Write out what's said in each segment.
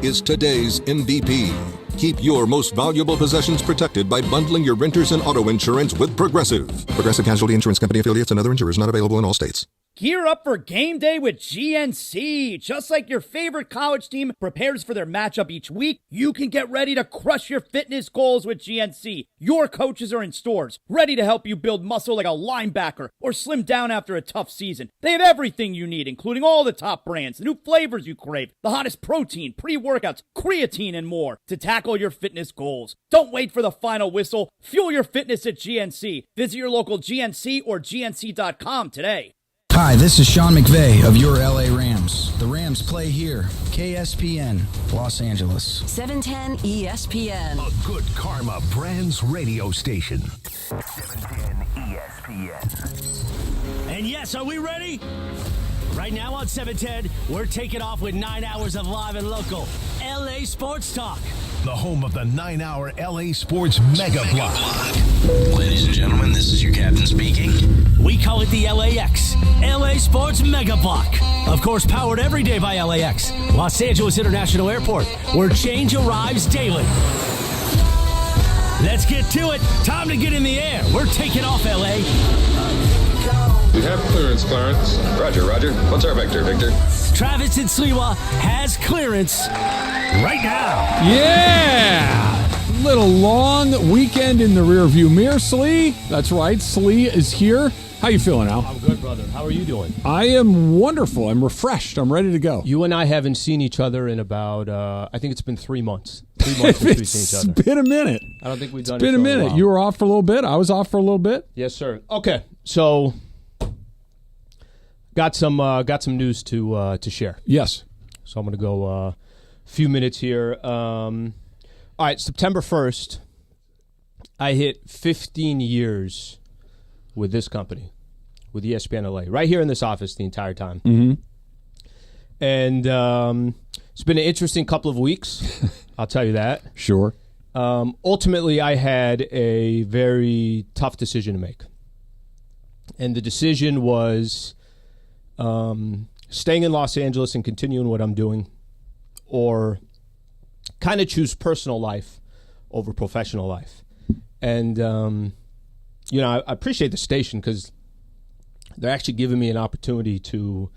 is today's MVP. Keep your most valuable possessions protected by bundling your renters and auto insurance with Progressive. Progressive Casualty Insurance Company affiliates and other insurers not available in all states. Gear up for game day with GNC. Just like your favorite college team prepares for their matchup each week, you can get ready to crush your fitness goals with GNC. Your coaches are in stores, ready to help you build muscle like a linebacker or slim down after a tough season. They have everything you need, including all the top brands, the new flavors you crave, the hottest protein, pre-workouts, creatine, and more to tackle your fitness goals. Don't wait for the final whistle. Fuel your fitness at GNC. Visit your local GNC or GNC.com today. Hi, this is Sean McVay of your LA Rams. The Rams play here. KSPN, Los Angeles. 710 ESPN. A good karma brands radio station. 710 ESPN. And yes, are we ready? Right now on 710, we're taking off with 9 hours of live and local LA Sports Talk. The home of the 9-hour LA Sports Mega Block. Ladies and gentlemen, this is your captain speaking. We call it the LAX, LA Sports Mega Block. Of course, powered every day by LAX, Los Angeles International Airport, where change arrives daily. Let's get to it. Time to get in the air. We're taking off, LA. We have clearance, Clarence. Roger. What's our vector, Victor? Travis and Sliwa has clearance right now. Yeah! Little long weekend in the rearview mirror, Slee. That's right, Slee is here. How you feeling, Al? I'm good, brother. How are you doing? I am wonderful. I'm refreshed. I'm ready to go. You and I haven't seen each other in about, I think it's been 3 months. 3 months since we've seen each other. It's been a minute. I don't think we've done it for a while. It's been a minute. You were off for a little bit. I was off for a little bit. Yes, sir. Okay, so got some news to share. Yes. So I'm going to go a few minutes here. All right, September 1st, I hit 15 years with this company, with ESPN LA, right here in this office the entire time. Mm-hmm. And it's been an interesting couple of weeks, I'll tell you that. Sure. Ultimately, I had a very tough decision to make. And the decision was staying in Los Angeles and continuing what I'm doing, or kind of choose personal life over professional life. And, I appreciate the station because they're actually giving me an opportunity to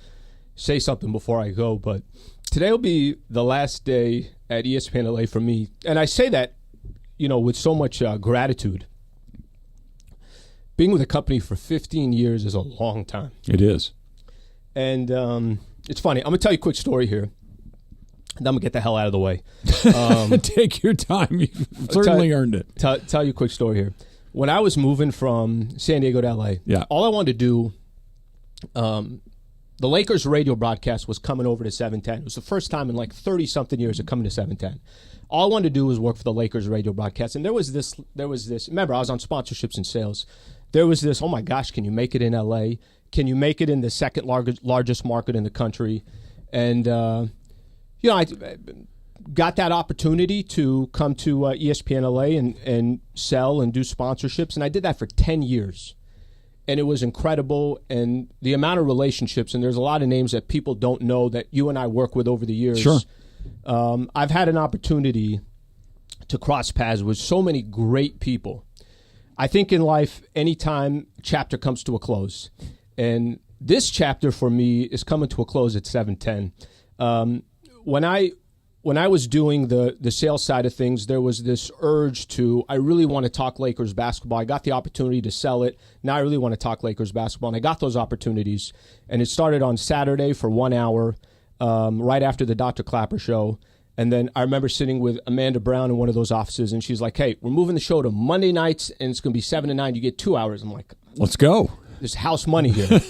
say something before I go. But today will be the last day at ESPN LA for me. And I say that, with so much gratitude. Being with a company for 15 years is a long time. It is. And it's funny. I'm going to tell you a quick story here. And I'm going to get the hell out of the way. Take your time. You've certainly earned it. Tell you a quick story here. When I was moving from San Diego to LA, all I wanted to do, the Lakers radio broadcast was coming over to 710. It was the first time in like 30-something years of coming to 710. All I wanted to do was work for the Lakers radio broadcast. And there was this, remember, I was on sponsorships and sales. There was this, oh my gosh, can you make it in LA? Can you make it in the second largest market in the country? And, I got that opportunity to come to ESPN LA and sell and do sponsorships. And I did that for 10 years. And it was incredible. And the amount of relationships, and there's a lot of names that people don't know that you and I work with over the years. Sure. I've had an opportunity to cross paths with so many great people. I think in life, anytime a chapter comes to a close, and this chapter for me is coming to a close at 7:10. When I was doing the sales side of things, there was this urge to, I really want to talk Lakers basketball. I got the opportunity to sell it. Now I really want to talk Lakers basketball, and I got those opportunities. And it started on Saturday for 1 hour, right after the Dr. Clapper show. And then I remember sitting with Amanda Brown in one of those offices, and she's like, hey, we're moving the show to Monday nights, and it's going to be 7 to 9. You get 2 hours. I'm like, let's go. There's house money here.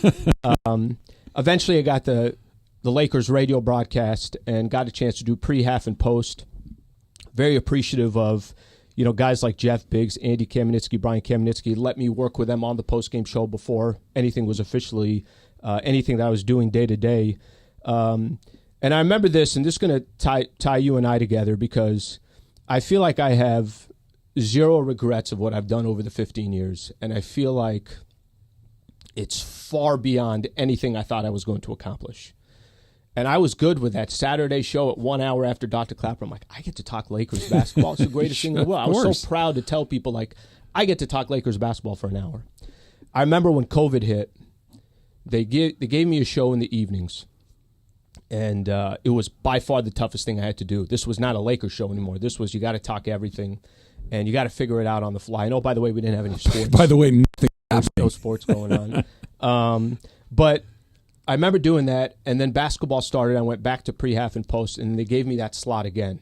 Eventually I got the Lakers radio broadcast and got a chance to do pre, half, and post. Very appreciative of, guys like Jeff Biggs, Andy Kamenetsky, Brian Kamenetsky, let me work with them on the post-game show before anything was officially anything that I was doing day to day. And I remember this, and this is going to tie you and I together because I feel like I have zero regrets of what I've done over the 15 years, and I feel like it's far beyond anything I thought I was going to accomplish. And I was good with that Saturday show at 1 hour after Dr. Clapper. I'm like, I get to talk Lakers basketball. It's the greatest thing in the world. I was so proud to tell people, like, I get to talk Lakers basketball for an hour. I remember when COVID hit, they gave me a show in the evenings. And it was by far the toughest thing I had to do. This was not a Lakers show anymore. This was, you got to talk everything, and you got to figure it out on the fly. I know, by the way, we didn't have any sports. By the way, nothing There's no sports going on. But I remember doing that, and then basketball started. I went back to pre-half and post, and they gave me that slot again.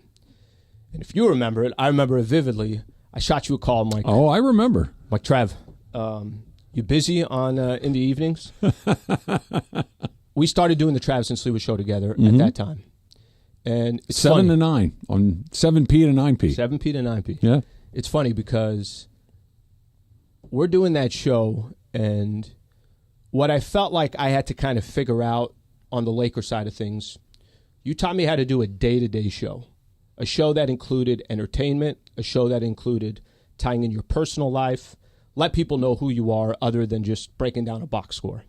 And if you remember it, I remember it vividly. I shot you a call, Mike. Oh, I remember. Mike, Trev, you busy on in the evenings? We started doing the Travis and Sliwa show together at that time. And it's 7 funny. to 9 on 7P to 9P. 7P to 9P. Yeah. It's funny because we're doing that show, and what I felt like I had to kind of figure out on the Lakers side of things, you taught me how to do a day-to-day show, a show that included entertainment, a show that included tying in your personal life, let people know who you are other than just breaking down a box score.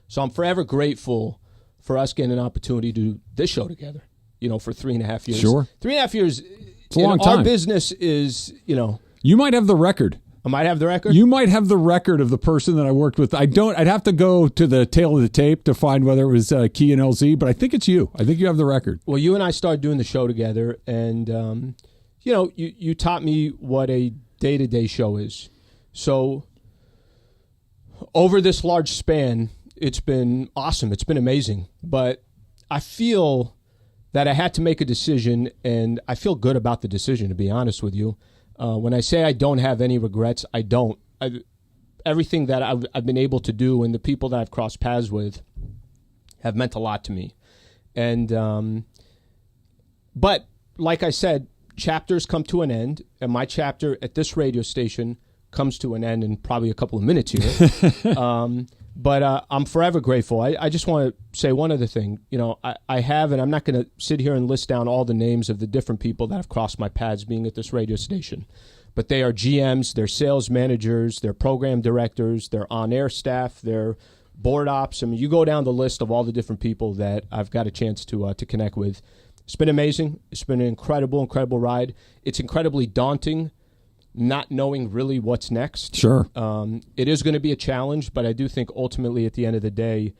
So I'm forever grateful for us getting an opportunity to do this show together, for 3.5 years. Sure. 3.5 years. It's a long time. Our business is, You might have the record. I might have the record? You might have the record of the person that I worked with. I'd have to go to the tail of the tape to find whether it was Key and LZ, but I think it's you. I think you have the record. Well, you and I started doing the show together, and, you taught me what a day-to-day show is. So over this large span, it's been awesome. It's been amazing. But I feel that I had to make a decision, and I feel good about the decision, to be honest with you. When I say I don't have any regrets, I don't. Everything that I've been able to do and the people that I've crossed paths with have meant a lot to me. And but like I said, chapters come to an end, and my chapter at this radio station comes to an end in probably a couple of minutes here. But I'm forever grateful. I just want to say one other thing. I have, and I'm not going to sit here and list down all the names of the different people that have crossed my paths being at this radio station. But they are GMs, they're sales managers, they're program directors, they're on-air staff, they're board ops. I mean, you go down the list of all the different people that I've got a chance to connect with. It's been amazing. It's been an incredible, incredible ride. It's incredibly daunting not knowing really what's next. Sure. It is going to be a challenge, but I do think ultimately at the end of the day,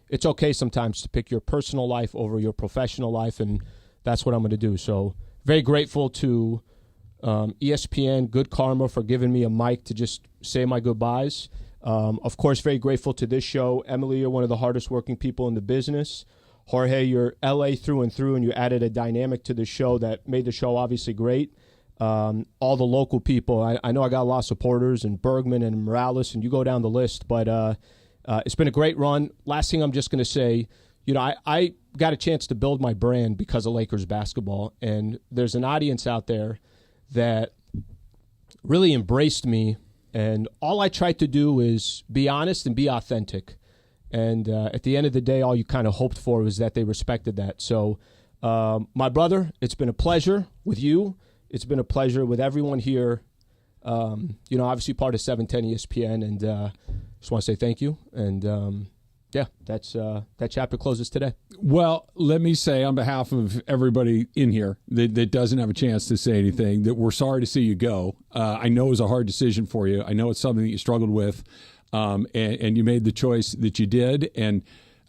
it's okay sometimes to pick your personal life over your professional life, and that's what I'm going to do. So very grateful to ESPN, Good Karma, for giving me a mic to just say my goodbyes. Of course, very grateful to this show. Emily, you're one of the hardest working people in the business. Jorge, you're LA through and through, and you added a dynamic to the show that made the show obviously great. All the local people. I know I got a lot of supporters, and Bergman and Morales, and you go down the list, but it's been a great run. Last thing I'm just going to say, I got a chance to build my brand because of Lakers basketball, and there's an audience out there that really embraced me, and all I tried to do is be honest and be authentic. And at the end of the day, all you kind of hoped for was that they respected that. So, my brother, it's been a pleasure with you. It's been a pleasure with everyone here. Obviously part of 710 ESPN, and just want to say thank you. And that chapter closes today. Well, let me say on behalf of everybody in here that doesn't have a chance to say anything, that we're sorry to see you go. I know it was a hard decision for you. I know it's something that you struggled with, and you made the choice that you did. And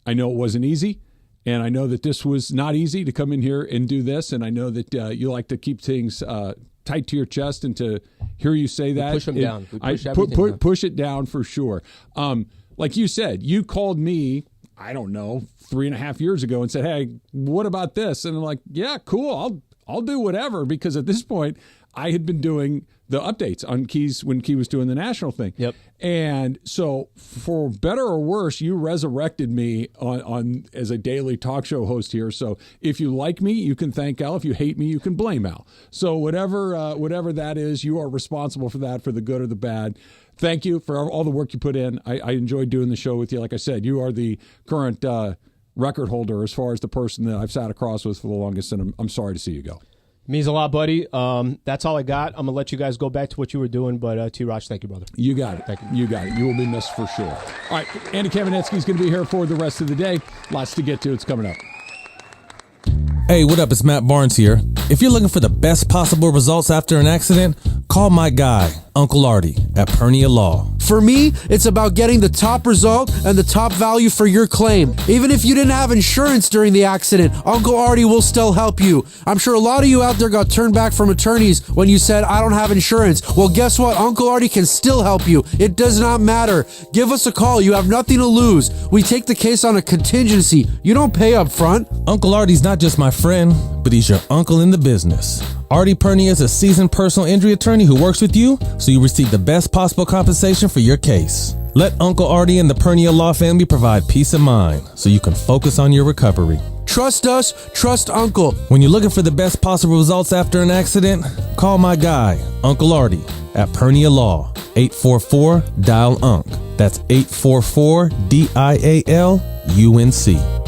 I know it wasn't easy. And I know that this was not easy to come in here and do this. And I know that you like to keep things tight to your chest, and to hear you say that. We push them down. We push everything down. Push it down for sure. Like you said, you called me, I don't know, 3.5 years ago and said, hey, what about this? And I'm like, yeah, cool. I'll do whatever, because at this point I had been doing the updates on Keys when Key was doing the national thing. Yep. And so for better or worse, you resurrected me on as a daily talk show host here. So if you like me, you can thank Al. If you hate me, you can blame Al. So whatever that is, you are responsible for that, for the good or the bad. Thank you for all the work you put in. I enjoyed doing the show with you. Like I said, you are the current record holder as far as the person that I've sat across with for the longest, and I'm sorry to see you go. Means a lot, buddy. That's all I got. I'm going to let you guys go back to what you were doing, but T-Raj, thank you, brother. You got it. Thank you. You got it. You will be missed for sure. All right, Andy Kamenetsky's going to be here for the rest of the day. Lots to get to. It's coming up. Hey, what up? It's Matt Barnes here. If you're looking for the best possible results after an accident, call my guy, Uncle Artie, at Pernia Law. For me, it's about getting the top result and the top value for your claim. Even if you didn't have insurance during the accident, Uncle Artie will still help you. I'm sure a lot of you out there got turned back from attorneys when you said, I don't have insurance. Well, guess what? Uncle Artie can still help you. It does not matter. Give us a call. You have nothing to lose. We take the case on a contingency. You don't pay up front. Uncle Artie's not just my friend, but he's your uncle in the business. Artie Pernia is a seasoned personal injury attorney who works with you, so you receive the best possible compensation for your case. Let Uncle Artie and the Pernia Law family provide peace of mind, so you can focus on your recovery. Trust us, trust Uncle. When you're looking for the best possible results after an accident, call my guy, Uncle Artie, at Pernia Law, 844-DIAL-UNC. That's 844-DIAL-UNC.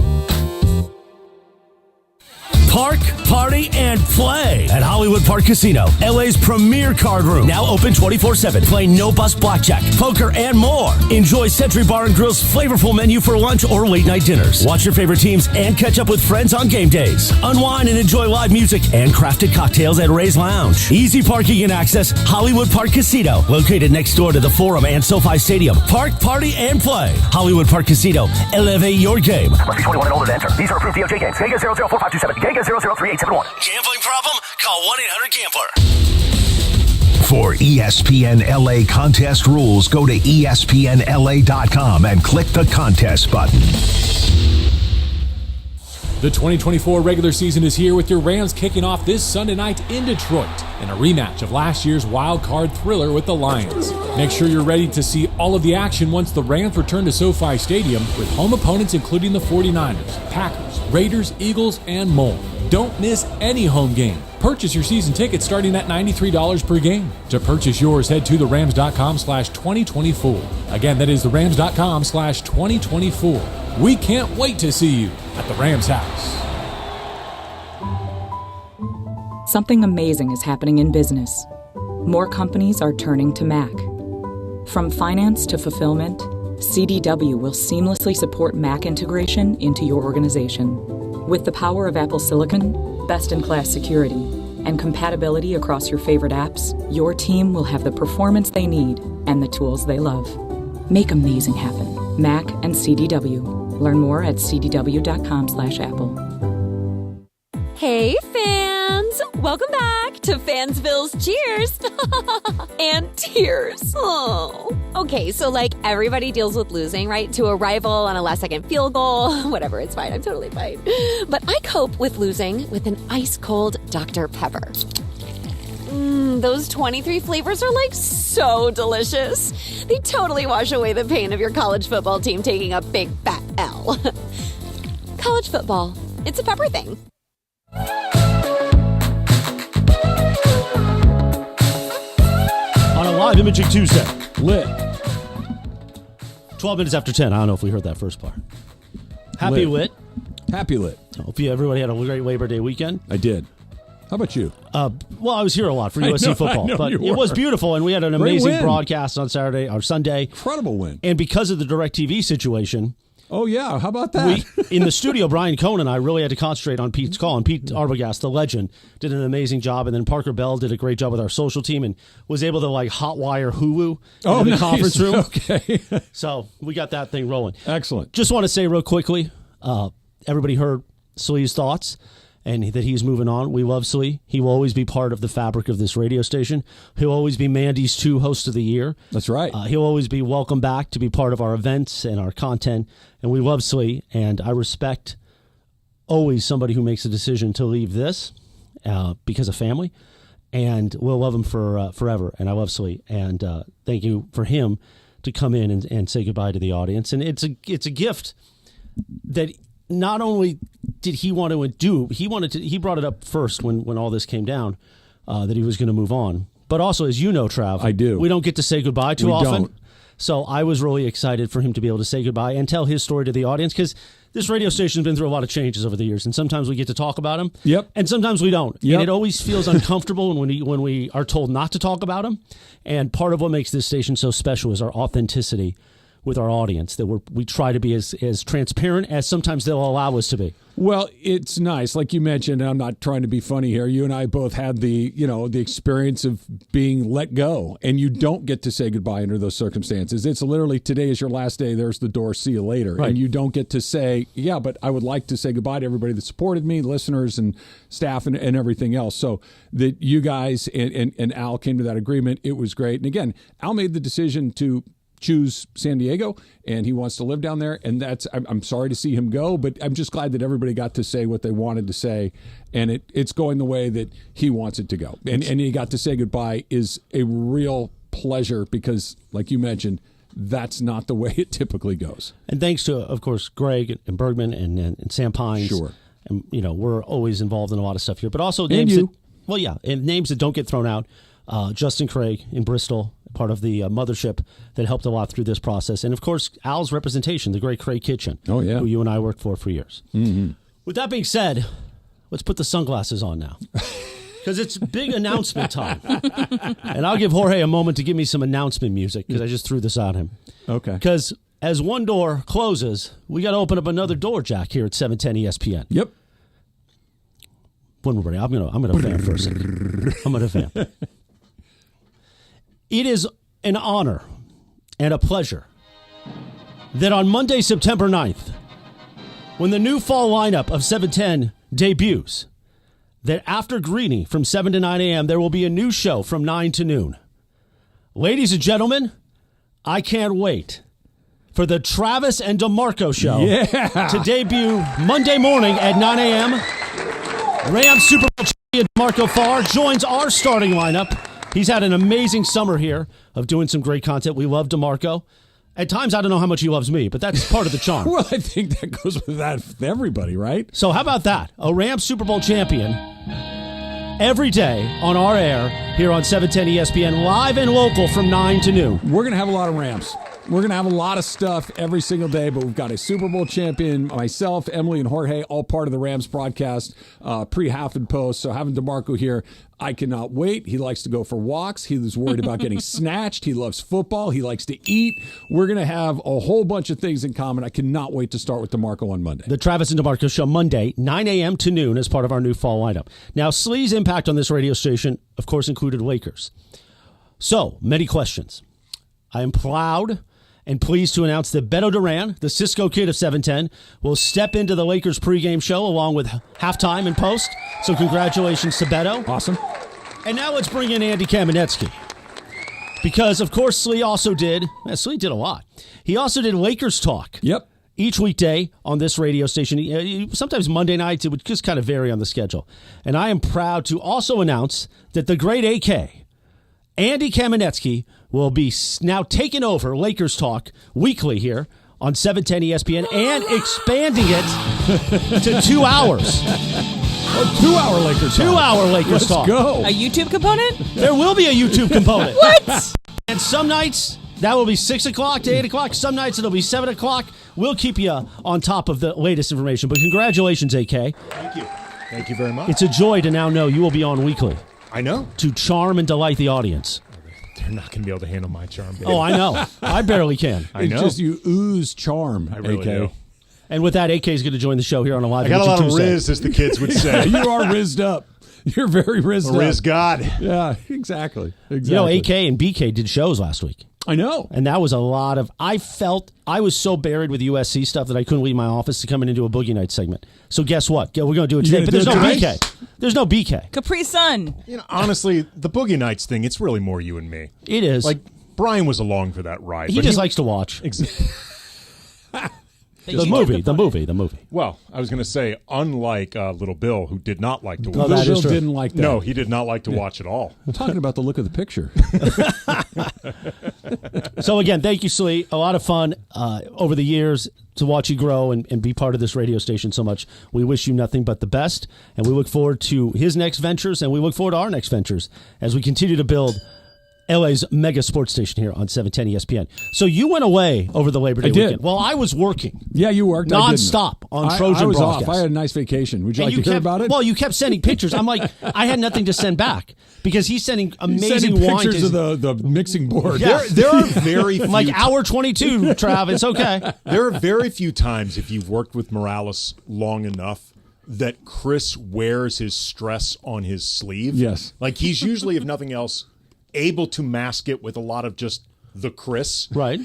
Park, party, and play at Hollywood Park Casino, LA's premier card room. Now open 24/7. Play no-bust blackjack, poker, and more. Enjoy Century Bar and Grill's flavorful menu for lunch or late-night dinners. Watch your favorite teams and catch up with friends on game days. Unwind and enjoy live music and crafted cocktails at Ray's Lounge. Easy parking and access, Hollywood Park Casino, located next door to the Forum and SoFi Stadium. Park, party, and play. Hollywood Park Casino. Elevate your game. Must be 21 and older to enter. These are approved DOJ games. Geiger 004527. Geiger 003871. Gambling problem? Call 1-800-GAMBLER. For ESPN LA contest rules, go to ESPNLA.com and click the contest button. The 2024 regular season is here with your Rams kicking off this Sunday night in Detroit in a rematch of last year's wild card thriller with the Lions. Make sure you're ready to see all of the action once the Rams return to SoFi Stadium with home opponents including the 49ers, Packers, Raiders, Eagles, and more. Don't miss any home game. Purchase your season ticket starting at $93 per game. To purchase yours, head to therams.com/2024. Again, that is therams.com/2024. We can't wait to see you at the Rams house. Something amazing is happening in business. More companies are turning to Mac. From finance to fulfillment, CDW will seamlessly support Mac integration into your organization. With the power of Apple Silicon, best-in-class security, and compatibility across your favorite apps, your team will have the performance they need and the tools they love. Make amazing happen. Mac and CDW. Learn more at cdw.com/Apple. Hey, fans! Welcome back to Fansville's Cheers and Tears. Oh. Okay, so everybody deals with losing, right? To a rival on a last-second field goal. Whatever, it's fine. I'm totally fine. But I cope with losing with an ice-cold Dr. Pepper. Those 23 flavors are so delicious. They totally wash away the pain of your college football team taking a big fat L. College football, it's a pepper thing. On a live imaging Tuesday. Lit. 12 minutes after 10. I don't know if we heard that first part. Happy lit. Happy lit. Hope everybody had a great Labor Day weekend. I did. How about you? Well, I was here a lot for USC football, but it was beautiful, and we had an amazing broadcast on Saturday or Sunday. Incredible win. And because of the DirecTV situation. Oh, yeah. How about that? In the studio, Brian Cohn and I really had to concentrate on Pete's call. And Pete Arbogast, the legend, did an amazing job. And then Parker Bell did a great job with our social team and was able to hotwire Hulu in the conference room. Okay. So we got that thing rolling. Excellent. Just want to say real quickly, everybody heard Sli's thoughts and that he's moving on. We love Sli. He will always be part of the fabric of this radio station. He'll always be Mandy's 2 Host of the Year. That's right. He'll always be welcome back to be part of our events and our content. And we love Sli. And I respect always somebody who makes a decision to leave this because of family. And we'll love him for forever. And I love Sli. And thank you for him to come in and say goodbye to the audience. And it's a gift that not only did he want to do, he brought it up first when all this came down, that he was going to move on. But also, as you know, Trav, I do. We don't get to say goodbye too often. Don't. So I was really excited for him to be able to say goodbye and tell his story to the audience, because this radio station's been through a lot of changes over the years, and sometimes we get to talk about him. Yep. And sometimes we don't. Yep. And it always feels uncomfortable when we are told not to talk about him. And part of what makes this station so special is our authenticity with our audience, that we try to be as transparent as sometimes they'll allow us to be. Well, it's nice. Like you mentioned, and I'm not trying to be funny here, you and I both had the experience of being let go, and you don't get to say goodbye under those circumstances. It's literally, today is your last day, there's the door, see you later. Right. And you don't get to say, yeah, but I would like to say goodbye to everybody that supported me, listeners and staff and everything else. So that you guys and Al came to that agreement, it was great. And again, Al made the decision to choose San Diego, and he wants to live down there, and I'm sorry to see him go, but I'm just glad that everybody got to say what they wanted to say, and it's going the way that he wants it to go, and he got to say goodbye is a real pleasure, because like you mentioned, that's not the way it typically goes. And thanks to, of course, Greg and Bergman and Sam Pines. Sure. And we're always involved in a lot of stuff here, but also And names you. and names that don't get thrown out. Justin Craig in Bristol, part of the mothership that helped a lot through this process. And, of course, Al's representation, the great Craig Kitchen, who you and I worked for years. Mm-hmm. With that being said, let's put the sunglasses on now, because it's big announcement time. And I'll give Jorge a moment to give me some announcement music, because I just threw this at him. Okay. Because as one door closes, we got to open up another door, Jack, here at 710 ESPN. Yep. When we're ready, I'm gonna fan for a second. I'm gonna fan. It is an honor and a pleasure that on Monday, September 9th, when the new fall lineup of 710 debuts, that after greeting from 7 to 9 a.m., there will be a new show from 9 to noon. Ladies and gentlemen, I can't wait for the Travis and D'Marco Show to debut Monday morning at 9 a.m. Rams Super Bowl champion D'Marco Farr joins our starting lineup. He's had an amazing summer here of doing some great content. We love D'Marco. At times, I don't know how much he loves me, but that's part of the charm. Well, I think that goes with everybody, right? So how about that? A Rams Super Bowl champion every day on our air here on 710 ESPN, live and local from 9 to noon. We're going to have a lot of Rams. We're going to have a lot of stuff every single day, but we've got a Super Bowl champion, myself, Emily, and Jorge, all part of the Rams broadcast, pre, half, and post. So having D'Marco here, I cannot wait. He likes to go for walks. He was worried about getting snatched. He loves football. He likes to eat. We're going to have a whole bunch of things in common. I cannot wait to start with D'Marco on Monday. The Travis and D'Marco Show, Monday, 9 a.m. to noon, as part of our new fall lineup. Now, Slee's impact on this radio station, of course, included Lakers. So, many questions. I am proud and pleased to announce that Beto Duran, the Cisco kid of 710, will step into the Lakers pregame show along with halftime and post. So congratulations to Beto. Awesome. And now let's bring in Andy Kamenetsky. Because, of course, Slee did a lot. He also did Lakers Talk. Yep. Each weekday on this radio station. Sometimes Monday nights, it would just kind of vary on the schedule. And I am proud to also announce that the great AK, Andy Kamenetsky, will be now taking over Lakers Talk weekly here on 710 ESPN and expanding it to 2 hours. 2-hour Lakers Talk. 2-hour Lakers Talk. Let's go. A YouTube component? There will be a YouTube component. What? And some nights, that will be 6 o'clock to 8 o'clock. Some nights, it'll be 7 o'clock. We'll keep you on top of the latest information. But congratulations, AK. Thank you. Thank you very much. It's a joy to now know you will be on weekly. I know. To charm and delight the audience. They're not going to be able to handle my charm, baby. Oh, I know. I barely can. I know. It's just you ooze charm, I really AK. do. And with that, AK is going to join the show here on a live. I got a lot of Tuesday. riz, as the kids would say. You are rizzed up. You're very rizzed up. Riz God. Yeah, exactly. You know, AK and BK did shows last week. I know. And that was a lot of, I felt, I was so buried with USC stuff that I couldn't leave my office to come in and do a Boogie Night segment. So guess what? We're going to do it today. But there's no BK. There's no BK. Capri Sun. You know, honestly, the Boogie Nights thing, it's really more you and me. It is. Like, Brian was along for that ride. He just likes to watch. The movie. Well, I was going to say, unlike Little Bill, who did not like to watch. Little Bill didn't like that. No, he did not like to watch at all. I'm talking about the look of the picture. So again, thank you, Slee. A lot of fun over the years to watch you grow and be part of this radio station so much. We wish you nothing but the best, and we look forward to his next ventures, and we look forward to our next ventures as we continue to build LA's mega sports station here on 710 ESPN. So you went away over the Labor Day weekend. Well, I was working. Yeah, you worked. Non-stop on Trojan I was broadcast. off. I had a nice vacation. Would you like to hear about it? Well, you kept sending pictures. I'm like, I had nothing to send back because he's sending amazing wine. Pictures of the mixing board. Yeah. There are very few like hour 22, Travis. Okay. There are very few times if you've worked with Morales long enough that Chris wears his stress on his sleeve. Yes. Like he's usually, if nothing else, able to mask it with a lot of just the Chris. Right.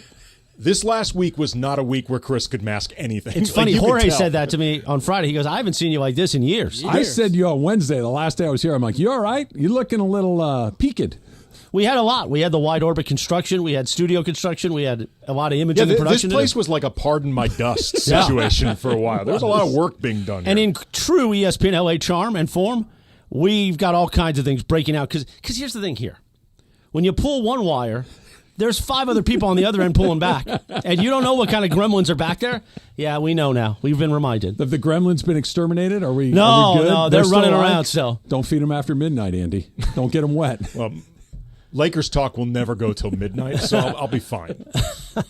This last week was not a week where Chris could mask anything. It's funny. Jorge said that to me on Friday. He goes, I haven't seen you like this in years. I said to you on Wednesday, the last day I was here, I'm like, you all right? You're looking a little peaked. We had a lot. We had the wide orbit construction. We had studio construction. We had a lot of imaging and production. This place was like a pardon my dust situation for a while. There was a lot of work being done here. And in true ESPN LA charm and form, we've got all kinds of things breaking out. Because here's the thing here. When you pull one wire, there's 5 other people on the other end pulling back. And you don't know what kind of gremlins are back there? Yeah, we know now. We've been reminded. Have the gremlins been exterminated? Are we good? No, they're running around still. Don't feed them after midnight, Andy. Don't get them wet. Well, Lakers talk will never go till midnight, so I'll be fine.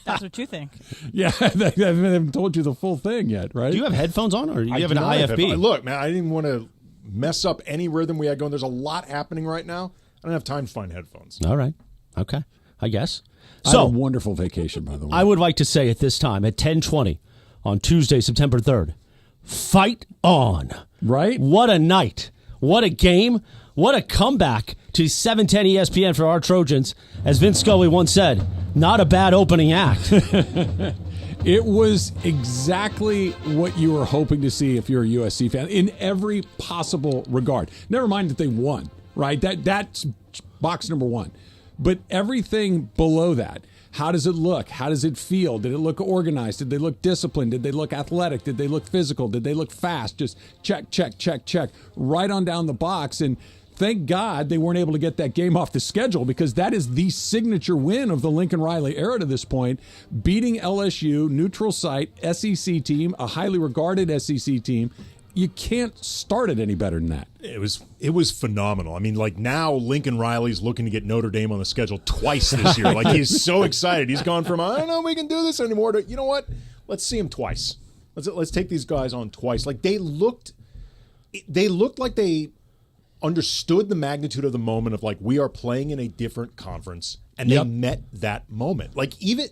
That's what you think. Yeah, they haven't told you the full thing yet, right? Do you have headphones on, or do you have an IFB? Look, man, I didn't want to mess up any rhythm we had going. There's a lot happening right now. I don't have time to find headphones. All right. Okay. I guess. I had a wonderful vacation, by the way. I would like to say at this time, at 10:20 on Tuesday, September 3rd, fight on. Right? What a night. What a game. What a comeback to 710 ESPN for our Trojans. As Vince Scully once said, not a bad opening act. It was exactly what you were hoping to see if you're a USC fan in every possible regard. Never mind that they won, right? That's box number one. But everything below that, how does it look? How does it feel? Did it look organized? Did they look disciplined? Did they look athletic? Did they look physical? Did they look fast? Just check, check, check, check, right on down the box. And thank God they weren't able to get that game off the schedule, because that is the signature win of the Lincoln Riley era to this point, beating LSU, neutral site, SEC team, a highly regarded SEC team. You can't start it any better than that. It was phenomenal. I mean, like, now Lincoln Riley's looking to get Notre Dame on the schedule twice this year. Like, he's so excited. He's gone from, I don't know if we can do this anymore, to, you know what? Let's see him twice. Let's take these guys on twice. Like, they looked like they understood the magnitude of the moment of, like, we are playing in a different conference, and they met that moment. Like, even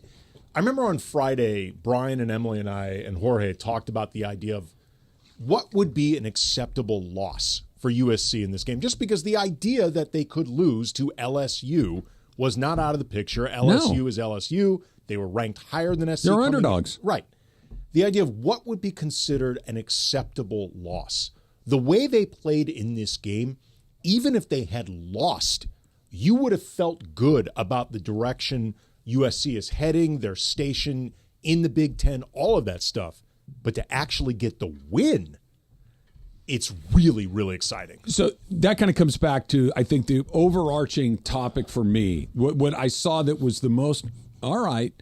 I remember on Friday, Brian and Emily and I and Jorge talked about the idea of what would be an acceptable loss for USC in this game, just because the idea that they could lose to LSU was not out of the picture. LSU is LSU. They were ranked higher than SC. They're underdogs. Right. The idea of what would be considered an acceptable loss. The way they played in this game, even if they had lost, you would have felt good about the direction USC is heading, their station in the Big Ten, all of that stuff. But to actually get the win, it's really, really exciting. So that kind of comes back to, I think, the overarching topic for me. What I saw that was the most, all right,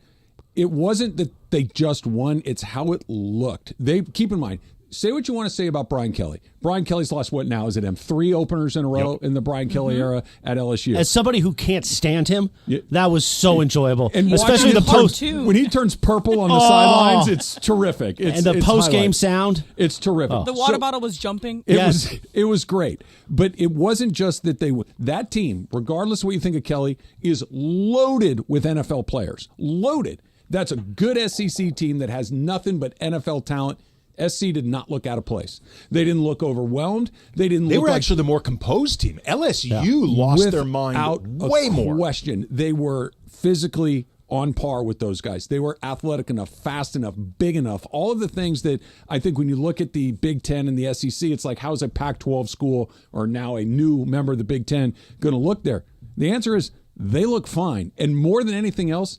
it wasn't that they just won, it's how it looked. Keep in mind, say what you want to say about Brian Kelly. Brian Kelly's lost, what now is it, 3 openers in a row in the Brian Kelly era at LSU. As somebody who can't stand him, that was so enjoyable. And especially the post. When he turns purple on the sidelines, it's terrific. And the post-game sound. It's terrific. The water bottle was jumping. It was great. But it wasn't just that that team, regardless of what you think of Kelly, is loaded with NFL players. Loaded. That's a good SEC team that has nothing but NFL talent. SC did not look out of place. They didn't look overwhelmed. They were actually the more composed team. LSU lost their mind way more. Question. They were physically on par with those guys. They were athletic enough, fast enough, big enough. All of the things that I think when you look at the Big Ten and the SEC, it's like, how's a Pac-12 school or now a new member of the Big Ten going to look there? The answer is they look fine. And more than anything else,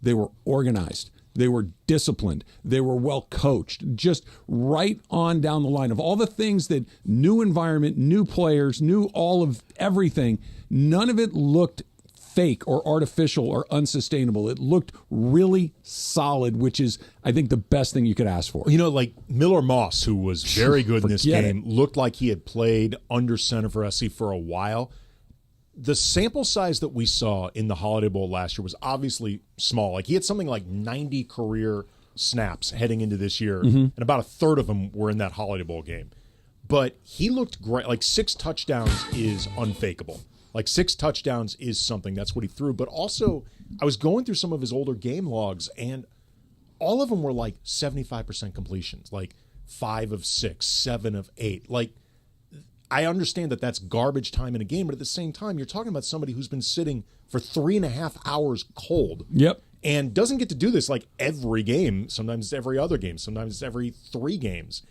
they were organized. They were disciplined. They were well coached. Just right on down the line of all the things that new environment, new players, new all of everything. None of it looked fake or artificial or unsustainable. It looked really solid, which is, I think, the best thing you could ask for. You know, like Miller Moss, who was very good in this game, looked like he had played under center for SC for a while. the sample size that we saw in the Holiday Bowl last year was obviously small. Like he had something like 90 career snaps heading into this year, and about a third of them were in that Holiday Bowl game. But he looked great. Like 6 touchdowns is unfakeable. Like 6 touchdowns is something. That's what he threw. But also, I was going through some of his older game logs, and all of them were like 75% completions, like 5 of 6, 7 of 8. Like, I understand that that's garbage time in a game, but at the same time, you're talking about somebody who's been sitting for 3.5 hours cold. Yep. And doesn't get to do this like every game. Sometimes it's every other game. Sometimes it's every 3 games.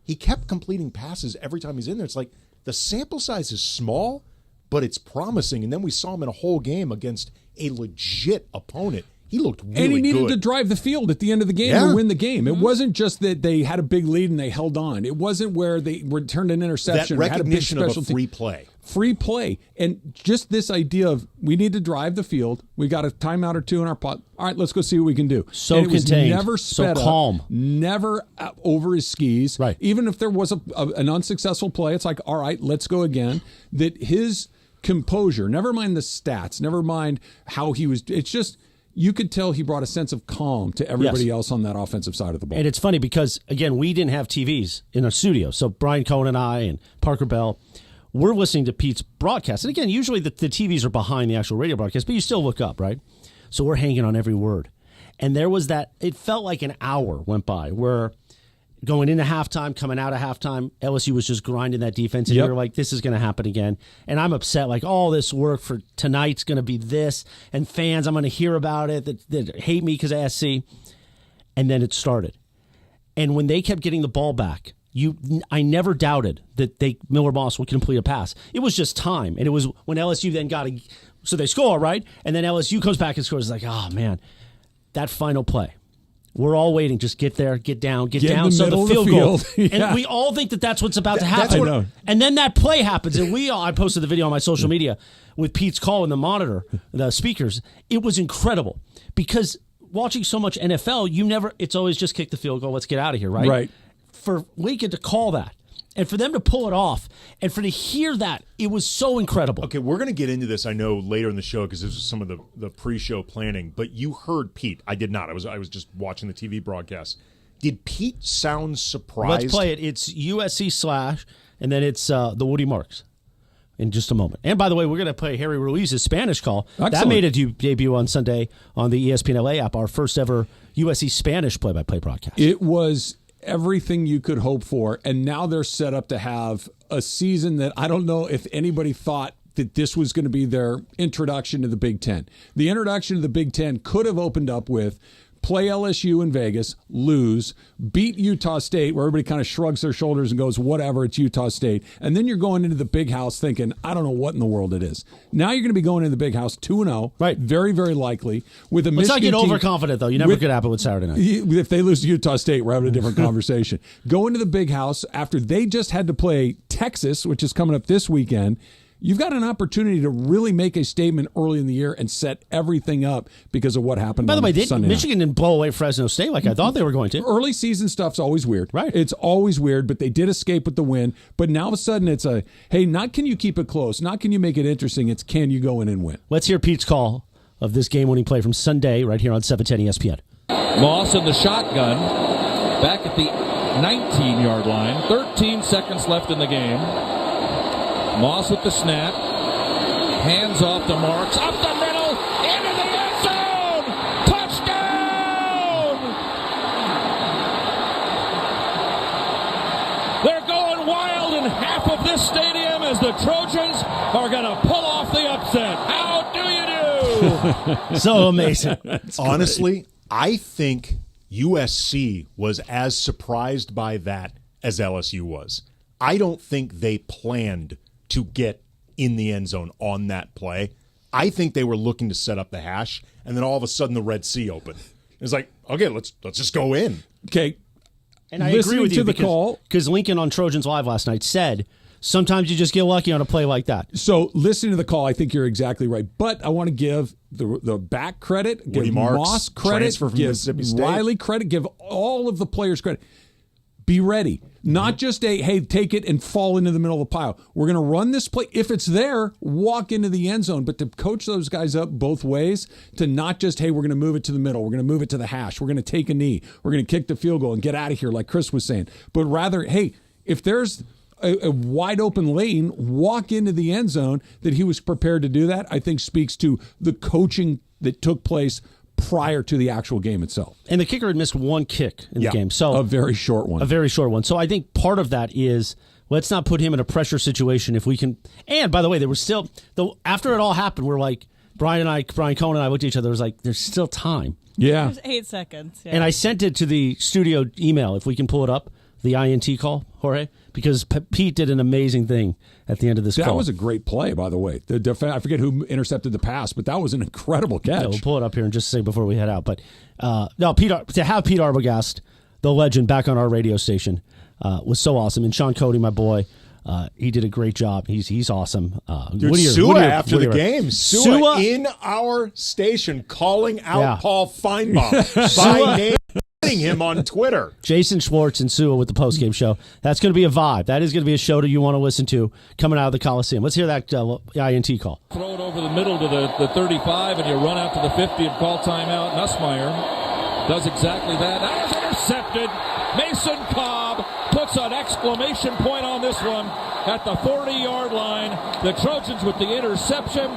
He kept completing passes every time he's in there. It's like the sample size is small, but it's promising. And then we saw him in a whole game against a legit opponent. He looked really good. And he needed to drive the field at the end of the game to win the game. It wasn't just that they had a big lead and they held on. It wasn't where they returned an interception. That recognition had a big of a free play. Free play. And just this idea of we need to drive the field. We got a timeout or 2 in our pot. All right, let's go see what we can do. So and it contained. Was never sped so calm. up, never over his skis. Right. Even if there was an unsuccessful play, it's like, all right, let's go again. That his composure, never mind the stats, never mind how he was, it's just, you could tell he brought a sense of calm to everybody else on that offensive side of the ball. And it's funny because, again, we didn't have TVs in our studio. So Brian Cohen and I and Parker Bell, we're listening to Pete's broadcast. And again, usually the TVs are behind the actual radio broadcast, but you still look up, right? So we're hanging on every word. And there was that, it felt like an hour went by where going into halftime, coming out of halftime, LSU was just grinding that defense, and you're like, this is going to happen again. And I'm upset, like, all this work for tonight's going to be this, and fans, I'm going to hear about it that hate me because of SC. And then it started. And when they kept getting the ball back, I never doubted that Miller Moss would complete a pass. It was just time. And it was when LSU then so they score, right? And then LSU comes back and scores. It's like, oh, man, that final play. We're all waiting. Just get there, get down. So the field goal. And we all think that that's what's about to happen. And then that play happens. And I posted the video on my social media with Pete's call in the monitor, the speakers. It was incredible because watching so much NFL, it's always just kick the field goal. Let's get out of here, right? Right. For Lincoln to call that and for them to pull it off and to hear that, it was so incredible. Okay, we're going to get into this, I know, later in the show because this was some of the pre-show planning, but you heard Pete. I did not. I was just watching the TV broadcast. Did Pete sound surprised? Let's play it. It's USC / and then it's the Woody Marks in just a moment. And by the way, we're going to play Harry Ruiz's Spanish call. Excellent. That made a debut on Sunday on the ESPN LA app, our first ever USC Spanish play-by-play broadcast. It was everything you could hope for, and now they're set up to have a season that I don't know if anybody thought that this was going to be their introduction to the Big Ten. The introduction to the Big Ten could have opened up with play LSU in Vegas, lose, beat Utah State, where everybody kind of shrugs their shoulders and goes, whatever, it's Utah State. And then you're going into the Big House thinking, I don't know what in the world it is. Now you're going to be going into the Big House 2-0. Right. Very, very likely. With a Let's not Michigan get team, overconfident, though. You never could happen with Saturday night. If they lose to Utah State, we're having a different conversation. Go into the Big House after they just had to play Texas, which is coming up this weekend. You've got an opportunity to really make a statement early in the year and set everything up because of what happened. By the way, Sunday Michigan didn't blow away Fresno State like I thought they were going to. Early season stuff's always weird. Right. It's always weird, but they did escape with the win. But now all of a sudden it's hey, not can you keep it close, not can you make it interesting, it's can you go in and win. Let's hear Pete's call of this game-winning play from Sunday right here on 710 ESPN. Moss in the shotgun, back at the 19-yard line. 13 seconds left in the game. Moss with the snap. Hands off to Marks. Up the middle. Into the end zone. Touchdown! They're going wild in half of this stadium as the Trojans are going to pull off the upset. How do you do? So amazing. Honestly, I think USC was as surprised by that as LSU was. I don't think they planned to get in the end zone on that play. I think they were looking to set up the hash, and then all of a sudden the Red Sea opened. It's like, okay, let's just go in. Okay. And I agree with you because Lincoln on Trojans Live last night said sometimes you just get lucky on a play like that. So listening to the call, I think you're exactly right. But I want to give the back credit, give Woody Marks, Moss credit, transfer from give Mississippi State. Riley credit, give all of the players credit. be ready. Not just hey, take it and fall into the middle of the pile. We're going to run this play. If it's there, walk into the end zone. But to coach those guys up both ways, to not just, hey, we're going to move it to the middle. We're going to move it to the hash. We're going to take a knee. We're going to kick the field goal and get out of here like Chris was saying. But rather, hey, if there's a wide open lane, walk into the end zone, that he was prepared to do that, I think speaks to the coaching that took place prior to the actual game itself. And the kicker had missed one kick in the game. So a very short one. A very short one. So I think part of that is, let's not put him in a pressure situation if we can. And by the way, there was still, after it all happened, we're like, Brian Cohen and I looked at each other, it was like, there's still time. Yeah. There's 8 seconds. Yeah. And I sent it to the studio email, if we can pull it up, the INT call, Jorge, because Pete did an amazing thing at the end of this call. That was a great play, by the way. I forget who intercepted the pass, but that was an incredible catch. Yeah, we'll pull it up here and just say before we head out. But no, to have Pete Arbogast, the legend, back on our radio station was so awesome. And Sean Cody, my boy, he did a great job. He's awesome. Dude, Sua after the game. Sua in our station calling out Paul Feinbaum by name. Him on Twitter. Jason Schwartz and Sua with the postgame show. That's going to be a vibe. That is going to be a show that you want to listen to coming out of the Coliseum. Let's hear that INT call. Throw it over the middle to the 35, and you run out to the 50 and call timeout. Nussmeier does exactly that. That is intercepted. Mason Cobb puts an exclamation point on this one at the 40-yard line. The Trojans with the interception.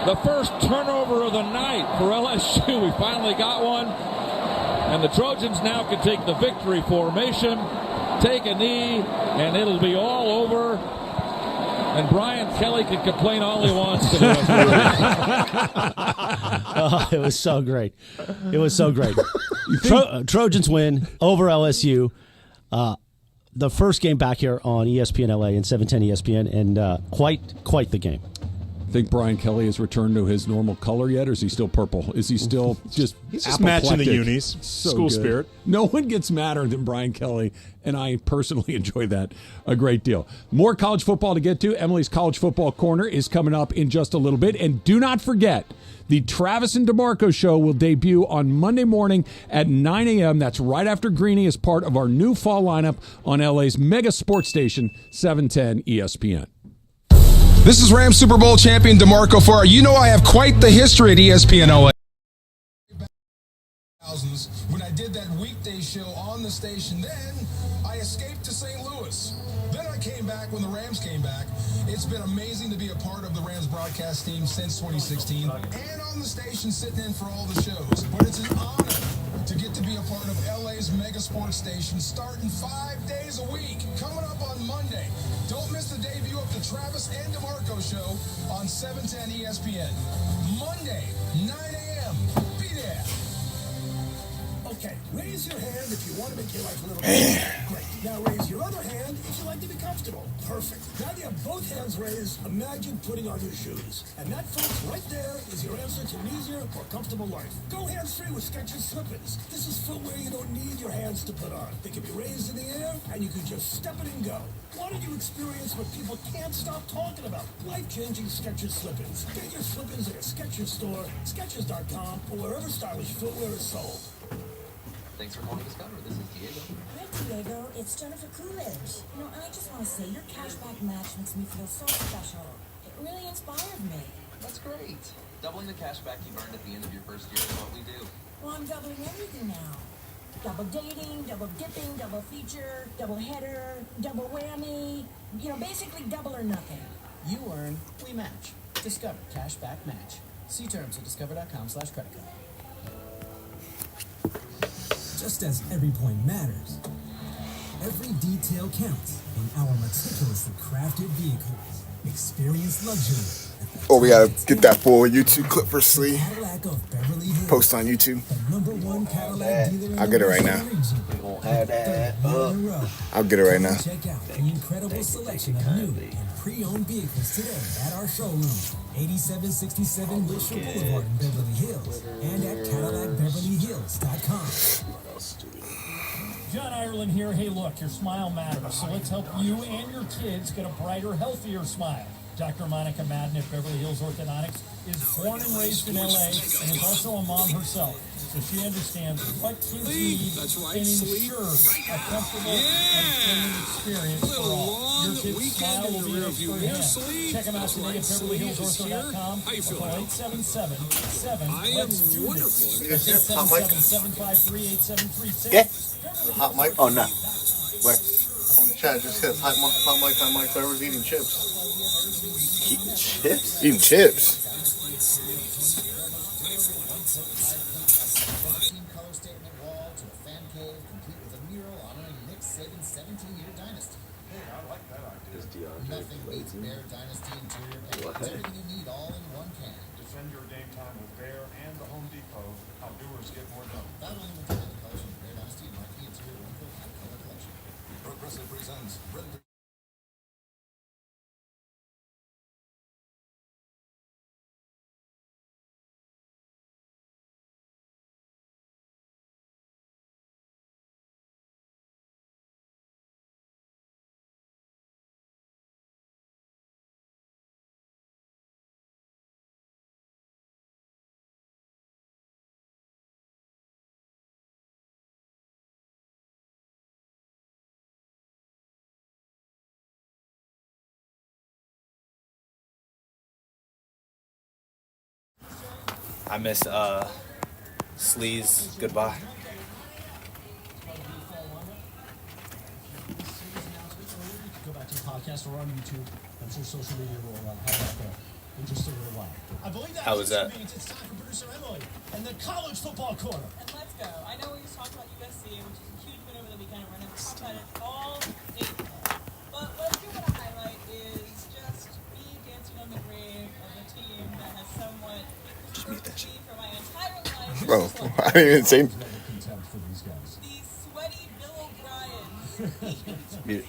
The first turnover of the night for LSU. We finally got one. And the Trojans now can take the victory formation, take a knee, and it'll be all over. And Brian Kelly can complain all he wants to the rest of it was so great. It was so great. Trojans win over LSU. The first game back here on ESPN LA and 710 ESPN, and quite the game. Think Brian Kelly has returned to his normal color yet, or is he still purple? Is he still just He's just matching the unis. So School good. Spirit. No one gets madder than Brian Kelly, and I personally enjoy that a great deal. More college football to get to. Emily's College Football Corner is coming up in just a little bit. And do not forget, the Travis and D'Marco Show will debut on Monday morning at 9 a.m. That's right after Greeny as part of our new fall lineup on LA's mega sports station, 710 ESPN. This is Rams Super Bowl champion D'Marco Farr. You know I have quite the history at ESPN LA. When I did that weekday show on the station, then I escaped to St. Louis. Then I came back when the Rams came back. It's been amazing to be a part of the Rams broadcast team since 2016 and on the station sitting in for all the shows. But it's an honor to get to be a part of LA's mega sports station starting 5 days a week. Coming up on Monday, don't miss the debut of the Travis and D'Marco Show on 710 ESPN. Monday, 9 a.m. Be there. Okay, raise your hand if you want to make your life a little bit. Great. Now raise your other hand if you like to be comfortable. Perfect. Now you have both hands raised. Imagine putting on your shoes. And that, folks, right there is your answer to an easier, more comfortable life. Go hands-free with Skechers slippers. This is footwear you don't need your hands to put on. They can be raised in the air, and you can just step it and go. Why don't you experience what people can't stop talking about? Life-changing Skechers slippers. Get your slippers at a Skechers store, Skechers.com, or wherever stylish footwear is sold. Thanks for calling Discover. This is Diego. Hi, Diego. It's Jennifer Coolidge. You know, I just want to say your cashback match makes me feel so special. It really inspired me. That's great. Doubling the cashback you've earned at the end of your first year is what we do. Well, I'm doubling everything now. Double dating, double dipping, double feature, double header, double whammy. You know, basically double or nothing. You earn, we match. Discover Cashback Match. See terms at discover.com/credit card. Just as every point matters, every detail counts in our meticulously crafted vehicles. Experience luxury. Oh, we gotta get that full YouTube clip for Slee. Post on YouTube. I'll get it right now. I'll get it right now. Check out the incredible selection of new and pre-owned vehicles today at our showroom, 8767 Wilshire Boulevard in Beverly Hills, and at CadillacBeverlyHills.com. John Ireland here. Hey, look, your smile matters, so let's help you and your kids get a brighter, healthier smile. Dr. Monica Madden at Beverly Hills Orthodontics is born and raised in LA and is also a mom herself. So she understands what kids need and ensure a comfortable and friendly experience for all. Your kids' smile will be in expert hands. Check them out today at BeverlyHillsOrtho.com or call 877-7-LET'S-DO-THIS. That's 877-753-8736. Yeah. Hot mic? Oh, no. Where? On the chat, just says hot mic, whoever's eating chips. Eating chips? Eating chips. Color statement wall to a fan cave, complete with a mural honoring Nick Saban's 17-year dynasty. Hey, I like that idea. Nothing beats Bear Dynasty interior paint. It's everything you need all in one can. Defend your game time with Bear and the Home Depot. How doers get more done. Not only will find the colors from Bear Dynasty and Marquee Interior Wrinkle High Color Collection. Progressive presents Render. I miss Slee's goodbye. Go back to the podcast or on YouTube. I'm sure social media will have that there in just a little while. I believe that How was that? It's time for producer Emily and the college football corner. And let's go. I know we just talked about USC, which is a huge win over the weekend. We're going to talk about it all day today. But what I do want to highlight is just me dancing on the grave of a team that has somewhat me for my entire life. Bro, I didn't even say. For these guys. The sweaty Bill O'Brien. Mute.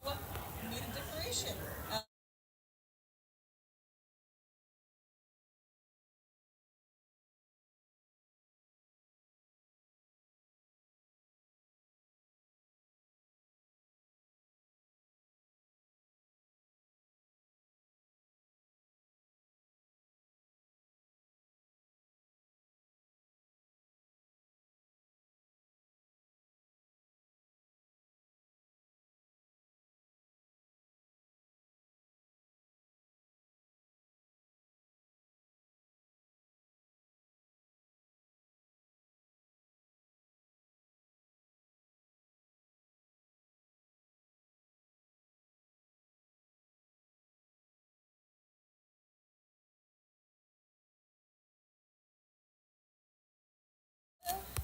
What made a differentiation?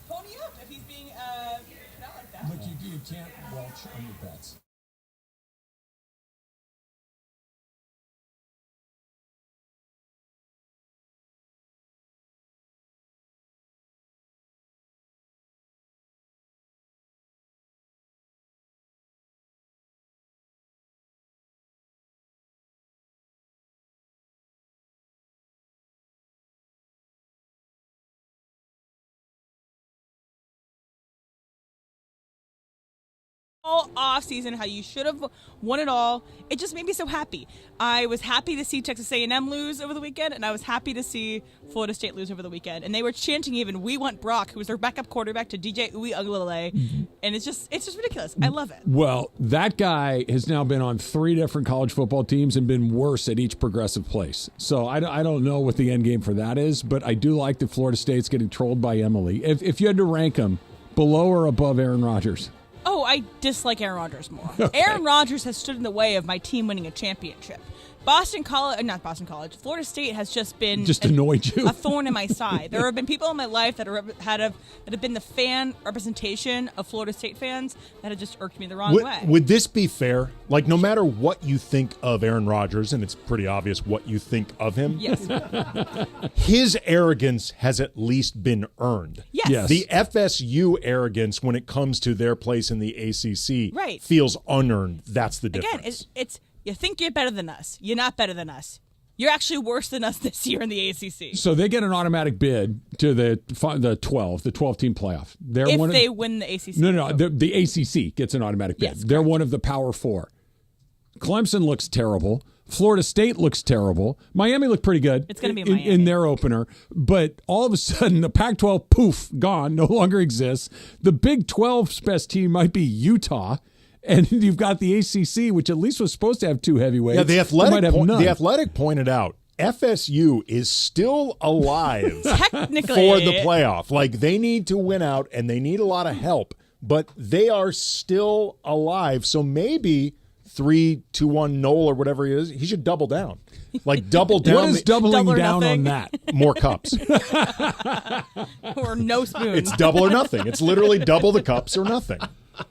Pony up if he's being put out like that. Look, you can't welch on your bets. All off season, how you should have won it all. It just made me so happy. I was happy to see Texas A&M lose over the weekend, and I was happy to see Florida State lose over the weekend. And they were chanting even, "We want Brock," who was their backup quarterback, to DJ Uiagalelei. And it's just ridiculous. I love it. Well, that guy has now been on 3 different college football teams and been worse at each progressive place. So I don't know what the end game for that is, but I do like that Florida State's getting trolled by Emily. If you had to rank them, below or above Aaron Rodgers? Oh, I dislike Aaron Rodgers more. Okay. Aaron Rodgers has stood in the way of my team winning a championship. Florida State has just been annoyed you. A thorn in my side. There have been people in my life that have been the fan representation of Florida State fans that have just irked me the wrong way. Would this be fair? Like, no matter what you think of Aaron Rodgers, and it's pretty obvious what you think of him, yes, his arrogance has at least been earned. Yes. The FSU arrogance when it comes to their place in the ACC Right. feels unearned. That's the difference. Again, it's You think you're better than us. You're not better than us. You're actually worse than us this year in the ACC. So they get an automatic bid to the 12-team playoff. They win the ACC. No. The ACC gets an automatic bid. Yes, they're one of the Power Four. Clemson looks terrible. Florida State looks terrible. Miami looked pretty good. It's going to be Miami. In their opener. But all of a sudden, the Pac-12, poof, gone, no longer exists. The Big 12's best team might be Utah. And you've got the ACC, which at least was supposed to have two heavyweights. Yeah, the Athletic pointed out FSU is still alive technically for the playoff. Like, they need to win out, and they need a lot of help, but they are still alive. So maybe 3-2-1 Noel or whatever he is, he should double down. Like, double down. What is doubling down on that? More cups. Or no spoon. It's double or nothing. It's literally double the cups or nothing.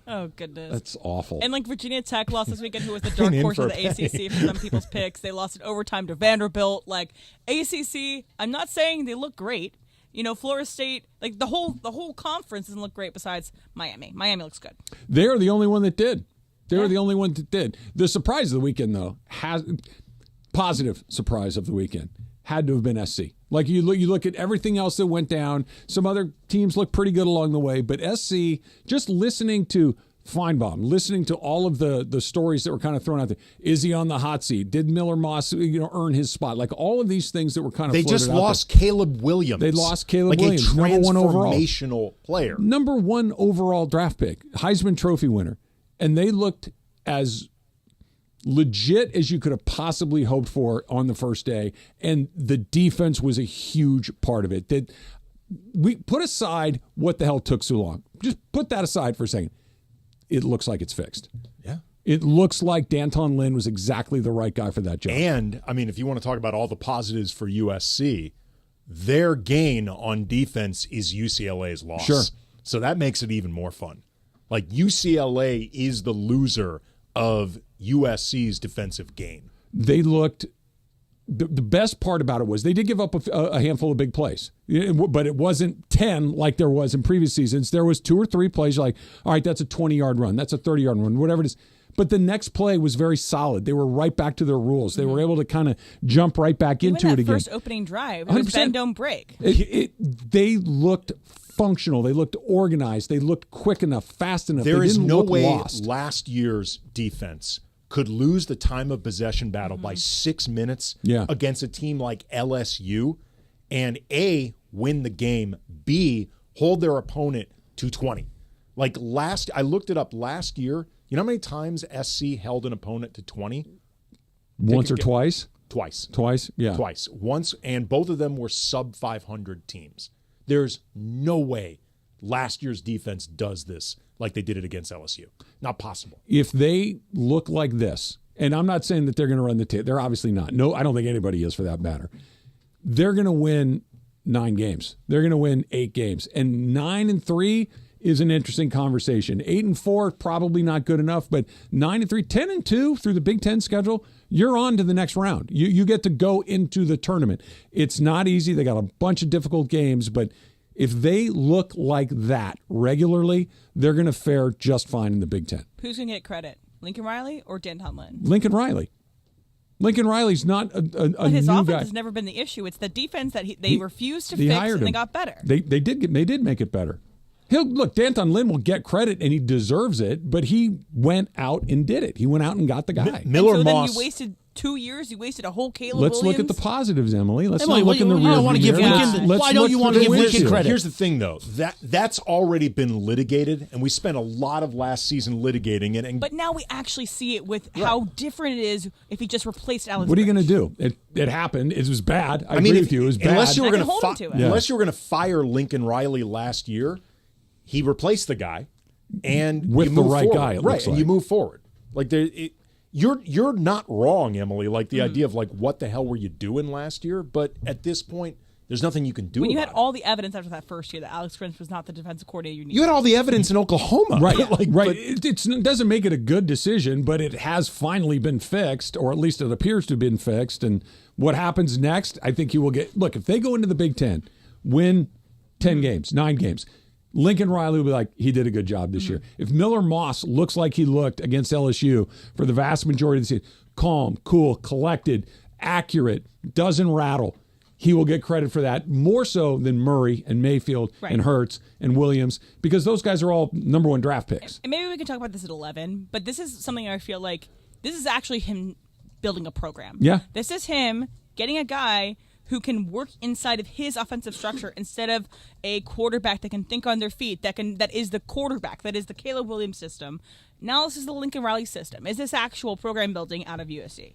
Oh, goodness. That's awful. And like Virginia Tech lost this weekend, who was the dark horse of the ACC for some people's picks. They lost in overtime to Vanderbilt. Like, ACC, I'm not saying they look great. You know, Florida State, like the whole conference doesn't look great besides Miami. Miami looks good. They're the only one that did. They were the only one that did. The surprise of the weekend, though, positive surprise of the weekend, had to have been SC. Like, you look at everything else that went down. Some other teams look pretty good along the way, but SC, just listening to Feinbaum, listening to all of the stories that were kind of thrown out there. Is he on the hot seat? Did Miller Moss earn his spot? Like, all of these things that were kind of They just lost Caleb Williams. They lost Caleb Williams, like number one overall. Transformational player. Number one overall draft pick, Heisman Trophy winner. And they looked as legit as you could have possibly hoped for on the first day. And the defense was a huge part of it. That we put aside what the hell took so long. Just put that aside for a second. It looks like it's fixed. Yeah. It looks like D'Anton Lynn was exactly the right guy for that job. And, I mean, if you want to talk about all the positives for USC, their gain on defense is UCLA's loss. Sure. So that makes it even more fun. Like, UCLA is the loser of USC's defensive gain. They looked the best part about it was they did give up a handful of big plays, but it wasn't 10 like there was in previous seasons. There was 2 or 3 plays like, all right, that's a 20-yard run, that's a 30-yard run, whatever it is. But the next play was very solid. They were right back to their rules. They were able to kind of jump right back into it again. First opening drive, it was bend, don't break. They looked functional. They looked organized. They looked quick enough, fast enough. There is no way lost. Last year's defense could lose the time of possession battle by 6 minutes against a team like LSU and A, win the game, B, hold their opponent to 20. Like I looked it up last year. You know how many times SC held an opponent to 20? Once or twice? Twice. Twice? Yeah. Twice. Once, and both of them were sub 500 teams. There's no way last year's defense does this like they did it against LSU. Not possible. If they look like this, and I'm not saying that they're going to run the tape. They're obviously not. No, I don't think anybody is for that matter. They're going to win 9 games. They're going to win 8 games. And 9-3 is an interesting conversation. 8-4 probably not good enough, but 9-3, 10-2 through the Big Ten schedule, you're on to the next round. You get to go into the tournament. It's not easy. They got a bunch of difficult games, but if they look like that regularly, they're going to fare just fine in the Big Ten. Who's going to get credit? Lincoln Riley or D'Anton Lynn? Lincoln Riley. Lincoln Riley's not a but his new offense guy. has never been the issue. It's the defense that they refused to fix, and they got better. They did make it better. Look, D'Anton Lynn will get credit, and he deserves it, but he went out and did it. He went out and got the guy. Miller so Moss. Then you wasted 2 years. You wasted a whole Caleb Let's Williams. look at the positives, Emily. Let's Emily, not look in the rear view mirror. Why don't you want to give Lincoln credit? Here's the thing, though. That's already been litigated, and we spent a lot of last season litigating it. But now we actually see it with how different it is if he just replaced Alex. What are you going to do? It happened. It was bad. I agree with you. It was bad. Unless you were going to fire Lincoln Riley last year, he replaced the guy, and with the right forward. guy, it looks and you move forward. Like you're not wrong, Emily. Like the idea of like what the hell were you doing last year? But at this point, there's nothing you can do. When you about had all the evidence after that first year that Alex Grinch was not the defensive coordinator you needed. You had all the evidence in Oklahoma, right? But it doesn't make it a good decision, but it has finally been fixed, or at least it appears to have been fixed. And what happens next? I think you will get. Look, if they go into the Big Ten, win 10 games, 9 games. Lincoln Riley will be like, he did a good job this year. If Miller Moss looks like he looked against LSU for the vast majority of the season, calm, cool, collected, accurate, doesn't rattle, he will get credit for that more so than Murray and Mayfield and Hurts and Williams, because those guys are all number 1 draft picks. And maybe we can talk about this at 11, but this is something I feel like this is actually him building a program. Yeah. This is him getting a guy who can work inside of his offensive structure instead of a quarterback that can think on their feet, that is the quarterback, that is the Caleb Williams system. Now this is the Lincoln Riley system. Is this actual program building out of USC?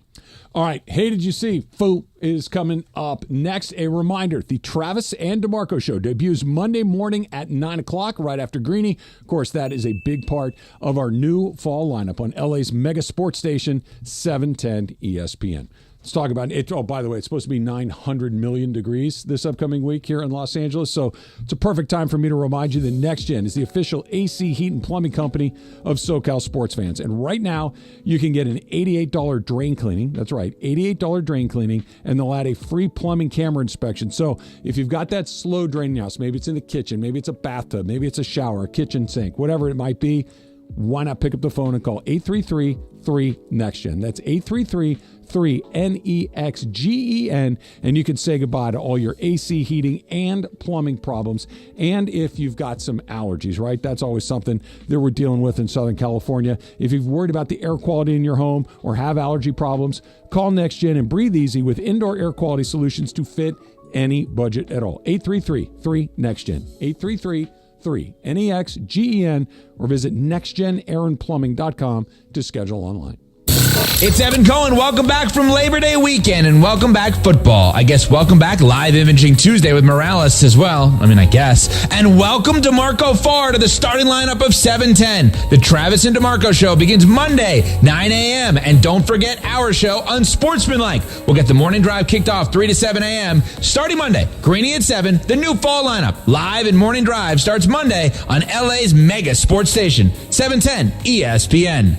All right. Hey, did you see? Foo is coming up next. A reminder, the Travis and D'Marco Show debuts Monday morning at 9 o'clock, right after Greeny. Of course, that is a big part of our new fall lineup on LA's mega sports station, 710 ESPN. Let's talk about it. Oh, by the way, it's supposed to be 900 million degrees this upcoming week here in Los Angeles. So it's a perfect time for me to remind you that Next Gen is the official AC heat and plumbing company of SoCal sports fans. And right now, you can get an $88 drain cleaning. That's right, $88 drain cleaning. And they'll add a free plumbing camera inspection. So if you've got that slow draining house, maybe it's in the kitchen, maybe it's a bathtub, maybe it's a shower, a kitchen sink, whatever it might be, why not pick up the phone and call 833-3-NEXTGEN. That's 833-3-NEXGEN, and you can say goodbye to all your AC heating and plumbing problems. And if you've got some allergies, right? That's always something that we're dealing with in Southern California. If you've worried about the air quality in your home or have allergy problems, call NextGen and breathe easy with indoor air quality solutions to fit any budget at all. 833-3-NEXTGEN. 833-3-NEXGEN, or visit nextgenaaronplumbing.com to schedule online. It's Evan Cohen. Welcome back from Labor Day weekend, and welcome back football. I guess welcome back Live Imaging Tuesday with Morales as well. I guess. And welcome D'Marco Farr to the starting lineup of 710. The Travis and D'Marco Show begins Monday, 9 a.m. And don't forget our show, Unsportsmanlike. We'll get the morning drive kicked off 3 to 7 a.m. starting Monday. Greeny at 7, the new fall lineup. Live and morning drive starts Monday on LA's mega sports station, 710 ESPN.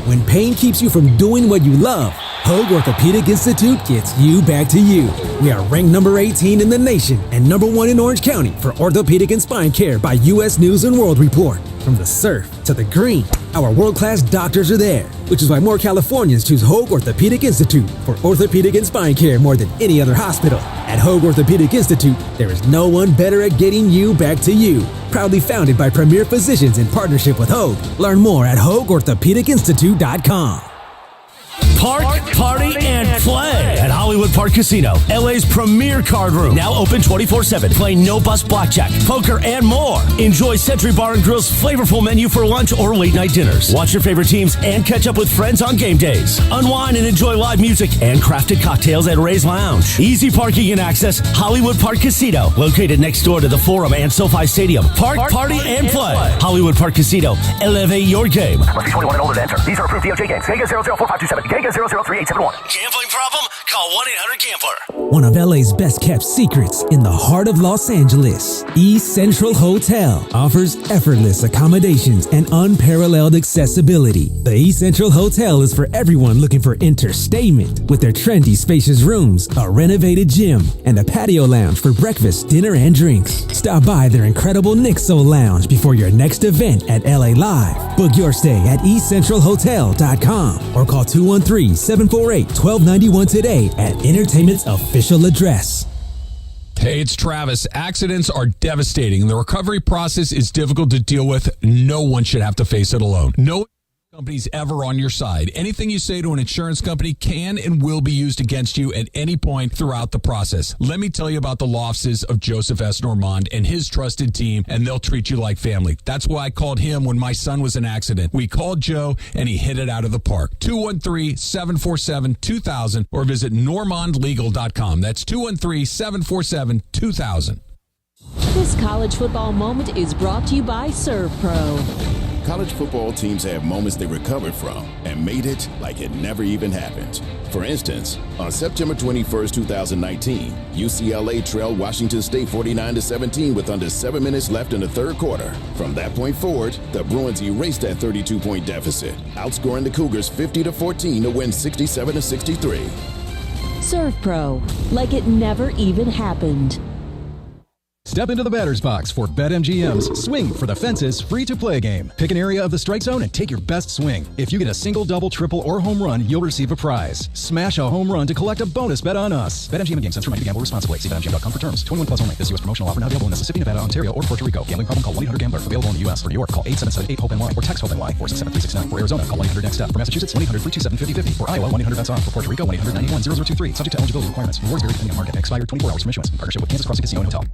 When pain keeps you from doing what you love, Hoag Orthopedic Institute gets you back to you. We are ranked number 18 in the nation and number 1 in Orange County for orthopedic and spine care by U.S. News & World Report. From the surf to the green, our world-class doctors are there, which is why more Californians choose Hoag Orthopedic Institute for orthopedic and spine care more than any other hospital. At Hoag Orthopedic Institute, there is no one better at getting you back to you. Proudly founded by premier physicians in partnership with Hoag. Learn more at HoagOrthopedicInstitute.com. Park, party, and play at Hollywood Park Casino, LA's premier card room. Now open 24/7. Play no-bust blackjack, poker, and more. Enjoy Century Bar and Grill's flavorful menu for lunch or late-night dinners. Watch your favorite teams and catch up with friends on game days. Unwind and enjoy live music and crafted cocktails at Ray's Lounge. Easy parking and access, Hollywood Park Casino, located next door to the Forum and SoFi Stadium. Park, party, and play. Hollywood Park Casino. Elevate your game. Must be 21 and older to enter. These are approved DOJ games. Vegas 004527. Vegas 003871. Gambling problem? Call 1-800-GAMBLER. One of LA's best kept secrets in the heart of Los Angeles, East Central Hotel offers effortless accommodations and unparalleled accessibility. The East Central Hotel is for everyone looking for entertainment with their trendy spacious rooms, a renovated gym, and a patio lounge for breakfast, dinner, and drinks. Stop by their incredible Nixo Lounge before your next event at LA Live. Book your stay at eastcentralhotel.com or call 213-748-1291 today at Entertainment's official address. Hey, it's Travis. Accidents are devastating. The recovery process is difficult to deal with. No one should have to face it alone. No company's ever on your side. Anything you say to an insurance company can and will be used against you at any point throughout the process. Let me tell you about the law offices of Joseph S. Normand and his trusted team, and they'll treat you like family. That's why I called him when my son was in an accident. We called Joe, and he hit it out of the park. 213-747-2000 or visit normandlegal.com. That's 213-747-2000. This college football moment is brought to you by ServPro. College football teams have moments they recovered from and made it like it never even happened. For instance, on September 21st, 2019, UCLA trailed Washington State 49-17 with under 7 minutes left in the third quarter. From that point forward, the Bruins erased that 32-point deficit, outscoring the Cougars 50-14 to win 67-63. ServPro, like it never even happened. Step into the batter's box for BetMGM's Swing for the Fences free-to-play game. Pick an area of the strike zone and take your best swing. If you get a single, double, triple, or home run, you'll receive a prize. Smash a home run to collect a bonus bet on us. BetMGM and GameSense remind you to gamble responsibly. See BetMGM.com for terms. 21 plus only. This U.S. promotional offer not available in Mississippi, Nevada, Ontario, or Puerto Rico. Gambling problem? Call 1-800-GAMBLER. Available in the U.S. For New York, call 877-8-HOPE-NY or text HOPE-NY 467-369. For Arizona, call 1-800-NEXT-STEP. For Massachusetts, 1-800-327-5050. For Iowa, 1-800-BETS-OFF. For Puerto Rico, 1-800-91-0023. Subject to eligibility requirements. Rewards vary depending on market. Expired 24 hours from issuance. In partnership with Kansas Crossing Casino and Hotel.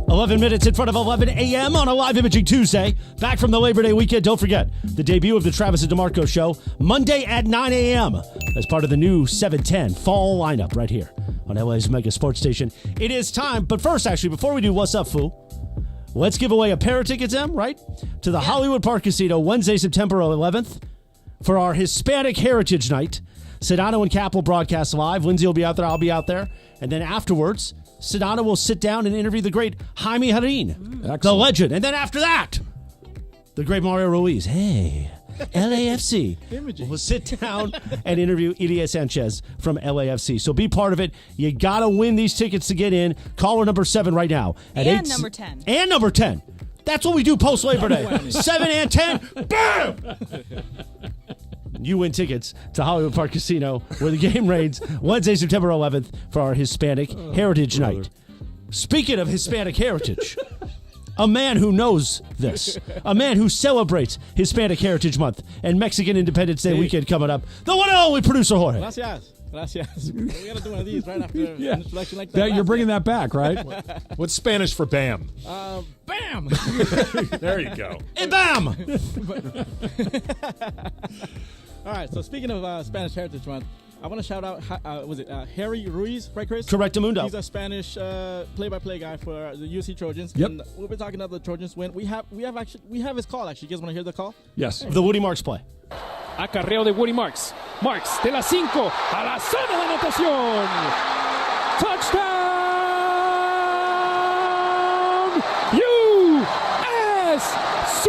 11 minutes in front of 11 a.m. on a live imaging Tuesday. Back from the Labor Day weekend. Don't forget the debut of the Travis and D'Marco Show Monday at 9 a.m. as part of the new 710 fall lineup right here on LA's mega sports station. It is time, but first, actually, before we do What's Up, Fool, let's give away a pair of tickets, right? To the Hollywood Park Casino Wednesday, September 11th for our Hispanic Heritage Night. Sedano and Cap will broadcast live. Lindsay will be out there. I'll be out there. And then afterwards, Sedano will sit down and interview the great Jaime Jarrin, the legend. And then after that, the great Mario Ruiz. Hey, LAFC. We'll sit down and interview Idia Sanchez from LAFC. So be part of it. You got to win these tickets to get in. Caller number 7 right now. And number 10. And number 10. That's what we do post-Labor Day. 7 and 10. Bam! You win tickets to Hollywood Park Casino, where the game rains Wednesday, September 11th for our Hispanic Heritage Night. Speaking of Hispanic Heritage, a man who knows this, a man who celebrates Hispanic Heritage Month and Mexican Independence Day weekend coming up, the one and only producer Jorge. Gracias. We got to do one of these right after an introduction like that. You're bringing that back, right? What's Spanish for bam? Bam! There you go. Hey, bam! All right, so speaking of Spanish Heritage Month, I want to shout out, Harry Ruiz, right, Chris? Correct, Amundo. He's a Spanish play-by-play guy for the USC Trojans. Yep. And we'll be talking about the Trojans win. We have his call, actually. You guys want to hear the call? Yes. The Woody Marks play. Acarreo de Woody Marks. Marks de la 5 a la zona de anotación. Touchdown! USC!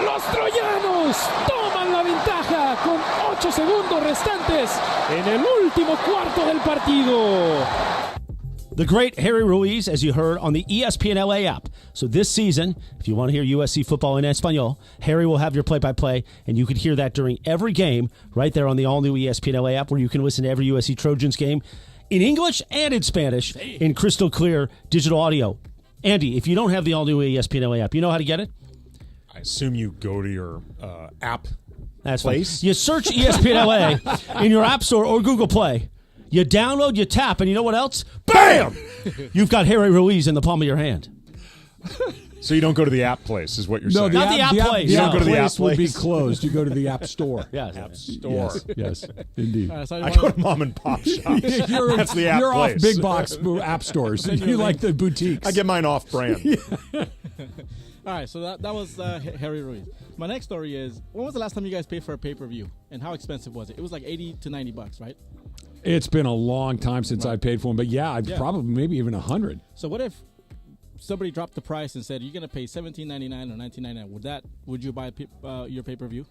Los troyanos toman la ventaja con 8 segundos restantes en el último cuarto del partido. The great Harry Ruiz, as you heard, on the ESPN LA app. So this season, if you want to hear USC football in Espanol, Harry will have your play-by-play, and you can hear that during every game right there on the all-new ESPN LA app, where you can listen to every USC Trojans game in English and in Spanish in crystal clear digital audio. Andy, if you don't have the all-new ESPN LA app, you know how to get it? I assume you go to your app That's place. Fine. You search ESPN LA in your App Store or Google Play. You download, you tap, and you know what else? Bam! You've got Harry Ruiz in the palm of your hand. So you don't go to the app place, is what you're saying? Not the app place. You don't go to the app place would be place. closed. You go to the app store. Yes. App store. Yes, indeed. So I go to mom and pop shops. That's the app You're place. off big box app stores. You like the boutiques. I get mine off brand. All right, so that was Harry Ruiz. My next story is, when was the last time you guys paid for a pay-per-view, and how expensive was it? It was like $80 to $90, right? It's been a long time since I paid for one, but probably maybe even 100. So what if somebody dropped the price and said you're going to pay $17.99 or $19.99? Would you buy your pay-per-view?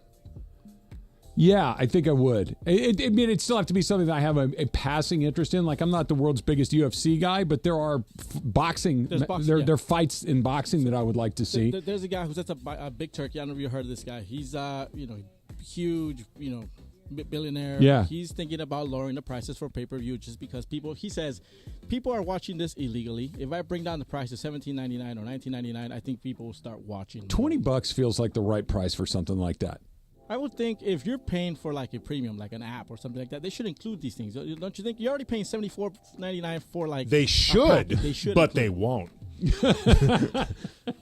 Yeah, I think I would. It'd still have to be something that I have a passing interest in. Like, I'm not the world's biggest UFC guy, but there are boxing. There are fights in boxing that I would like to see. There's a guy who sets up a big turkey. I don't know if you heard of this guy. He's huge, billionaire. Yeah. He's thinking about lowering the prices for pay-per-view just because he says people are watching this illegally. If I bring down the price to $17.99 or $19.99, I think people will start watching. $20 feels like the right price for something like that. I would think if you're paying for like a premium, like an app or something like that, they should include these things. Don't you think? You're already paying $74.99 for like. They should, but they won't.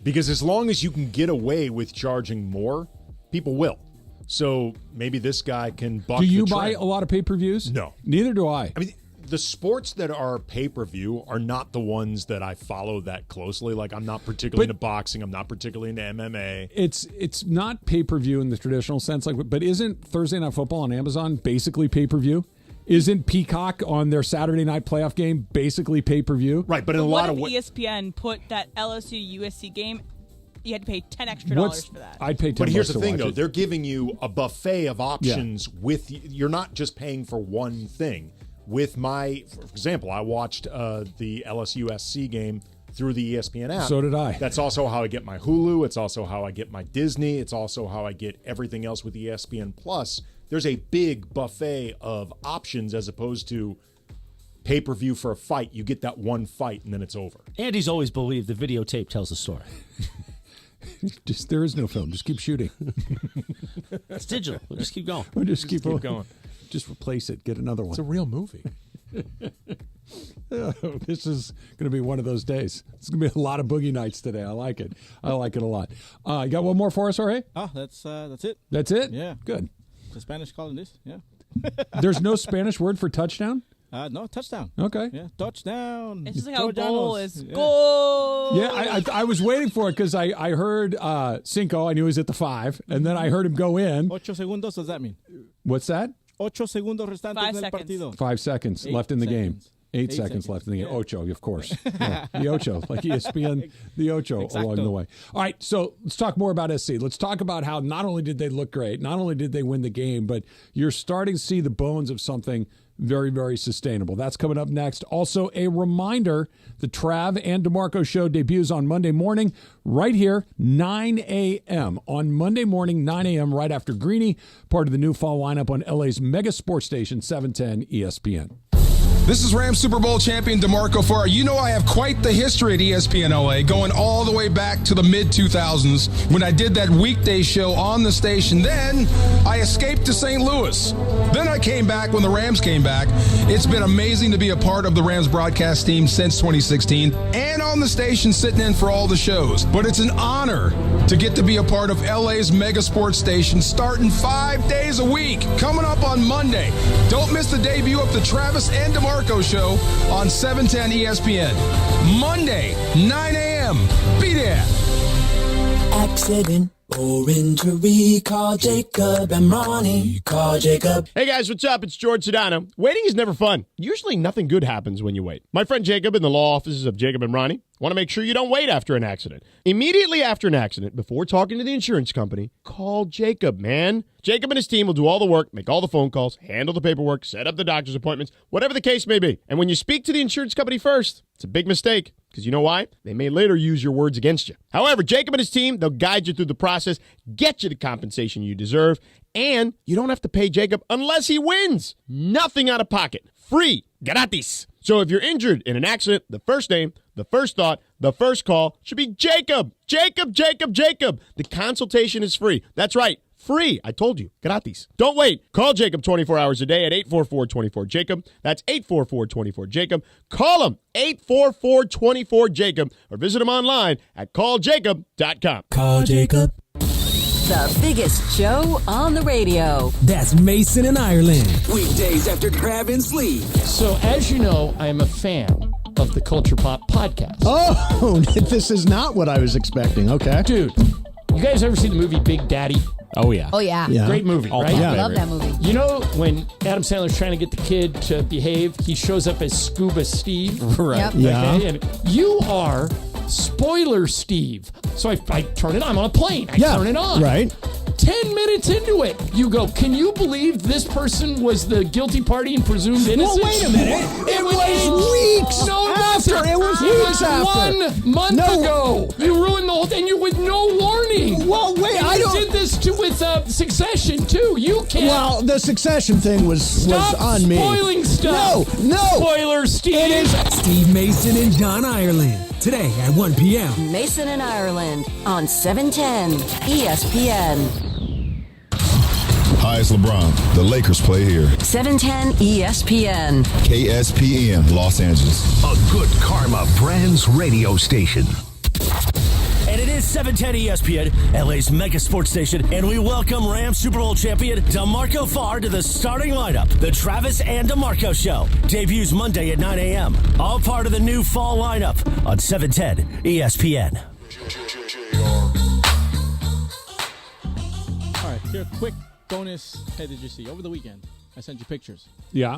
Because as long as you can get away with charging more, people will. So maybe this guy can buck the trend. Do you buy a lot of pay-per-views? No. Neither do I. I mean, the sports that are pay-per-view are not the ones that I follow that closely. Like, I'm not particularly into boxing. I'm not particularly into MMA. It's not pay-per-view in the traditional sense. But isn't Thursday Night Football on Amazon basically pay-per-view? Isn't Peacock on their Saturday night playoff game basically pay-per-view? Right, but in a lot of ways. ESPN put that LSU USC game, you had to pay $10 extra for that. I'd pay $10. But here's the thing, though. They're giving you a buffet of options with you're not just paying for one thing. with my, for example, I watched the LSU-USC game through the ESPN app. So did I. That's also how I get my Hulu. It's also how I get my Disney. It's also how I get everything else with ESPN Plus. There's a big buffet of options as opposed to pay-per-view for a fight. You get that one fight and then it's over. Andy's always believed the videotape tells the story. There is no film. Just keep shooting. It's digital. We'll just keep going. We'll just keep going. Just replace it. Get another one. It's a real movie. This is going to be one of those days. It's going to be a lot of boogie nights today. I like it. I like it a lot. You got one more for us, Jorge? Oh, that's it. That's it? Yeah. Good. The Spanish calling this? Yeah. There's no Spanish word for touchdown? No, touchdown. Okay. Yeah, touchdown. It's just like how goal is Yeah. goal. Yeah, I was waiting for it because I heard Cinco. I knew he was at the 5, and then I heard him go in. 8 segundos, does that mean? What's that? 8 segundos restantes 5 del seconds. partido. 5 seconds 8 left in the game. seconds. 8 8 seconds seconds. left in the game. Yeah. Ocho, of course. Yeah, the Ocho, like ESPN, the Ocho Exacto. along the way. All right, so let's talk more about SC. Let's talk about how not only did they look great, not only did they win the game, but you're starting to see the bones of something very, very sustainable. That's coming up next. Also, a reminder, the Trav and D'Marco show debuts on Monday morning right here, 9 a.m. On Monday morning, 9 a.m., right after Greeny, part of the new fall lineup on LA's mega sports station, 710 ESPN. This is Rams Super Bowl champion D'Marco Farr. You know I have quite the history at ESPN LA, going all the way back to the mid-2000s when I did that weekday show on the station. Then I escaped to St. Louis. Then I came back when the Rams came back. It's been amazing to be a part of the Rams broadcast team since 2016 and on the station sitting in for all the shows. But it's an honor to get to be a part of LA's mega sports station starting 5 days a week. Coming up on Monday. Don't miss the debut of the Travis and D'Marco show on 710 ESPN. Monday, 9 a.m. Be there. Accident or injury, call Jacob and Ronnie. Call Jacob. Hey guys, what's up? It's George Sedano. Waiting is never fun. Usually nothing good happens when you wait. My friend Jacob in the law offices of Jacob and Ronnie want to make sure you don't wait after an accident. Immediately after an accident, before talking to the insurance company, call Jacob, man. Jacob and his team will do all the work, make all the phone calls, handle the paperwork, set up the doctor's appointments, whatever the case may be. And when you speak to the insurance company first, it's a big mistake. Because you know why? They may later use your words against you. However, Jacob and his team, they'll guide you through the process, get you the compensation you deserve, and you don't have to pay Jacob unless he wins. Nothing out of pocket. Free. Gratis. So if you're injured in an accident, the first name, the first thought, the first call should be Jacob. Jacob, Jacob, Jacob. The consultation is free. That's right. Free. I told you. Gratis. Don't wait. Call Jacob 24 hours a day at 844-24-JACOB. That's 844-24-JACOB. Call him 844-24-JACOB or visit him online at calljacob.com. Call Jacob. The biggest show on the radio. That's Mason in Ireland. Weekdays after Travis and Sliwa. So, as you know, I am a fan of the Culture Pop podcast. Oh, this is not what I was expecting. Okay. Dude, you guys ever seen the movie Big Daddy? Oh, yeah. Oh, yeah. Great movie, right? I love that movie. You know, when Adam Sandler's trying to get the kid to behave, he shows up as Scuba Steve. Right. Yep. Yeah. Okay? And you are Spoiler Steve. So I turn it on. I'm on a plane. I turn it on. Right. 10 minutes into it, you go, can you believe this person was the guilty party and presumed innocent? Well, wait a minute. It was weeks No, after. nothing. It was It weeks was after. 1 month ago. You ruined the whole thing. You with no warning. Well, wait, And I you don't- did this with Succession, too. You can't. Well, the Succession thing was Stop on me. spoiling stuff. No. Spoiler, Steve. It is. Steve Mason and John Ireland. Today at 1 p.m. Mason in Ireland on 710 ESPN. Hi, it's LeBron. The Lakers play here. 710 ESPN. KSPN, Los Angeles. A good karma brands radio station. And it is 710 ESPN, LA's mega sports station, and we welcome Rams Super Bowl champion D'Marco Farr to the starting lineup. The Travis and D'Marco Show debuts Monday at 9 a.m. All part of the new fall lineup on 710 ESPN. All right, here, quick bonus. Hey, did you see? Over the weekend, I sent you pictures. Yeah.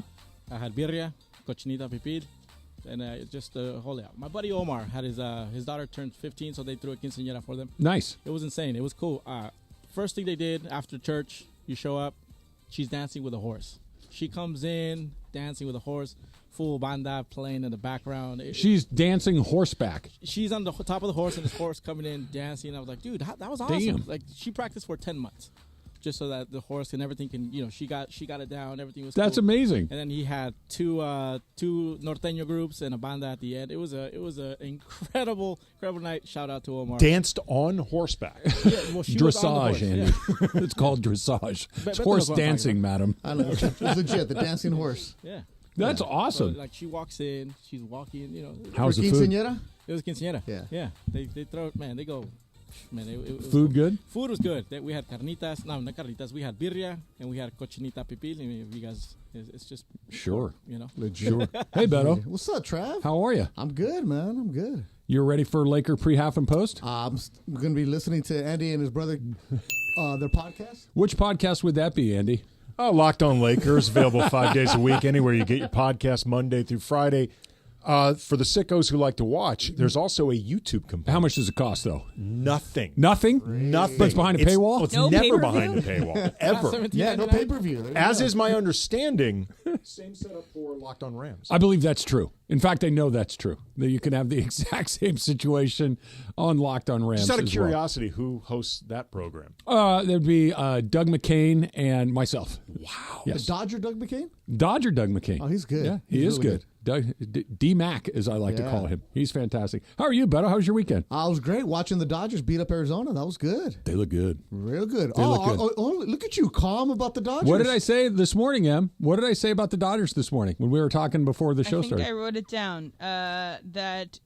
I had birria, cochinita pipid, and just the whole layout. My buddy Omar had his daughter turned 15, so they threw a quinceañera for them. Nice. It was insane. It was cool. First thing they did after church, you show up, she's dancing with a horse. She comes in dancing with a horse, full banda playing in the background. She's dancing horseback. She's on the top of the horse, and this horse coming in dancing. I was like, dude, that was awesome. Damn. Like, she practiced for 10 months. Just so that the horse and everything can, she got it down. Everything was. That's cool. amazing. And then he had two norteño groups and a banda at the end. It was a incredible night. Shout out to Omar. Danced on horseback. Yeah, well, she was on the horse, Andy. yeah. It's called dressage. It's Beto horse knows what I'm dancing, madam. I know. It's legit, the dancing horse. Yeah. That's awesome. So, like, she walks in, she's walking. How's the food? Quinceañera? It was quinceañera. Yeah. Yeah. They throw it, man. They go. Man, it food good? Food was good. We had carnitas. No, not carnitas. We had birria and we had cochinita pipil. I mean, you guys, it's just sure. Sure. Hey, Beto. What's up, Trav? How are you? I'm good, man. I'm good. You're ready for Laker pre-half and post? I'm going to be listening to Andy and his brother, their podcast. Which podcast would that be, Andy? Locked On Lakers, available 5 days a week, anywhere you get your podcast, Monday through Friday. For the sickos who like to watch, there's also a YouTube component. How much does it cost, though? Nothing. Nothing? Nothing. But it's behind a paywall? It's No never pay-per-view? behind a paywall. Ever. Yeah, no pay-per-view. As is my understanding, same setup for Locked On Rams. I believe that's true. In fact, I know that's true. That you can have the exact same situation on Locked On Rams. Just out of as well. curiosity, who hosts that program? There'd be Doug McCain and myself. Wow. Yes. The Dodger Doug McCain? Dodger Doug McCain. Oh, he's good. Yeah, He's he is really good. Doug, D-Mac, as I like to Yeah. call him. He's fantastic. How are you, Beto? How was your weekend? I was great watching the Dodgers beat up Arizona. That was good. They look good. Real good. They look good. Look at you, calm about the Dodgers. What did I say this morning, Em? What did I say about the Dodgers this morning when we were talking before the show I think started? I wrote it down. That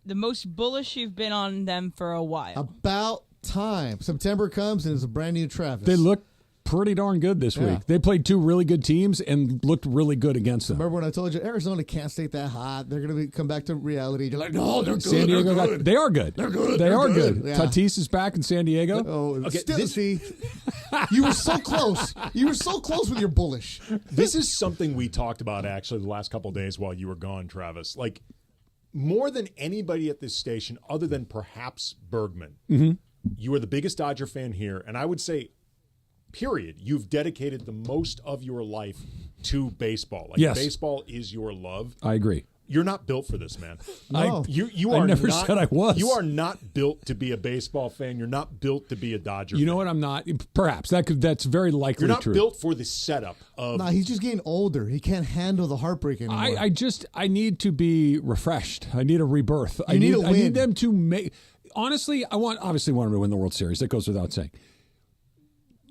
the most bullish you've been on them for a while. About time. September comes and it's a brand new Travis. They look pretty darn good this week. They played two really good teams and looked really good against them. Remember when I told you Arizona can't stay that hot? They're going to come back to reality. You're like, no, they're good. San Diego they're good. they are good. They're good. They they're are good. good. Yeah. Tatis is back in San Diego. Oh, Okay, still, see, you were so close. You were so close with your bullish. This is something we talked about actually the last couple of days while you were gone, Travis. Like, more than anybody at this station, other than perhaps Bergman, you are the biggest Dodger fan here, and I would say, period, you've dedicated the most of your life to baseball. Like, Yes. baseball is your love. I agree. You're not built for this, man. No. You I are never not, said I was. You are not built to be a baseball fan. You're not built to be a Dodger You fan. know what? I'm not. Perhaps that's very likely You're not true. built for the setup of. Nah, he's just getting older. He can't handle the heartbreak anymore. I need to be refreshed. I need a rebirth. I need a I need win. them to make. Honestly, obviously want them to win the World Series. That goes without saying.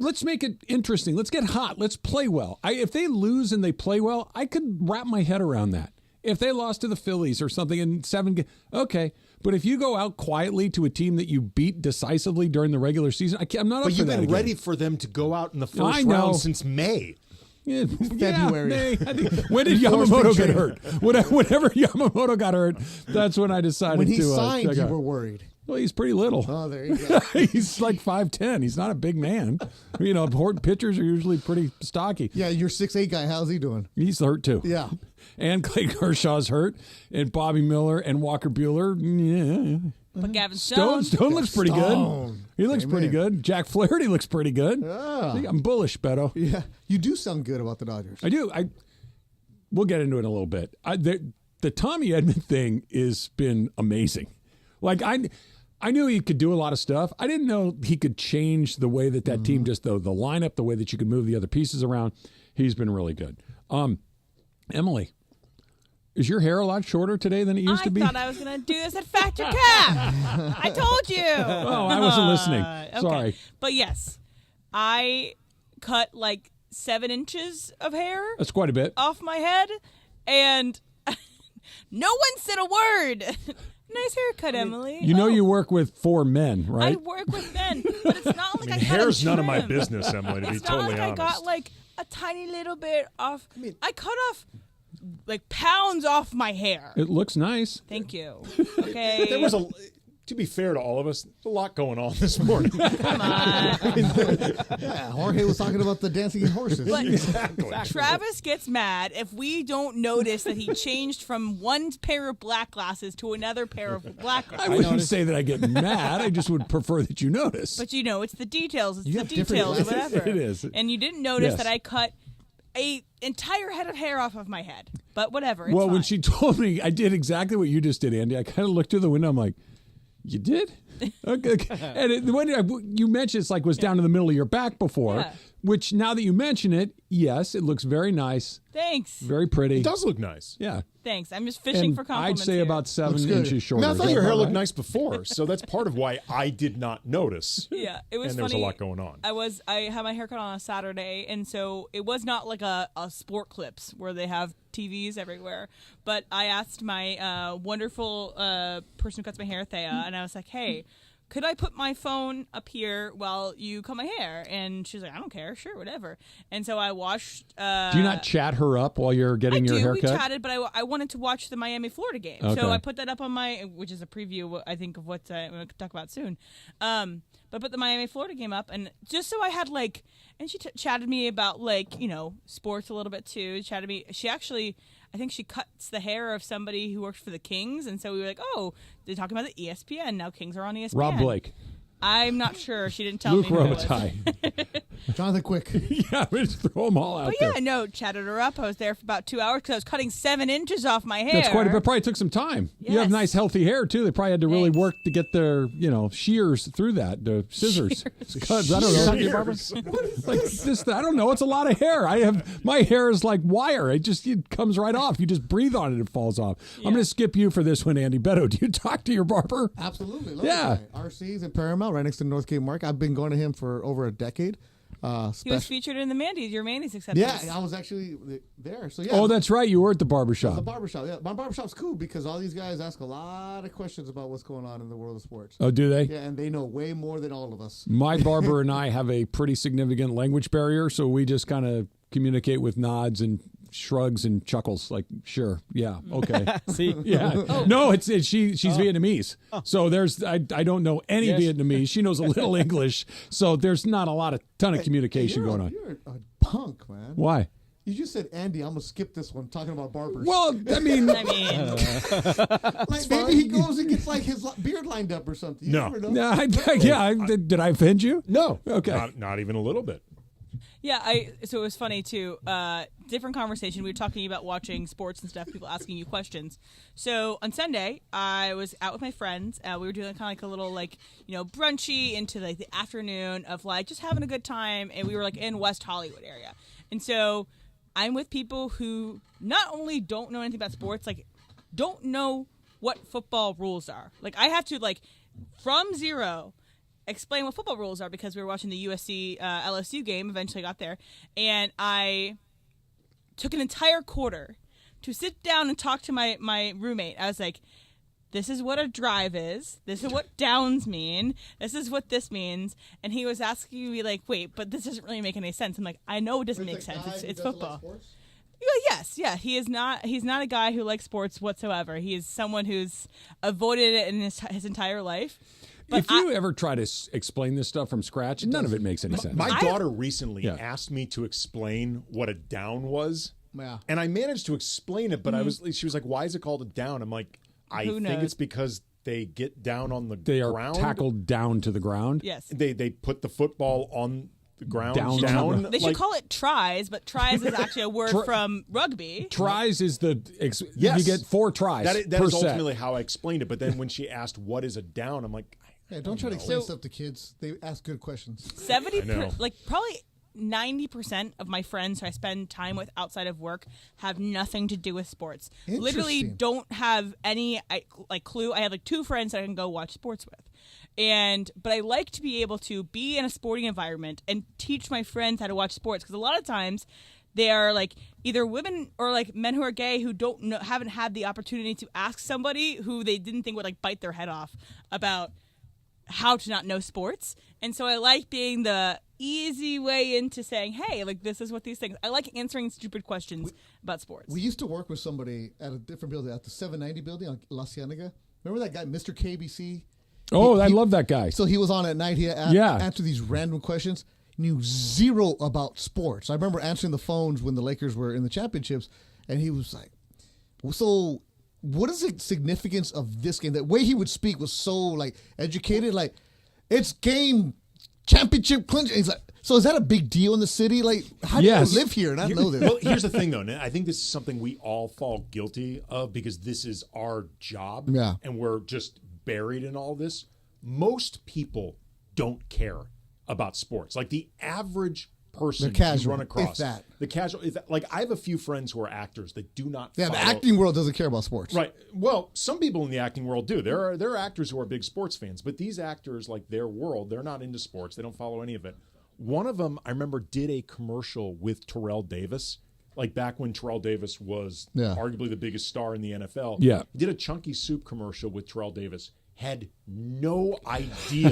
Let's make it interesting. Let's get hot. Let's play well. If they lose and they play well, I could wrap my head around that. If they lost to the Phillies or something in 7 games, okay. But if you go out quietly to a team that you beat decisively during the regular season, I'm not up But for you've that been again. ready for them to go out in the I first know. round since May. Yeah, February. May. I think, when did Yamamoto get hurt? Whenever Yamamoto got hurt, that's when I decided when he to signed, check you out. were worried. Well, he's pretty little. Oh, there you go. He's like 5'10". He's not a big man. Important pitchers are usually pretty stocky. Yeah, your 6'8" guy, how's he doing? He's hurt too. Yeah. And Clay Kershaw's hurt, and Bobby Miller and Walker Buehler. Yeah. But Gavin Stone. Stone looks pretty good. He looks Amen. pretty good. Jack Flaherty looks pretty good. Yeah. See, I'm bullish, Beto. Yeah, you do sound good about the Dodgers. I do. We'll get into it in a little bit. The Tommy Edman thing has been amazing. Like, I knew he could do a lot of stuff. I didn't know he could change the way that team, just the lineup, the way that you could move the other pieces around. He's been really good. Emily, is your hair a lot shorter today than it used to be? I thought I was going to do this at Factor Cap. I told you. Oh, I wasn't listening. Okay. Sorry. But yes, I cut like 7 inches of hair That's quite a bit. off my head, and no one said a word. Nice haircut, Emily. You know you work with 4 men, right? I work with men, but it's not like I cut hair's a none of my trim. business, Emily, to be It's not totally like honest. I got like a tiny little bit off. I cut off like pounds off my hair. It looks nice. Thank you. Okay. There was to be fair to all of us, a lot going on this morning. Come on. Yeah, Jorge was talking about the dancing horses. But Exactly. Travis gets mad if we don't notice that he changed from one pair of black glasses to another pair of black I glasses. wouldn't say that I get mad. I just would prefer that you notice. But it's the details. It's You the have different details, glasses. whatever. It is. And you didn't notice Yes. that I cut a entire head of hair off of my head. But whatever. It's well, fine. when she told me, I did exactly what you just did, Andy. I kind of looked through the window. I'm like, you did? Okay. And when you mentioned it's like was down in the middle of your back before, which now that you mention it, yes, it looks very nice. Thanks. Very pretty. It does look nice. Yeah. Thanks. I'm just fishing for compliments. I'd say here. about 7 inches shorter. I thought your hair looked nice before, so that's part of why I did not notice. Yeah, it was and there was a funny. lot going on. I had my haircut on a Saturday, and so it was not like a sport clips where they have TVs everywhere. But I asked my wonderful person who cuts my hair, Thea, and I was like, hey, could I put my phone up here while you cut my hair? And she's like, I don't care. Sure, whatever. And so I watched... Do you not chat her up while you're getting your haircut? We chatted, but I wanted to watch the Miami-Florida game. Okay. So I put that up on which is a preview, I think, of what I'm going to talk about soon. But I put the Miami-Florida game up, and just so I had, like... And she chatted me about, like, sports a little bit, too. She actually... I think she cuts the hair of somebody who worked for the Kings, and so we were like, oh, they're talking about the ESPN. Now Kings are on ESPN. Rob Blake. I'm not sure. She didn't tell Luke me. Robitaille. Jonathan Quick. Yeah, just throw them all out there. But yeah, no, chatted her up. I was there for about 2 hours because I was cutting 7 inches off my hair. That's quite a bit. Probably took some time. Yes. You have nice, healthy hair, too. They probably had to really work to get their, shears through that, the scissors. Cuts, I don't know. Like this, I don't know. It's a lot of hair. My hair is like wire. It comes right off. You just breathe on it, it falls off. Yeah. I'm going to skip you for this one, Andy. Beto, do you talk to your barber? Absolutely. Love yeah. RC's in Paramount, right next to Northgate Mark. I've been going to him for over a decade. He was featured in the Mandy's, your Mandy's acceptance. Yeah, I was actually there. So yeah. Oh, that's right. You were at the barbershop. The barbershop. Yeah, my barbershop's cool because all these guys ask a lot of questions about what's going on in the world of sports. Oh, do they? Yeah, and they know way more than all of us. My barber and I have a pretty significant language barrier, so we just kind of communicate with nods and shrugs and chuckles, like, sure, yeah, okay. See? Yeah. Oh. No, she's Vietnamese. So I don't know any Vietnamese. She knows a little English, so there's not a ton of communication going on. You're a punk, man. Why? You just said, Andy, I'm going to skip this one, talking about barbers. Well, I mean... like maybe he goes and gets like his beard lined up or something. You never know. Did I offend you? No. Okay. Not even a little bit. Yeah, so it was funny too. Different conversation. We were talking about watching sports and stuff. People asking you questions. So on Sunday, I was out with my friends. We were doing kind of like a little brunchy into like the afternoon of like just having a good time, and we were like in West Hollywood area. And so I'm with people who not only don't know anything about sports, like don't know what football rules are. Like I have to from zero explain what football rules are because we were watching the USC LSU game. Eventually got there, and I took an entire quarter to sit down and talk to my roommate. I was like, this is what a drive is. This is what downs mean. This is what this means. And he was asking me like, wait, but this doesn't really make any sense. I'm like, I know it doesn't make sense. It's football. Yes. He is not. He's not a guy who likes sports whatsoever. He is someone who's avoided it in his entire life. But if you ever try to explain this stuff from scratch, none of it makes any sense. My daughter recently asked me to explain what a down was. Yeah. And I managed to explain it, but she was like, why is it called a down? I'm like, I think it's because they get down on the ground. They are tackled down to the ground. Yes. They put the football on the ground down. They should call it tries, but tries is actually a word from rugby. Tries is you get 4 tries. That is ultimately how I explained it. But then when she asked, what is a down? I'm like, yeah, don't try to explain stuff to kids. They ask good questions. 70%, probably 90% of my friends who I spend time with outside of work have nothing to do with sports. Literally don't have any clue. I have 2 friends that I can go watch sports with. But I like to be able to be in a sporting environment and teach my friends how to watch sports because a lot of times they are either women or men who are gay who haven't had the opportunity to ask somebody who they didn't think would bite their head off about how to not know sports. And so I like being the easy way into saying, hey, this is what these things. I like answering stupid questions about sports. We used to work with somebody at a different building, at the 790 building on La Cienega. Remember that guy, Mr. KBC? I love that guy. So he was on at night. He answered these random questions. Knew zero about sports. I remember answering the phones when the Lakers were in the championships, and he was like, so what is the significance of this game? The way he would speak was so educated. It's game championship clincher. He's like, so is that a big deal in the city? Like, how do you live here and not know this? Well, here's the thing, though. And I think this is something we all fall guilty of because this is our job. Yeah. And we're just buried in all this. Most people don't care about sports. Like the average person casual, you run across. if that. The casual. Like I have a few friends who are actors that do not Yeah, the follow- acting world doesn't care about sports. Right. Well, some people in the acting world do. There are actors who are big sports fans, but these actors, like their world, they're not into sports. They don't follow any of it. One of them, I remember, did a commercial with Terrell Davis, like back when Terrell Davis was arguably the biggest star in the NFL. Yeah. Did a Chunky Soup commercial with Terrell Davis. Had no idea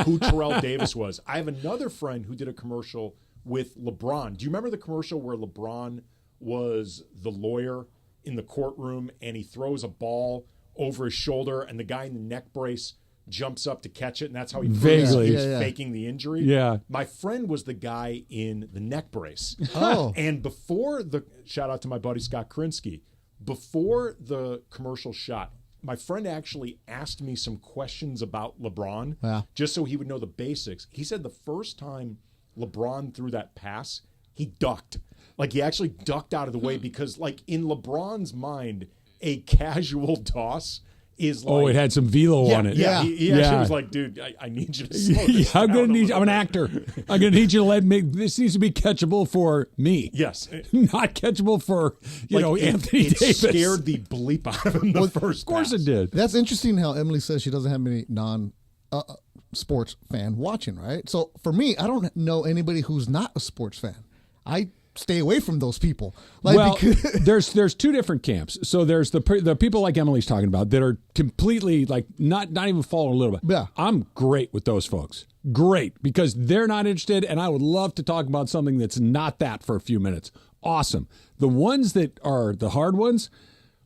who Terrell Davis was. I have another friend who did a commercial with LeBron. Do you remember the commercial where LeBron was the lawyer in the courtroom and he throws a ball over his shoulder and the guy in the neck brace jumps up to catch it, and that's how he Vaguely. he was faking the injury? Yeah. My friend was the guy in the neck brace. Oh. And before shout out to my buddy Scott Krinsky, before the commercial shot, my friend actually asked me some questions about LeBron just so he would know the basics. He said the first time LeBron threw that pass, he ducked. Like he actually ducked out of the way because like in LeBron's mind, a casual toss is like... Oh, it had some velo on it. Yeah, he actually was like, dude, I need you to slow this I'm down I'm an actor. I'm going to need you to let me... This needs to be catchable for me. Yes. Not catch-able for, Anthony it Davis. scared the bleep out of him the first Of course it did. That's interesting how Emily says she doesn't have many non-sports fan watching, right? So for me, I don't know anybody who's not a sports fan. I stay away from those people. There's two different camps. So there's the people like Emily's talking about that are completely like not even following a little bit. Yeah. I'm great with those folks. Great, because they're not interested, and I would love to talk about something that's not that for a few minutes. Awesome. The ones that are the hard ones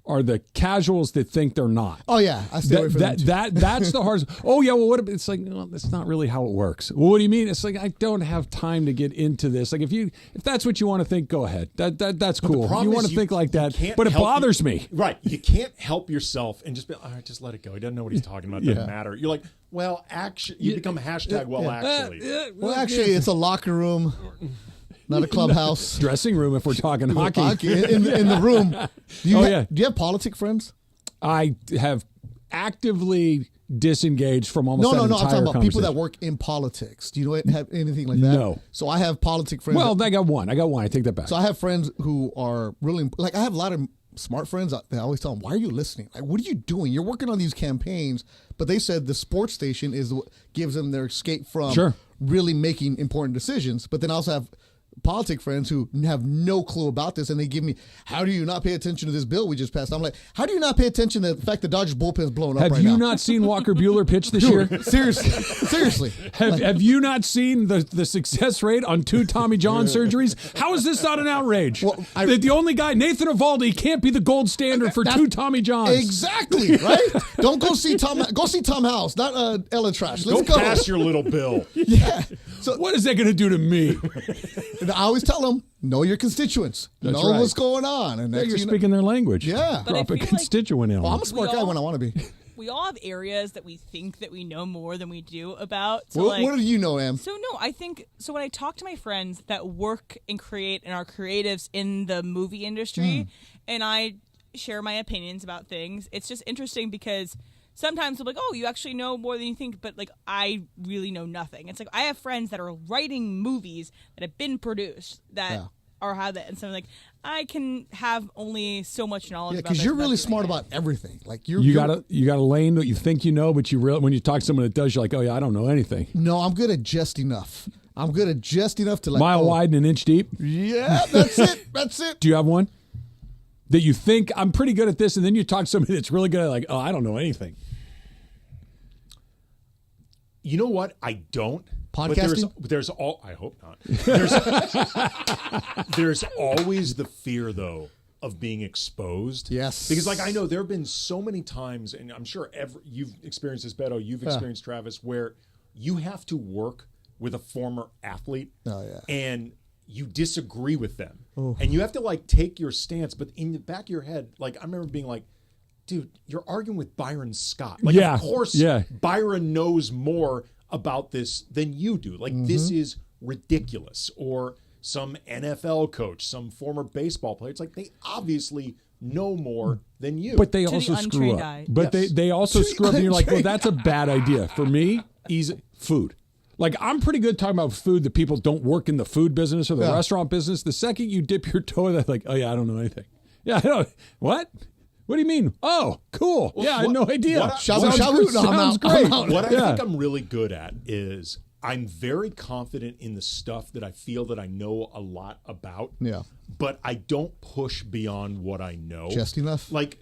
are the casuals that think they're not. Oh yeah, I stay away from them too. That's the hardest. Oh yeah, well what? It's like that's not really how it works. Well, what do you mean? It's like I don't have time to get into this. Like if that's what you want to think, go ahead. That's cool. You want to think like that, but it bothers me. Right, you can't help yourself and just be all right. Just let it go. He doesn't know what he's talking about. Doesn't matter. You're like, well, actually, you become a hashtag. Well, actually, it's a locker room. Not a clubhouse. Dressing room if we're talking hockey. In the room. Do you have politic friends? I have actively disengaged from almost that entire I'm talking about people conversation. that work in politics. Do you have anything like that? No. So I have politic friends. Well, I got one. I take that back. So I have friends who are really, like I have a lot of smart friends. I always tell them, why are you listening? Like, what are you doing? You're working on these campaigns. But they said the sports station is what gives them their escape from really making important decisions. But then I also have politic friends who have no clue about this, and they give me, how do you not pay attention to this bill we just passed? I'm like, how do you not pay attention to the fact the Dodgers bullpen is blowing up right now? Have you not seen Walker Buehler pitch this year? Seriously. Have you not seen the success rate on 2 Tommy John surgeries? How is this not an outrage? Well, the only guy, Nathan Eovaldi, can't be the gold standard for 2 Tommy Johns. Exactly, right? Don't go see Tom. Go see Tom House, not Ella Trash. Let's go pass your little bill. Yeah. So what is that going to do to me? And I always tell them, know your constituents. Know what's going on. And you're speaking their language. Yeah. Drop a constituent in. Well, I'm a smart guy when I want to be. We all have areas that we think that we know more than we do about. So what do you know, Em? So no, I think so. When I talk to my friends that work and create and are creatives in the movie industry, and I share my opinions about things, it's just interesting because sometimes they're like, oh, you actually know more than you think, but like I really know nothing. It's like I have friends that are writing movies that have been produced that are how that, and so I'm like, I can have only so much knowledge. Yeah, because you're really smart about everything. Like you got a lane that you think you know, but when you talk to someone that does, you're like, oh yeah, I don't know anything. No, I'm good at just enough. I'm good at just enough to like mile wide and an inch deep. Yeah, that's it. That's it. Do you have one that you think I'm pretty good at this, and then you talk to somebody that's really good at like, oh, I don't know anything. You know what? I don't. Podcasting? But there's all. I hope not. There's always the fear, though, of being exposed. Yes. Because, like, I know there have been so many times, and I'm sure you've experienced this, Beto, you've experienced, Travis, where you have to work with a former athlete. Oh, yeah. And you disagree with them. Ooh. And you have to, like, take your stance. But in the back of your head, like, I remember being like, dude, you're arguing with Byron Scott. Like, of course, Byron knows more about this than you do. Like, this is ridiculous. Or some NFL coach, some former baseball player. It's like they obviously know more than you. But they also screw up. But they also screw up, and you're like, well, that's a bad idea. For me, easy food. Like, I'm pretty good talking about food that people don't work in the food business or the restaurant business. The second you dip your toe in that, like, oh, yeah, I don't know anything. Yeah, I don't. What? What do you mean? Oh, cool. Well, I had no idea. Sounds great. What I think I'm really good at is I'm very confident in the stuff that I feel that I know a lot about. Yeah. But I don't push beyond what I know. Just enough? Like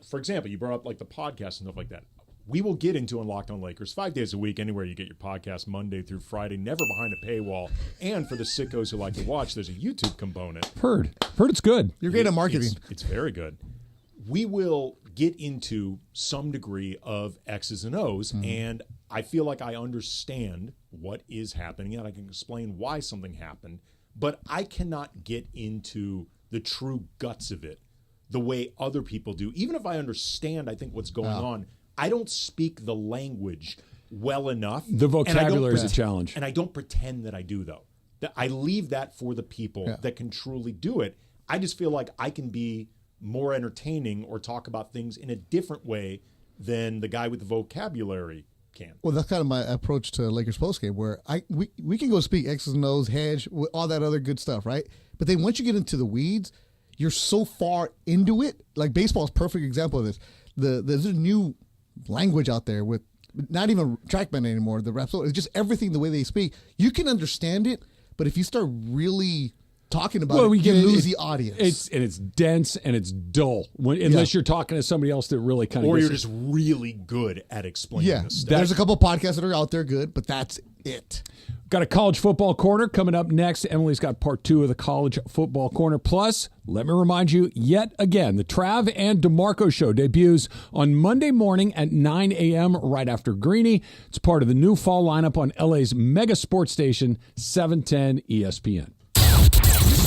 for example, you brought up like the podcast and stuff like that. We will get into Unlocked on Lakers 5 days a week, anywhere you get your podcast, Monday through Friday, never behind a paywall. And for the sickos who like to watch, there's a YouTube component. Heard it's good. You're great at marketing. It's very good. We will get into some degree of X's and O's, and I feel like I understand what is happening, and I can explain why something happened, but I cannot get into the true guts of it the way other people do. Even if I understand, I think, what's going on, I don't speak the language well enough. The vocabulary is a challenge. And I don't pretend that I do, though. I leave that for the people that can truly do it. I just feel like I can be more entertaining or talk about things in a different way than the guy with the vocabulary can. Well, that's kind of my approach to Lakers postgame, where we can go speak X's and O's, hedge, all that other good stuff, right? But then once you get into the weeds, you're so far into it. Like, baseball is a perfect example of this. There's a new language out there with not even TrackMan anymore, the rap. It's just everything, the way they speak. You can understand it, but if you start really talking about it, you lose the audience. It's dense and it's dull unless you're talking to somebody else that really kind of. Or you're just really good at explaining this stuff. There's a couple podcasts that are out there good, but that's it. Got a college football corner coming up next. Emily's got part 2 of the college football corner. Plus, let me remind you yet again, the Trav and D'Marco show debuts on Monday morning at 9 a.m. right after Greeny. It's part of the new fall lineup on LA's mega sports station, 710 ESPN.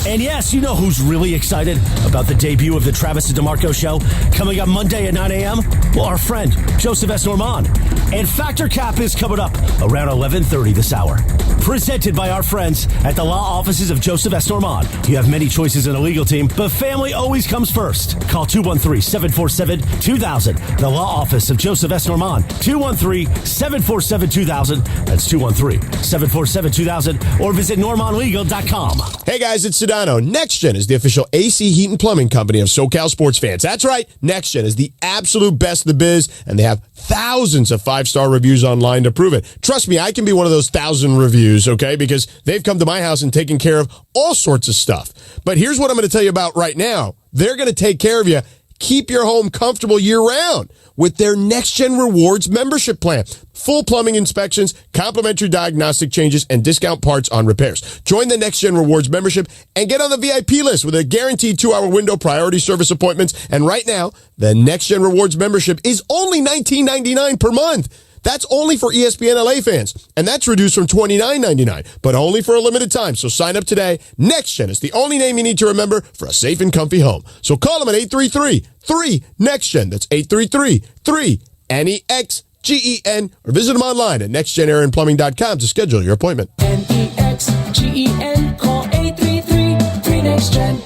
And yes, you know who's really excited about the debut of the Travis and D'Marco show coming up Monday at 9 a.m.? Well, our friend, Joseph S. Normand. And Factor Cap is coming up around 11:30 this hour. Presented by our friends at the law offices of Joseph S. Normand. You have many choices in a legal team, but family always comes first. Call 213-747-2000. The law office of Joseph S. Normand. 213-747-2000. That's 213-747-2000. Or visit normandlegal.com. Hey guys, it's Sedano. NextGen is the official AC Heat and Plumbing company of SoCal sports fans. That's right, NextGen is the absolute best in the biz, and they have thousands of 5-star reviews online to prove it. Trust me, I can be one of those 1,000 reviews, okay? Because they've come to my house and taken care of all sorts of stuff. But here's what I'm going to tell you about right now. They're going to take care of you. Keep your home comfortable year-round with their NextGen Rewards membership plan. Full plumbing inspections, complimentary diagnostic changes, and discount parts on repairs. Join the NextGen Rewards membership and get on the VIP list with a guaranteed 2-hour window, priority service appointments. And right now, the NextGen Rewards membership is only $19.99 per month. That's only for ESPN LA fans, and that's reduced from $29.99, but only for a limited time. So sign up today. NextGen is the only name you need to remember for a safe and comfy home. So call them at 833-3-NEXTGEN. That's 833-3-NEXGEN, or visit them online at nextgenairandplumbing.com to schedule your appointment. NEXGEN, call 833-3-NEXTGEN.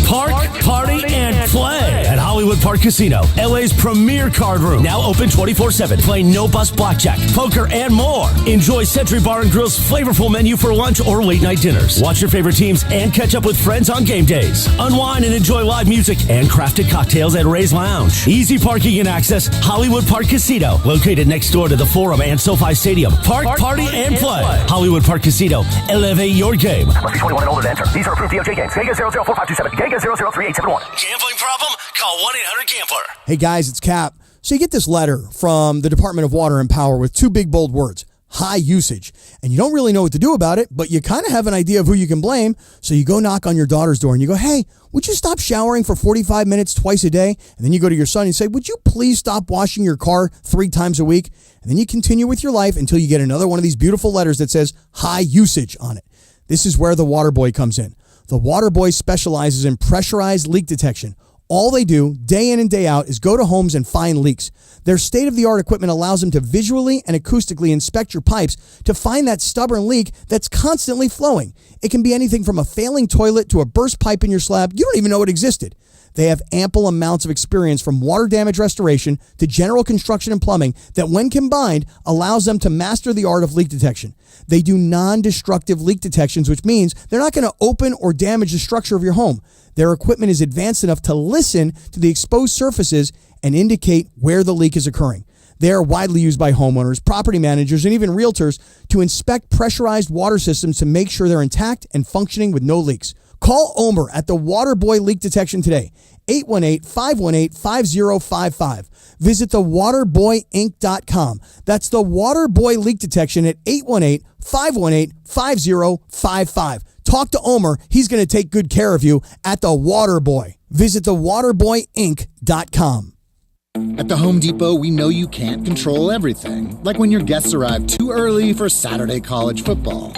Park, party, and play at Hollywood Park Casino, LA's premier card room. Now open 24/7. Play no-bus blackjack, poker, and more. Enjoy Century Bar and Grill's flavorful menu for lunch or late-night dinners. Watch your favorite teams and catch up with friends on game days. Unwind and enjoy live music and crafted cocktails at Ray's Lounge. Easy parking and access, Hollywood Park Casino. Located next door to the Forum and SoFi Stadium. Park, party, and play. Hollywood Park Casino. Elevate your game. Must be 21 and older to enter. These are approved DOJ games. Vegas 004527. Vegas 003871. Gambling problem? Call 1-800-GAMBLER. Hey guys, it's Cap. So you get this letter from the Department of Water and Power with 2 big bold words, high usage. And you don't really know what to do about it, but you kind of have an idea of who you can blame. So you go knock on your daughter's door and you go, hey, would you stop showering for 45 minutes twice a day? And then you go to your son and say, would you please stop washing your car 3 times a week? And then you continue with your life until you get another one of these beautiful letters that says high usage on it. This is where the Water Boy comes in. The Water Boy specializes in pressurized leak detection, All they do, day in and day out, is go to homes and find leaks. Their state-of-the-art equipment allows them to visually and acoustically inspect your pipes to find that stubborn leak that's constantly flowing. It can be anything from a failing toilet to a burst pipe in your slab. You don't even know it existed. They have ample amounts of experience from water damage restoration to general construction and plumbing that, when combined, allows them to master the art of leak detection. They do non-destructive leak detections, which means they're not going to open or damage the structure of your home. Their equipment is advanced enough to listen to the exposed surfaces and indicate where the leak is occurring. They are widely used by homeowners, property managers, and even realtors to inspect pressurized water systems to make sure they're intact and functioning with no leaks. Call Omer at the Waterboy Leak Detection today, 818-518-5055. Visit thewaterboyinc.com. That's the Waterboy Leak Detection at 818-518-5055. Talk to Omer. He's going to take good care of you at the Waterboy. Visit thewaterboyinc.com. At the Home Depot, we know you can't control everything, like when your guests arrive too early for Saturday college football.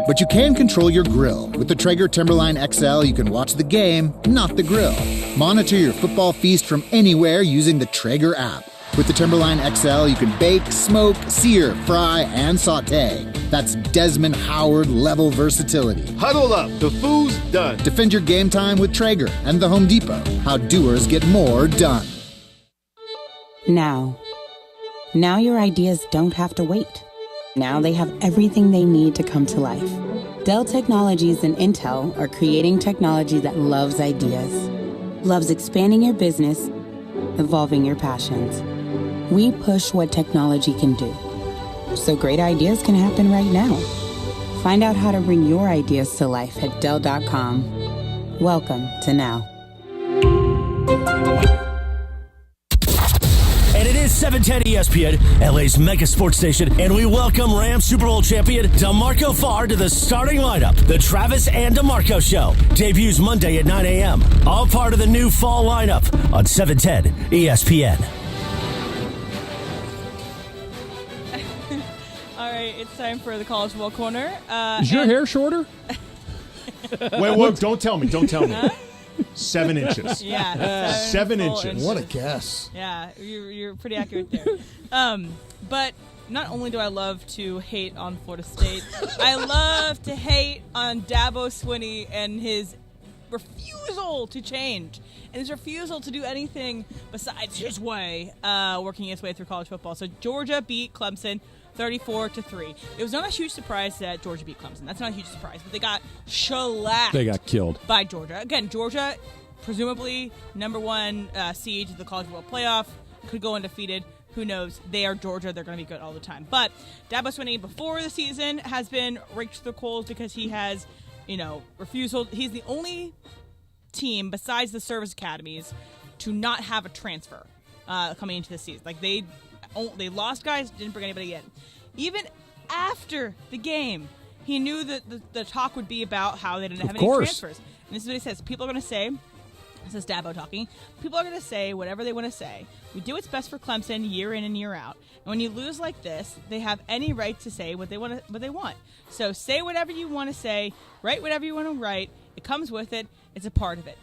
But you can control your grill. With the Traeger Timberline XL, you can watch the game, not the grill. Monitor your football feast from anywhere using the Traeger app. With the Timberline XL, you can bake, smoke, sear, fry, and saute. That's Desmond Howard level versatility. Huddle up, the food's done. Defend your game time with Traeger and the Home Depot. How doers get more done. Now your ideas don't have to wait. Now they have everything they need to come to life. Dell Technologies and Intel are creating technology that loves ideas, loves expanding your business, evolving your passions. We push what technology can do, so great ideas can happen right now. Find out how to bring your ideas to life at Dell.com. Welcome to Now. And it is 710 ESPN, LA's mega sports station, and we welcome Rams Super Bowl champion D'Marco Farr to the starting lineup. The Travis and D'Marco Show debuts Monday at 9 a.m. All part of the new fall lineup on 710 ESPN. All right, it's time for the College Football Corner. Is your hair shorter? Wait, don't tell me. Huh? 7 inches. Yeah, 7 inches. What a guess. Yeah, you're pretty accurate there. But not only do I love to hate on Florida State, I love to hate on Dabo Swinney and his refusal to change and his refusal to do anything besides his way, working his way through college football. So Georgia beat Clemson 34-3. It was not a huge surprise that Georgia beat Clemson. That's not a huge surprise, but they got shellacked. They got killed by Georgia. Again, Georgia, presumably number one seed to the college football playoff, could go undefeated. Who knows? They are Georgia. They're going to be good all the time. But Dabo Swinney, before the season, has been raked to the coals because he has, refusal. He's the only team besides the service academies to not have a transfer coming into the season. Like they lost guys, didn't bring anybody in. Even after the game, he knew that the talk would be about how they didn't have any transfers. And this is what he says. People are going to say, this is Dabo talking, people are going to say whatever they want to say. We do what's best for Clemson year in and year out. And when you lose like this, they have any right to say what they want. So say whatever you want to say, write whatever you want to write. It comes with it. It's a part of it.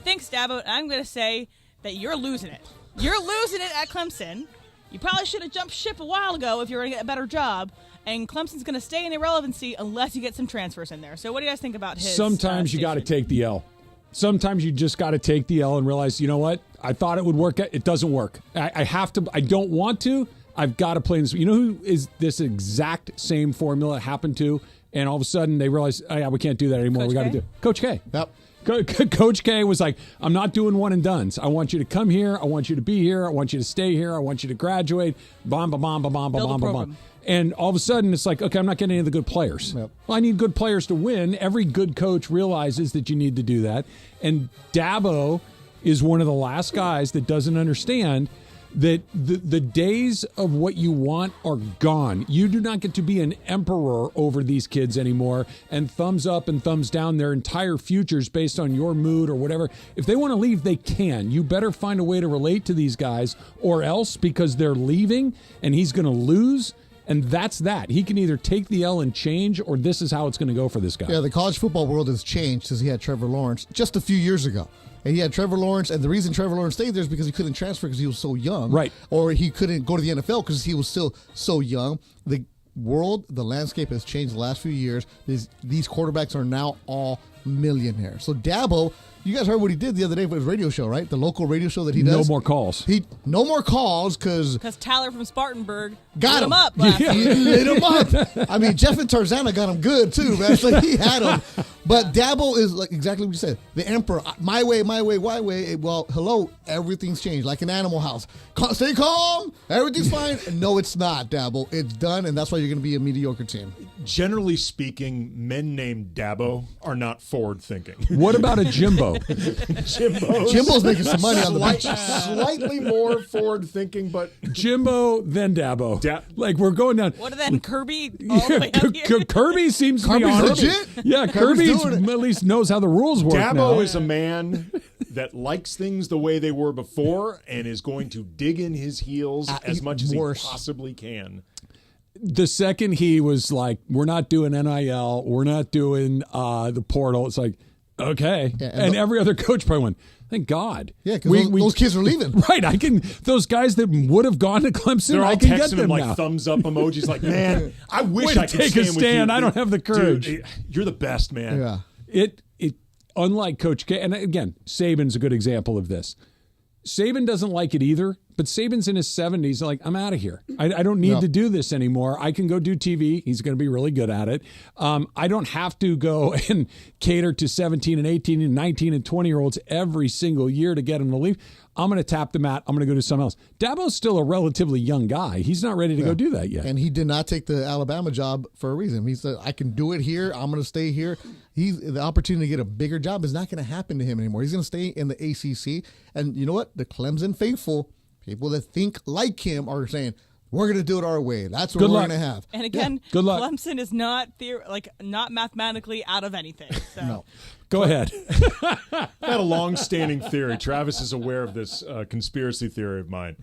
Thanks, Dabo. I'm going to say that you're losing it. You're losing it at Clemson. You probably should have jumped ship a while ago if you were going to get a better job. And Clemson's going to stay in irrelevancy unless you get some transfers in there. So what do you guys think about his Sometimes you got to take the L. Sometimes you just got to take the L and realize, you know what? I thought it would work. It doesn't work. I have to. I don't want to. I've got to play this. You know who is this exact same formula happened to? And all of a sudden they realize, oh, yeah, we can't do that anymore. We got to do Coach K. Yep. Coach K was like, I'm not doing one and dones. I want you to come here. I want you to be here. I want you to stay here. I want you to graduate. Bomb, bomb, bomb, bomb, bomb, bomb, bomb. And all of a sudden, it's like, okay, I'm not getting any of the good players. Yep. Well, I need good players to win. Every good coach realizes that you need to do that. And Dabo is one of the last guys that doesn't understand that the days of what you want are gone. You do not get to be an emperor over these kids anymore and thumbs up and thumbs down their entire futures based on your mood or whatever. If they want to leave, they can. You better find a way to relate to these guys or else, because they're leaving and he's going to lose. And that's that. He can either take the L and change, or this is how it's going to go for this guy. Yeah, the college football world has changed since he had Trevor Lawrence just a few years ago. And he had Trevor Lawrence, and the reason Trevor Lawrence stayed there is because he couldn't transfer because he was so young. Right. Or he couldn't go to the NFL because he was still so young. The landscape has changed the last few years. These quarterbacks are now all millionaires. So Dabo, you guys heard what he did the other day for his radio show, right? The local radio show that he does. No more calls. No more calls because Tyler from Spartanburg got him up last He week. lit him up. I mean, Jeff and Tarzana got him good too, man. So he had him. But Dabo is like exactly what you said. The emperor, my way, my way. Well, hello, everything's changed. Like an Animal House. Stay calm. Everything's fine. No, it's not, Dabo. It's done, and that's why you're going to be a mediocre team. Generally speaking, men named Dabo are not forward-thinking. What about a Jimbo? Jimbo's making some money on the bench. Slightly more forward-thinking, but Jimbo, then Dabo. Like we're going down. What then Kirby? All the way up here? Kirby seems to be on it. legit. Yeah, Kirby at least knows how the rules work. Dabo now. is a man that likes things the way they were before and is going to dig in his heels as much as he possibly can. The second he was like, we're not doing NIL, we're not doing the portal, it's like, okay. Yeah, and every other coach probably went, thank God. Yeah, because those kids are leaving. Right. Those guys that would have gone to Clemson, They're all I can get texting them him like now. thumbs up emojis like, man, I wish Way to I could take a stand with stand. you. I don't have the courage. Dude, you're the best, man. Yeah. It unlike Coach K, and again, Saban's a good example of this. Saban doesn't like it either, but Saban's in his 70s. Like, I'm out of here. I don't need to do this anymore. I can go do TV. He's going to be really good at it. I don't have to go and cater to 17 and 18 and 19 and 20-year-olds every single year to get them to leave. I'm going to tap the mat. I'm going to go do something else. Dabo's still a relatively young guy. He's not ready to go do that yet. And he did not take the Alabama job for a reason. He said, I can do it here. I'm going to stay here. The opportunity to get a bigger job is not going to happen to him anymore. He's going to stay in the ACC. And you know what? The Clemson faithful, people that think like him, are saying, we're going to do it our way. That's what we're going to have. And again, Good luck. Clemson is not not mathematically out of anything. So. No. Go ahead. I had a long-standing theory. Travis is aware of this conspiracy theory of mine.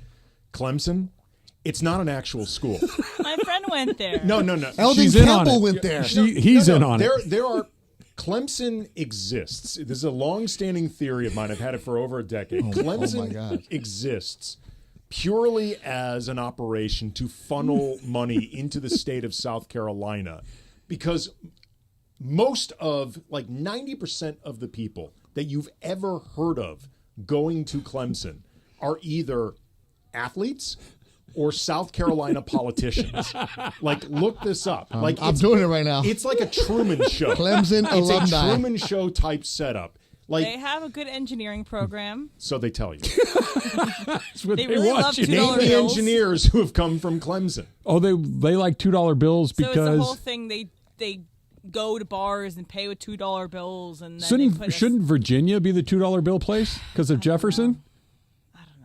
Clemson, it's not an actual school. My friend went there. No. Eldon Campbell went there. He's in on it. There are Clemson exists. This is a long-standing theory of mine. I've had it for over a decade. Clemson exists purely as an operation to funnel money into the state of South Carolina, because most of, like 90% of the people that you've ever heard of going to Clemson are either athletes or South Carolina politicians. Like, look this up. Like, I'm doing it right now. It's like a Truman Show. Clemson alumni. It's a Truman Show type setup. Like, They have a good engineering program. so they tell you. They really love $2 Name the bills. engineers who have come from Clemson. Oh, they like $2 bills So it's because the whole thing. They go to bars and pay with $2 bills, and then shouldn't Virginia be the $2 bill place because of Jefferson?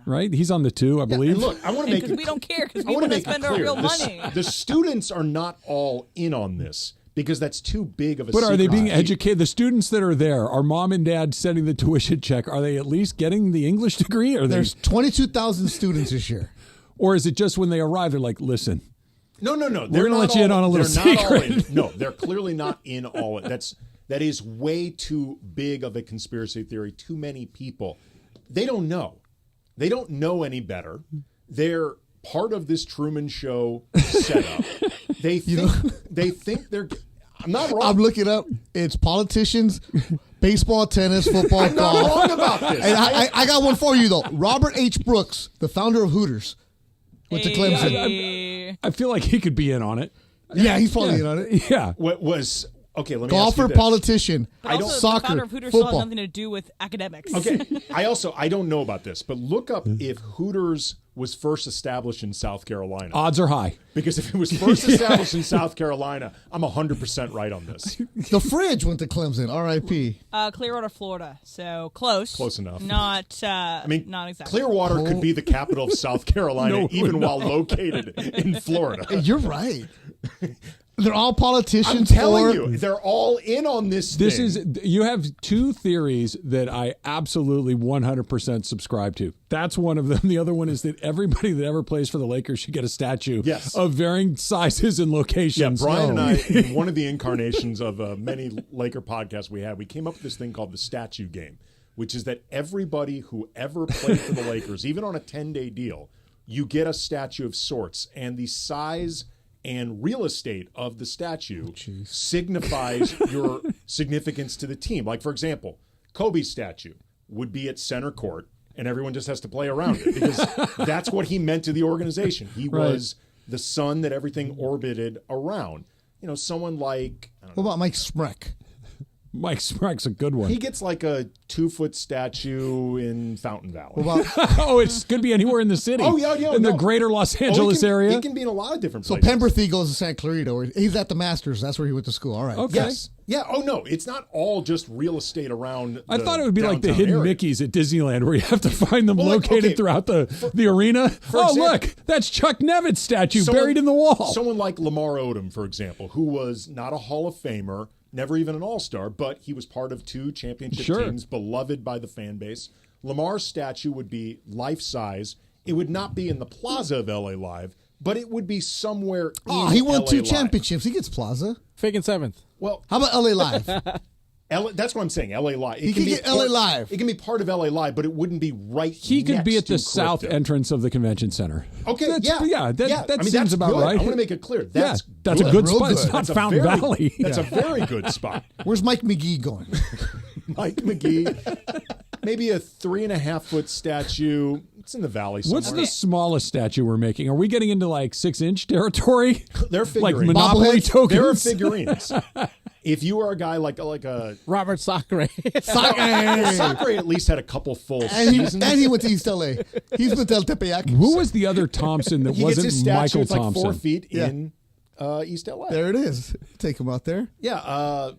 Right? He's on the 2, I believe. And look, I want to make it. we don't care because I we want want to to make spend it our clear. real money. The students are not all in on this because that's too big of a. But are they secret. being educated? The students that are there, are mom and dad sending the tuition check? Are they at least getting the English degree? Or There's 22,000 students this year. Or is it just when they arrive, they're like, listen. No. We're going to let you in on a little secret. No, they're clearly not in all. That is way too big of a conspiracy theory. Too many people. They don't know. They don't know any better. They're part of this Truman Show setup. They think they're. I'm not wrong. I'm looking up. It's politicians, baseball, tennis, football, I'm not golf. wrong about this. And I got one for you though. Robert H. Brooks, the founder of Hooters, went to Clemson. I feel like he could be in on it. Yeah, he's probably in on it. Yeah. What was okay? Let me golfer, ask you this. politician. But also, Soccer, the founder of Hooters still has football. nothing to do with academics. Okay. I don't know about this, but look up if Hooters was first established in South Carolina. Odds are high. Because if it was first established in South Carolina, I'm 100% right on this. The Fridge went to Clemson. R.I.P. Clearwater, Florida. So close. Close enough. Not. I mean, not exactly. Clearwater could be the capital of South Carolina, No, even no. while located in Florida. You're right. They're all politicians. I'm telling you, they're all in on this thing. You have two theories that I absolutely 100% subscribe to. That's one of them. The other one is that everybody that ever plays for the Lakers should get a statue of varying sizes and locations. Yeah, Brian and I, in one of the incarnations of many Laker podcasts we had, we came up with this thing called the statue game, which is that everybody who ever played for the Lakers, even on a 10-day deal, you get a statue of sorts, and the size and real estate of the statue signifies your significance to the team. Like, for example, Kobe's statue would be at center court, and everyone just has to play around it because that's what he meant to the organization. He was the sun that everything orbited around. You know, someone like... What about Mike Smrek? Mike Smrek's a good one. He gets like a 2-foot statue in Fountain Valley. It could be anywhere in the city. Oh, yeah. In the greater Los Angeles area. It can be in a lot of different So places. Pemberthy goes to San Clarito. He's at the Masters. That's where he went to school. All right. Okay. Yes. Yeah. Oh, no. It's not all just real estate around I thought it would be like the downtown hidden area. Mickeys at Disneyland where you have to find them located throughout the arena. example, look, that's Chuck Nevitt's statue buried in the wall. Someone like Lamar Odom, for example, who was not a Hall of Famer, never even an all-star, but he was part of 2 championship teams, beloved by the fan base. Lamar's statue would be life-size. It would not be in the plaza of LA Live, but it would be somewhere in he won LA 2 Live. championships. He gets Plaza. Faking 7th. Well, how about LA Live? That's what I'm saying, LA Live. He can get LA Live. It can be part of LA Live, but it wouldn't be right He could be next at the to south Crypto. entrance of the convention center. Okay, That I mean, seems that's about good. right. I want to make it clear. That's that's good. a good Real spot. It's good. not That's a Fountain very- Valley. That's a very good spot. Where's Mike McGee going? Mike McGee, maybe a 3.5-foot statue. It's in the valley somewhere. What's the smallest statue we're making? Are we getting into like 6-inch territory? They're like figurines. Monopoly tokens. There are figurines. If you are a guy like a Robert Sacre. Sacre at least had a couple full seasons. And he went to East LA. He's with El Tepeyac. Who was the other Thompson that He gets wasn't his statue. Michael It's like Thompson? 4 feet Yeah. in East LA. There it is. Take him out there. Yeah.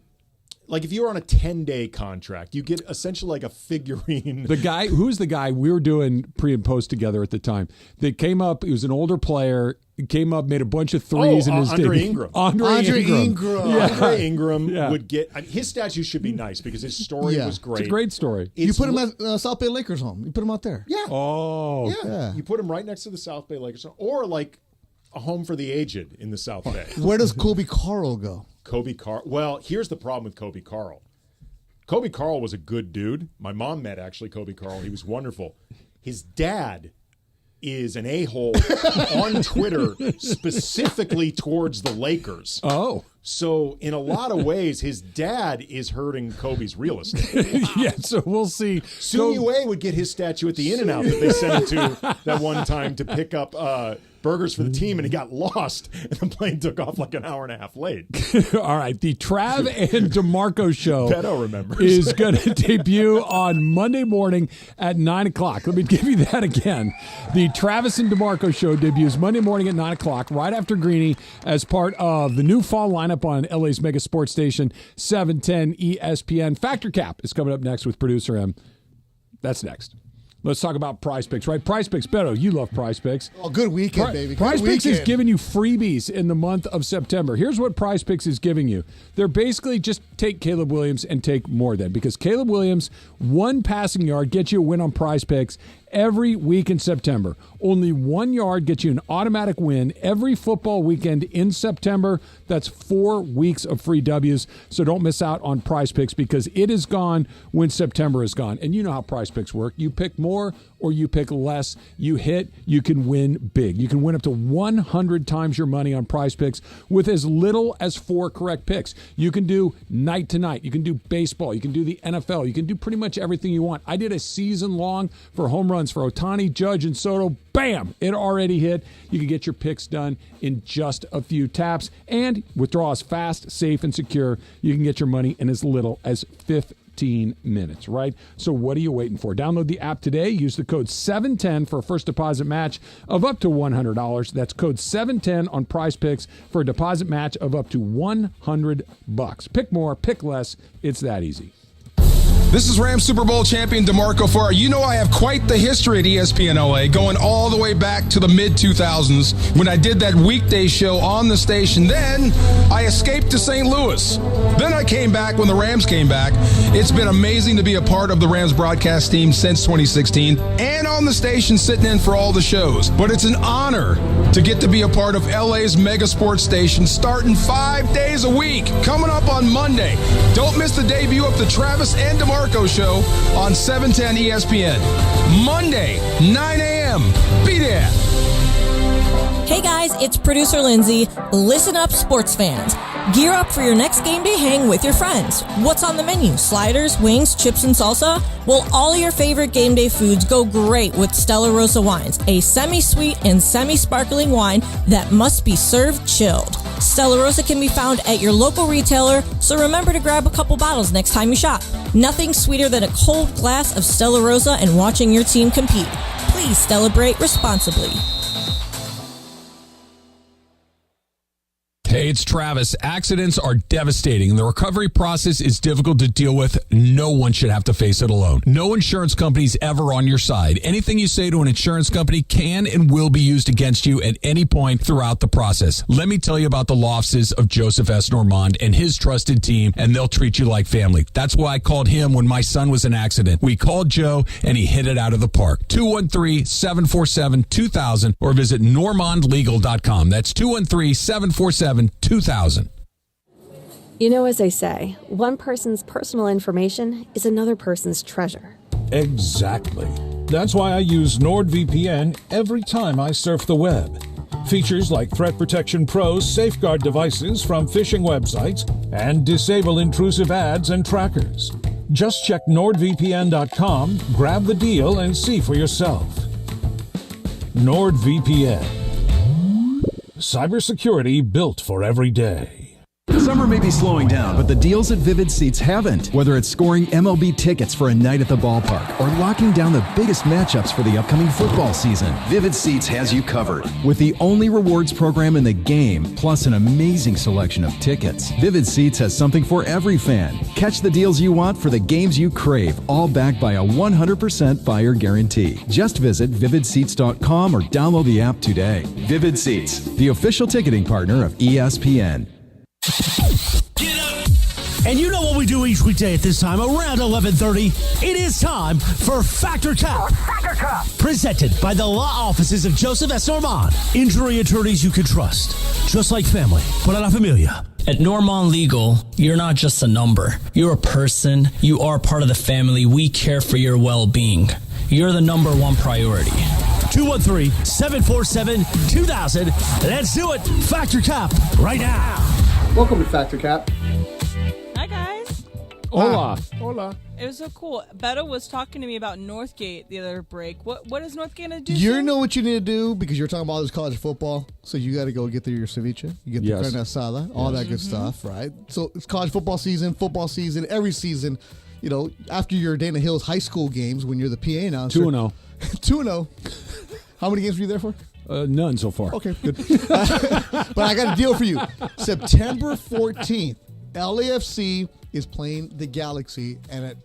Like if you were on a 10-day contract, you get essentially like a figurine. The guy, who's the guy we were doing pre and post together at the time that came up, he was an older player, came up, made a bunch of threes in his Andre debut. Ingram. Andre Ingram. Yeah. Andre Ingram would get his statue should be nice because his story was great. It's a great story. You put him at South Bay Lakers home. You put him out there. Yeah. Oh. Yeah. You put him right next to the South Bay Lakers or like a home for the aged in the South Bay. Where does Kobe Carl go? Kobe Carl. Well, here's the problem with Kobe Carl. Kobe Carl was a good dude. My mom met actually Kobe Carl. He was wonderful. His dad is an a-hole on Twitter specifically towards the Lakers. Oh. So in a lot of ways, his dad is hurting Kobe's real estate. Yeah, so we'll see. Sun Yue would get his statue at the In-N-Out that they sent him to that one time to pick up burgers for the team, and he got lost, and the plane took off like an hour and a half late. All right, the Trav and DeMarco show Beto remembers. is going to debut on Monday morning at 9 o'clock. Let me give you that again. The Travis and DeMarco show debuts Monday morning at 9 o'clock, right after Greeny, as part of the new fall lineup on LA's mega sports station, 710 ESPN. Factor Cap is coming up next with Producer M. That's next. Let's talk about Prize Picks, right? Prize Picks, Beto, you love Prize Picks. Oh, good weekend, baby. Good Prize Picks is weekend. giving you freebies in the month of September. Here's what Prize Picks is giving you. They're basically just take Caleb Williams and take more than, because Caleb Williams, 1 passing yard gets you a win on Prize Picks every week in September. Only 1 yard gets you an automatic win every football weekend in September. That's 4 weeks of free W's. So don't miss out on Prize Picks because it is gone when September is gone. And you know how Prize Picks work. You pick more or you pick less. You hit, you can win big. You can win up to 100 times your money on Prize Picks with as little as 4 correct picks. You can do night to night. You can do baseball. You can do the NFL. You can do pretty much everything you want. I did a season long for home runs for Otani, Judge, and Soto. Bam! It already hit. You can get your picks done in just a few taps. And withdrawals fast, safe, and secure. You can get your money in as little as 15 minutes, right? So what are you waiting for? Download the app today. Use the code 710 for a first deposit match of up to $100. That's code 710 on Prize Picks for a deposit match of up to $100. Pick more, pick less. It's that easy. This is Rams Super Bowl champion DeMarco Farr. You know I have quite the history at ESPN LA, going all the way back to the mid-2000s when I did that weekday show on the station. Then I escaped to St. Louis. Then I came back when the Rams came back. It's been amazing to be a part of the Rams broadcast team since 2016 and on the station sitting in for all the shows. But it's an honor to get to be a part of LA's mega sports station starting 5 days a week. Coming up on Monday. Don't miss the debut of the Travis and DeMarco D'Marco Show on 710 ESPN. Monday, 9 a.m. Be there. Hey guys, it's producer Lindsay. Listen up, sports fans. Gear up for your next game day hang with your friends. What's on the menu? Sliders, wings, chips, and salsa? Well, all your favorite game day foods go great with Stella Rosa wines, a semi-sweet and semi-sparkling wine that must be served chilled. Stella Rosa can be found at your local retailer, so remember to grab a couple bottles next time you shop. Nothing sweeter than a cold glass of Stella Rosa and watching your team compete. Please celebrate responsibly. Hey, it's Travis. Accidents are devastating. The recovery process is difficult to deal with. No one should have to face it alone. No insurance company is ever on your side. Anything you say to an insurance company can and will be used against you at any point throughout the process. Let me tell you about the law offices of Joseph S. Normand and his trusted team, and they'll treat you like family. That's why I called him when my son was in an accident. We called Joe, and he hit it out of the park. 213-747-2000 or visit normandlegal.com. That's 213-747-2000. You know, as they say, one person's personal information is another person's treasure. Exactly. That's why I use NordVPN every time I surf the web. Features like Threat Protection Pro's safeguard devices from phishing websites and disable intrusive ads and trackers. Just check NordVPN.com, grab the deal, and see for yourself. NordVPN. Cybersecurity built for every day. Summer may be slowing down, but the deals at Vivid Seats haven't. Whether it's scoring MLB tickets for a night at the ballpark or locking down the biggest matchups for the upcoming football season, Vivid Seats has you covered. With the only rewards program in the game, plus an amazing selection of tickets, Vivid Seats has something for every fan. Catch the deals you want for the games you crave, all backed by a 100% buyer guarantee. Just visit vividseats.com or download the app today. Vivid Seats, the official ticketing partner of ESPN. And you know what we do each weekday at this time, around 11:30. It is time for Factor Cap. Presented by the law offices of Joseph S. Normand. Injury attorneys you can trust. Just like family, but a la familia. At Normand Legal, you're not just a number. You're a person. You are part of the family. We care for your well-being. You're the number one priority. 213-747-2000. Let's do it. Factor Cap right now. Welcome to Factor Cap. Hi, guys. Hola. Hola. It was so cool. Beto was talking to me about Northgate the other break. What is Northgate going to do? You know what you need to do because you're talking about all this college football. So you got to go get your ceviche, you get the carne asada, all that good stuff, right? So it's college football season, every season. You know, after your Dana Hills high school games when you're the PA announcer. 2-0. 2-0. How many games were you there for? None so far. Okay, good. But I got a deal for you. September 14th, LAFC is playing the Galaxy, and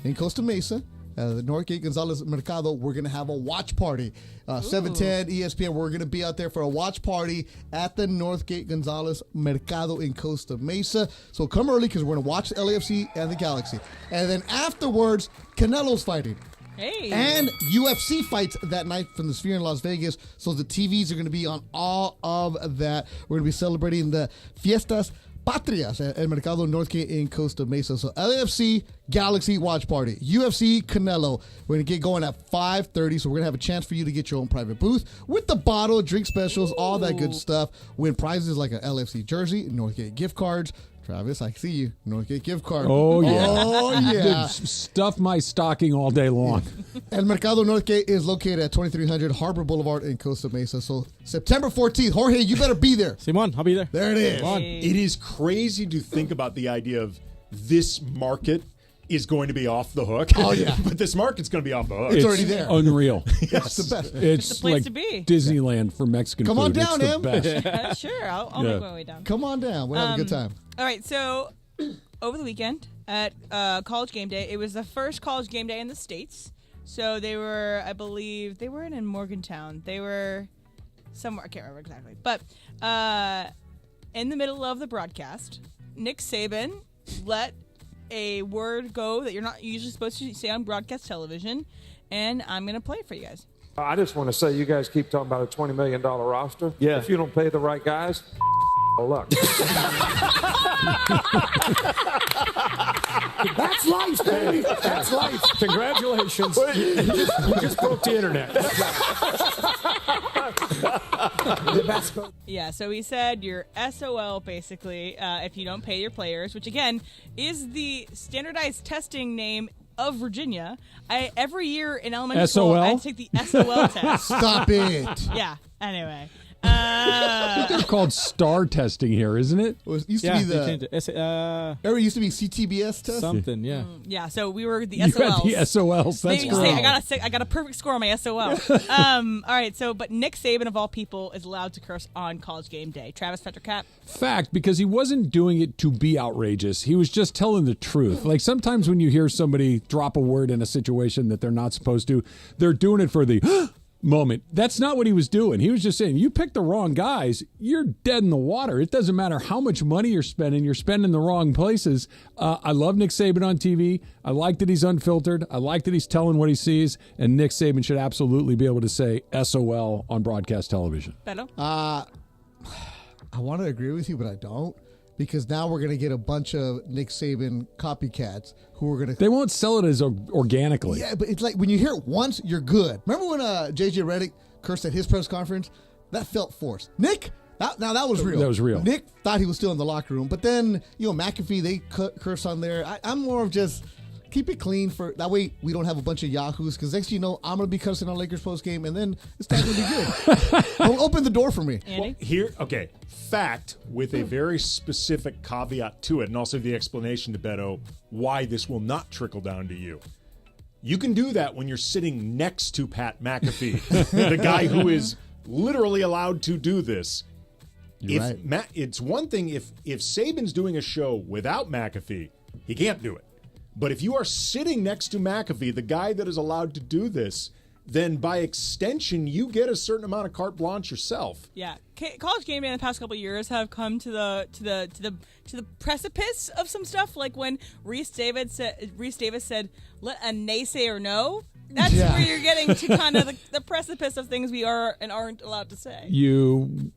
in Costa Mesa, the Northgate Gonzalez Mercado, we're going to have a watch party. 710 ESPN, we're going to be out there for a watch party at the Northgate Gonzalez Mercado in Costa Mesa. So come early because we're going to watch the LAFC and the Galaxy. And then afterwards, Canelo's fighting. Hey. And UFC fights that night from the Sphere in Las Vegas. So the TVs are going to be on all of that. We're going to be celebrating the Fiestas Patrias at Mercado Northgate in Costa Mesa. So LAFC Galaxy watch party. UFC Canelo. We're going to get going at 5:30. So we're going to have a chance for you to get your own private booth with the bottle, drink specials, all that good stuff. Win prizes like an LFC jersey, Northgate gift cards. Travis, I see you. Northgate gift card. Oh, yeah. Oh, yeah. Stuff my stocking all day long. El Mercado Northgate is located at 2300 Harbor Boulevard in Costa Mesa. So September 14th. Jorge, you better be there. Simon, I'll be there. There it is. Hey. It is crazy to think about the idea of this market is going to be off the hook. Oh, yeah. But this market's going to be off the hook. It's already there. Unreal. That's the best. It's the place like to be. Disneyland for Mexican Come food. on down, it's the Em. best. Sure, I'll make my way down. Come on down. We'll have a good time. All right, so over the weekend at College Game Day, it was the first College Game Day in the States. So they were, I believe, they weren't in Morgantown. They were somewhere, I can't remember exactly. But in the middle of the broadcast, Nick Saban let a word go that you're not usually supposed to say on broadcast television, and I'm going to play it for you guys. I just want to say you guys keep talking about a $20 million roster. Yeah. If you don't pay the right guys, luck. That's life, baby. That's life. Congratulations. You just broke the internet. Yeah, so he said you're SOL basically if you don't pay your players, which again is the standardized testing name of Virginia. Every year in elementary school, I take the SOL test. Stop it. Yeah. Anyway. I think it's called STAR testing here, isn't it? It used to be it used to be CTBS test. Something, yeah. Yeah, so we were the You SOLs. had the SOLs. That's They great. say I got a perfect score on my SOL. All right, but Nick Saban of all people is allowed to curse on College Game Day. Travis Pettercap. Fact, because he wasn't doing it to be outrageous. He was just telling the truth. Like sometimes when you hear somebody drop a word in a situation that they're not supposed to, they're doing it for the moment. That's not what he was doing. He was just saying, you picked the wrong guys, you're dead in the water. It doesn't matter how much money you're spending the wrong places. I love Nick Saban on TV. I like that he's unfiltered. I like that he's telling what he sees, and Nick Saban should absolutely be able to say SOL on broadcast television. Beto? I want to agree with you, but I don't. Because now we're going to get a bunch of Nick Saban copycats who are going to... They won't sell it as organically. Yeah, but it's like when you hear it once, you're good. Remember when J.J. Redick cursed at his press conference? That felt forced. Nick, that was real. That was real. Nick thought he was still in the locker room. But then, McAfee, they curse on there. I'm more of just... Keep it clean for that way we don't have a bunch of yahoos because next thing you know I'm gonna be cussing on Lakers post game and then it's not gonna be good. Don't open the door for me. Well, fact with a very specific caveat to it, and also the explanation to Beto why this will not trickle down to you. You can do that when you're sitting next to Pat McAfee, the guy who is literally allowed to do this. It's one thing if Saban's doing a show without McAfee, he can't do it. But if you are sitting next to McAfee, the guy that is allowed to do this, then by extension, you get a certain amount of carte blanche yourself. Yeah, College Game Day in the past couple of years have come to the precipice of some stuff. Like when Reese Davis said, "Let a naysayer know." That's where you're getting to kind of the precipice of things we are and aren't allowed to say.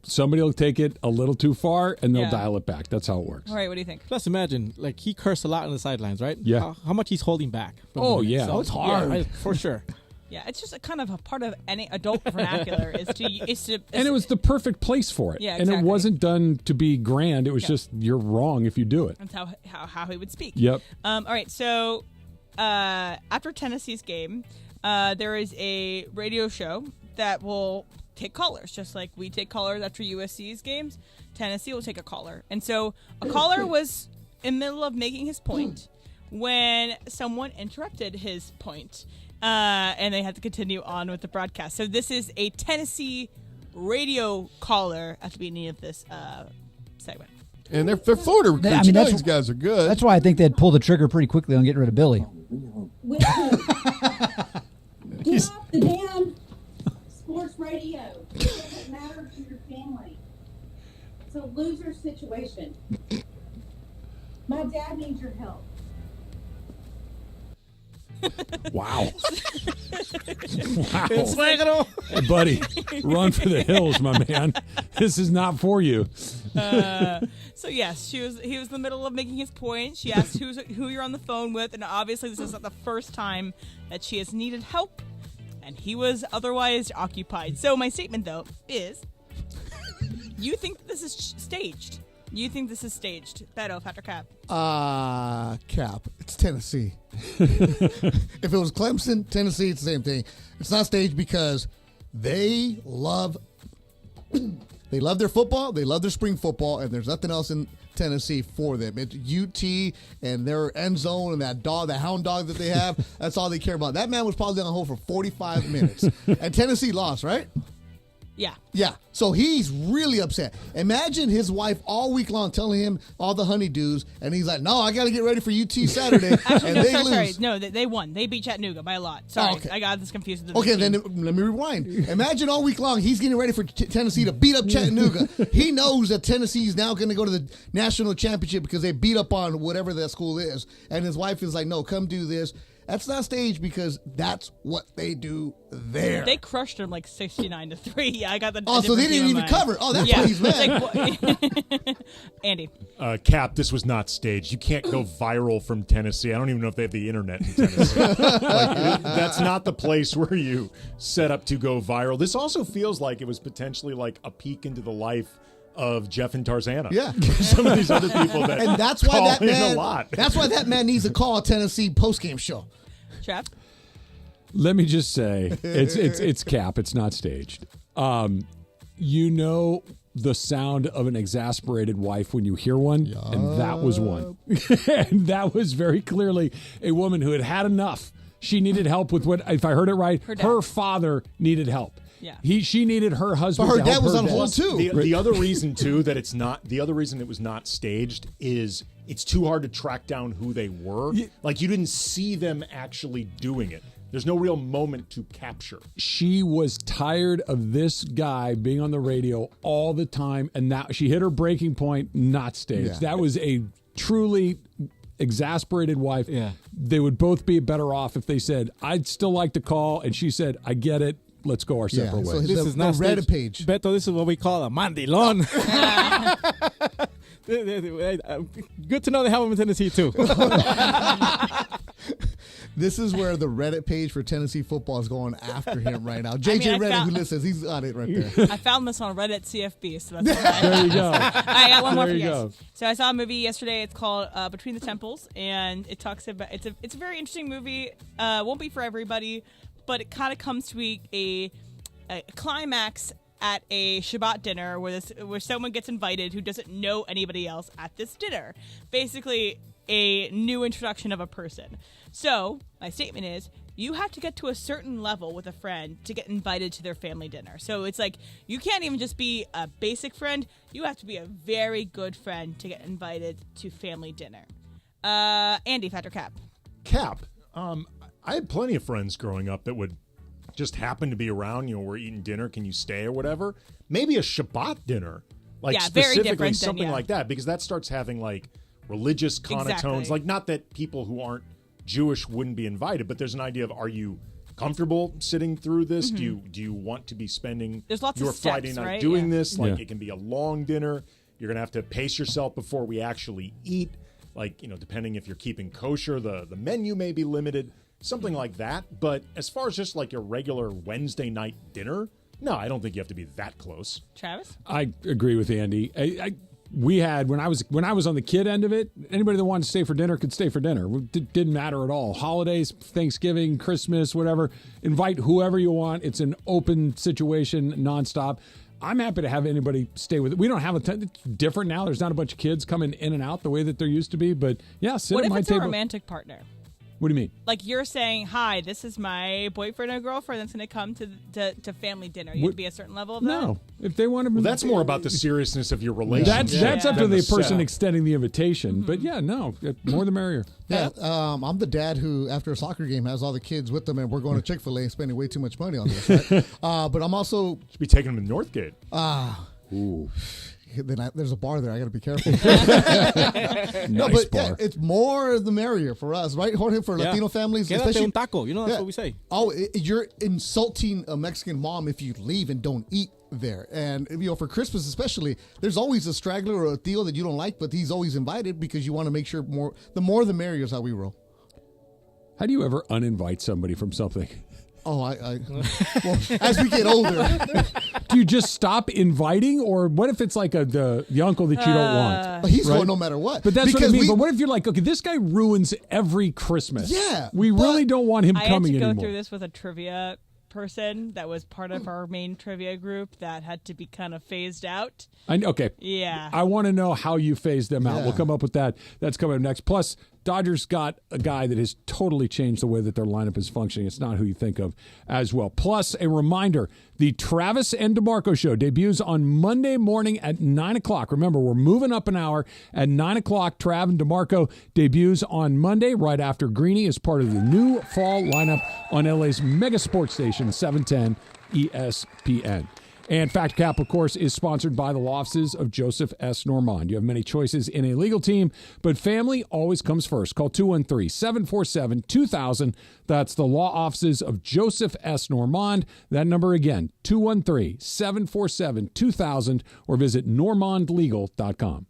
Somebody will take it a little too far and they'll dial it back. That's how it works. All right, what do you think? Plus, imagine, like, he cursed a lot on the sidelines, right? Yeah. How much he's holding back. Oh, yeah. So, it's hard. Yeah, for sure. Yeah, it's just a kind of a part of any adult vernacular is to and it was the perfect place for it. Yeah, exactly. And it wasn't done to be grand. It was just, you're wrong if you do it. That's how he would speak. Yep. All right, so after Tennessee's game, there is a radio show that will take callers, just like we take callers after USC's games. Tennessee will take a caller. And so a caller was in the middle of making his point when someone interrupted his point, and they had to continue on with the broadcast. So this is a Tennessee radio caller at the beginning of this segment. And they're Florida recruits. These guys are good. That's why I think they'd pull the trigger pretty quickly on getting rid of Billy. Get off the damn sports radio. It doesn't matter to your family. It's a loser situation. My dad needs your help. Wow. It's like Hey, buddy, run for the hills, my man. This is not for you. So yes, he was in the middle of making his point. She asked who you're on the phone with, and obviously this is not the first time that she has needed help, and he was otherwise occupied. So my statement, though, is you think this is staged. You think this is staged. Beto, Patrick Cap. Cap. It's Tennessee. If it was Clemson, Tennessee, it's the same thing. It's not staged because they love their football, they love their spring football, and there's nothing else in Tennessee for them. It's UT and their end zone and that hound dog that they have. That's all they care about. That man was probably on hold for 45 minutes. And Tennessee lost, right? Yeah. Yeah. So he's really upset. Imagine his wife all week long telling him all the honeydews, and he's like, "No, I got to get ready for UT Saturday." Actually, and no, they sorry, lose. sorry. No, they won. They beat Chattanooga by a lot. Sorry, okay. I got this confused. Okay, then let me rewind. Imagine all week long he's getting ready for Tennessee to beat up Chattanooga. He knows that Tennessee's now going to go to the national championship because they beat up on whatever that school is. And his wife is like, "No, come do this." That's not staged because that's what they do there. They crushed him like 69-3. Yeah, I got the. Oh, so they didn't even cover. Oh, that's why he's mad. Andy. Cap, this was not staged. You can't go viral from Tennessee. I don't even know if they have the internet in Tennessee. That's not the place where you set up to go viral. This also feels like it was potentially like a peek into the life of Jeff and Tarzana. Yeah. Some of these other people that and that's why that man, a lot. That's why that man needs to call a Tennessee postgame show. Trev? Let me just say, it's Cap. It's not staged. You know the sound of an exasperated wife when you hear one, and that was one. And that was very clearly a woman who had had enough. She needed help with what, if I heard it right, her father needed help. Yeah. She needed her husband. But her to help dad was her on hold too. The other reason too that it's not. The other reason it was not staged is it's too hard to track down who they were. Like you didn't see them actually doing it. There's no real moment to capture. She was tired of this guy being on the radio all the time, and now she hit her breaking point. Not staged. Yeah. That was a truly exasperated wife. Yeah. They would both be better off if they said, "I'd still like to call," and she said, "I get it. Let's go our separate So ways." this is not Reddit page. Beto, this is what we call a mandilon. Good to know they have them in Tennessee, too. This is where the Reddit page for Tennessee football is going after him right now. JJ Reddit, who listens, he's on it right there. I found this on Reddit CFB, so that's fine. There you go. I got one more for you Go. guys. So I saw a movie yesterday. It's called Between the Temples, and it talks about it's a very interesting movie. Won't be for everybody, but it kind of comes to a climax at a Shabbat dinner where someone gets invited who doesn't know anybody else at this dinner. Basically, a new introduction of a person. So my statement is, you have to get to a certain level with a friend to get invited to their family dinner. So it's like, you can't even just be a basic friend. You have to be a very good friend to get invited to family dinner. Andy, Fat or Cap? Cap. I had plenty of friends growing up that would just happen to be around. You know, we're eating dinner. Can you stay or whatever? Maybe a Shabbat dinner. Like Yeah, very specifically different something than, yeah. like that, because that starts having like religious connotations. Exactly. Like, not that people who aren't Jewish wouldn't be invited, but there's an idea of, are you comfortable sitting through this? Do you want to be spending There's lots your of steps, Friday night right? doing Yeah. this? Like, it can be a long dinner. You're gonna have to pace yourself before we actually eat. Like, you know, depending if you're keeping kosher, the menu may be limited, something like that. But as far as just like your regular Wednesday night dinner, no, I don't think you have to be that close. Travis? I agree with Andy. We had, when I was on the kid end of it, anybody that wanted to stay for dinner could stay for dinner. It didn't matter at all. Holidays, Thanksgiving, Christmas, whatever. Invite whoever you want. It's an open situation, nonstop. I'm happy to have anybody stay with it. We don't have it's different now. There's not a bunch of kids coming in and out the way that there used to be. But yeah, sit What at if my it's table. a romantic partner? What do you mean? Like, you're saying, hi, this is my boyfriend or girlfriend that's going to come to family dinner. You have to be a certain level of that? No. If they want to... Well, that's more about the seriousness of your relationship. That's up to than the person setup. extending the invitation. But yeah, no, more the merrier. Yeah, I'm the dad who, after a soccer game, has all the kids with them, and we're going to Chick-fil-A and spending way too much money on this. Right? But I'm also... Should be taking them to Northgate. Ooh. Then there's a bar there. I got to be careful. No, Nice but bar. yeah, it's more the merrier for us, right, Jorge? For Latino families, Quédate especially un taco. You know, that's what we say. Oh, you're insulting a Mexican mom if you leave and don't eat there. And you know, for Christmas especially, there's always a straggler or a tío that you don't like, but he's always invited because you want to make sure the more the merrier is how we roll. How do you ever uninvite somebody from something? Oh, well, as we get older. Do you just stop inviting, or what if it's like the uncle that you don't want? He's right? going no matter what. But that's Because what I mean. But what if you're like, okay, this guy ruins every Christmas. Yeah, we really don't want him I coming had to go anymore. through this with a trivia person that was part of our main trivia group that had to be kind of phased out. Okay. Yeah. I want to know how you phase them out. Yeah. We'll come up with that. That's coming up next. Plus, Dodgers got a guy that has totally changed the way that their lineup is functioning. It's not who you think of as well. Plus, a reminder, the Travis and D'Marco Show debuts on Monday morning at 9 o'clock. Remember, we're moving up an hour. At 9 o'clock, Trav and D'Marco debuts on Monday, right after Greeny, as part of the new fall lineup on LA's mega sports station, 710 ESPN. And Fact Cap, of course, is sponsored by the law offices of Joseph S. Normand. You have many choices in a legal team, but family always comes first. Call 213-747-2000. That's the law offices of Joseph S. Normand. That number again, 213-747-2000, or visit normandlegal.com.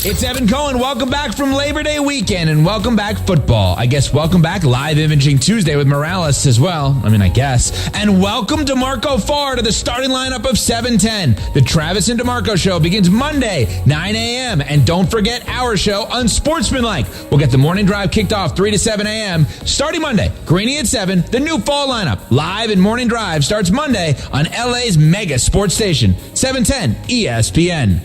It's Evan Cohen. Welcome back from Labor Day weekend, and welcome back football. I guess welcome back Live Imaging Tuesday with Morales as well. I guess. And welcome D'Marco Farr to the starting lineup of 710. The Travis and D'Marco Show begins Monday, 9 a.m. And don't forget our show, Unsportsmanlike. We'll get the morning drive kicked off 3 to 7 a.m. starting Monday. Greeny at 7, the new fall lineup. Live and morning drive starts Monday on LA's mega sports station, 710 ESPN.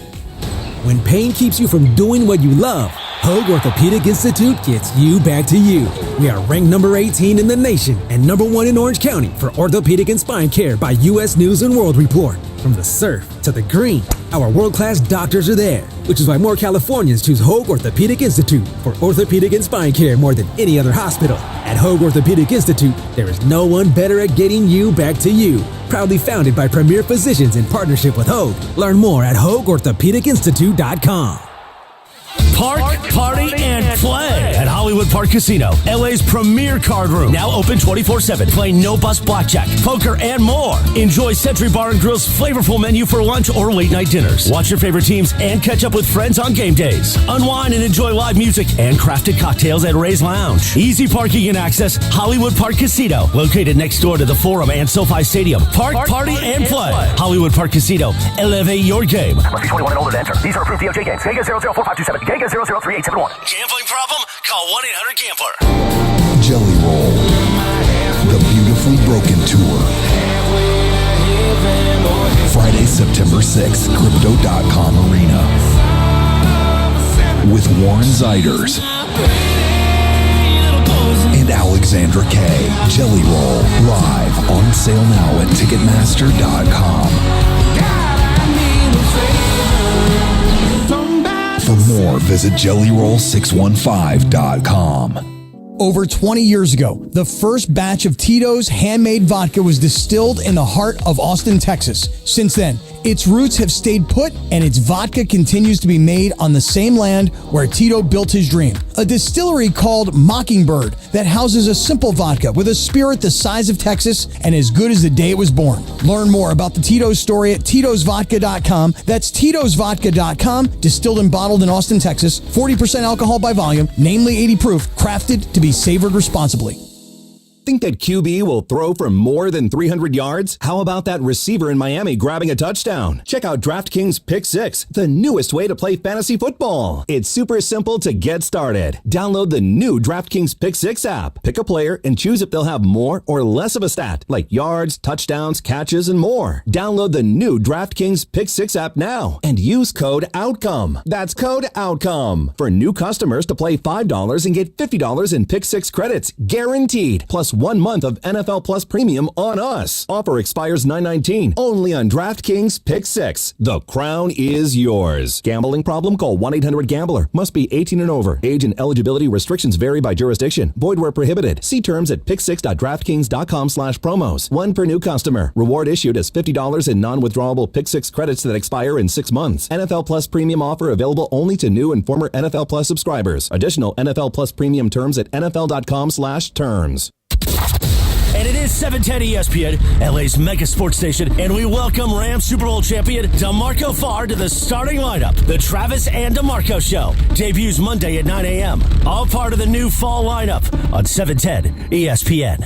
When pain keeps you from doing what you love, Hoag Orthopedic Institute gets you back to you. We are ranked number 18 in the nation and number 1 in Orange County for orthopedic and spine care by U.S. News & World Report. From the surf to the green, our world-class doctors are there, which is why more Californians choose Hoag Orthopedic Institute for orthopedic and spine care more than any other hospital. At Hoag Orthopedic Institute, there is no one better at getting you back to you. Proudly founded by premier physicians in partnership with Hoag. Learn more at HoagOrthopedicInstitute.com. Park, party, and play at Hollywood Park Casino, LA's premier card room. Now open 24/7. Play no-bus blackjack, poker, and more. Enjoy Century Bar and Grill's flavorful menu for lunch or late-night dinners. Watch your favorite teams and catch up with friends on game days. Unwind and enjoy live music and crafted cocktails at Ray's Lounge. Easy parking and access, Hollywood Park Casino, located next door to the Forum and SoFi Stadium. Park, party, and play. Hollywood Park Casino. Elevate your game. Must be 21 and older to enter. These are approved DOJ games. Geico 004527. Geico 003871. Gambling problem? Call 1-800-GAMBLER. Jelly Roll. The Beautifully Broken Tour. Friday, September 6th, Crypto.com Arena. With Warren Zeiders and Alexandra Kay. Jelly Roll. Live. On sale now at Ticketmaster.com. For more, visit jellyroll615.com. Over 20 years ago, the first batch of Tito's handmade vodka was distilled in the heart of Austin, Texas. Since then, its roots have stayed put, and its vodka continues to be made on the same land where Tito built his dream. A distillery called Mockingbird that houses a simple vodka with a spirit the size of Texas and as good as the day it was born. Learn more about the Tito's story at Tito'sVodka.com. That's Tito'sVodka.com. Distilled and bottled in Austin, Texas. 40% alcohol by volume, namely 80 proof, crafted to be savored responsibly. Think that QB will throw for more than 300 yards? How about that receiver in Miami grabbing a touchdown? Check out DraftKings Pick 6, the newest way to play fantasy football. It's super simple to get started. Download the new DraftKings Pick 6 app. Pick a player and choose if they'll have more or less of a stat, like yards, touchdowns, catches, and more. Download the new DraftKings Pick 6 app now and use code OUTCOME. That's code OUTCOME. For new customers to play $5 and get $50 in Pick 6 credits, guaranteed. Plus 1 month of NFL Plus Premium on us. Offer expires 9/19. Only on DraftKings Pick 6. The crown is yours. Gambling problem? Call 1-800-GAMBLER. Must be 18 and over. Age and eligibility restrictions vary by jurisdiction. Void where prohibited. See terms at pick6.draftkings.com/promos. One per new customer. Reward issued as $50 in non-withdrawable Pick 6 credits that expire in 6 months. NFL Plus Premium offer available only to new and former NFL Plus subscribers. Additional NFL Plus Premium terms at NFL.com/terms. And it is 710 ESPN, LA's mega sports station, and we welcome Rams Super Bowl champion D'Marco Farr to the starting lineup. The Travis and D'Marco Show debuts Monday at 9 a.m. All part of the new fall lineup on 710 ESPN.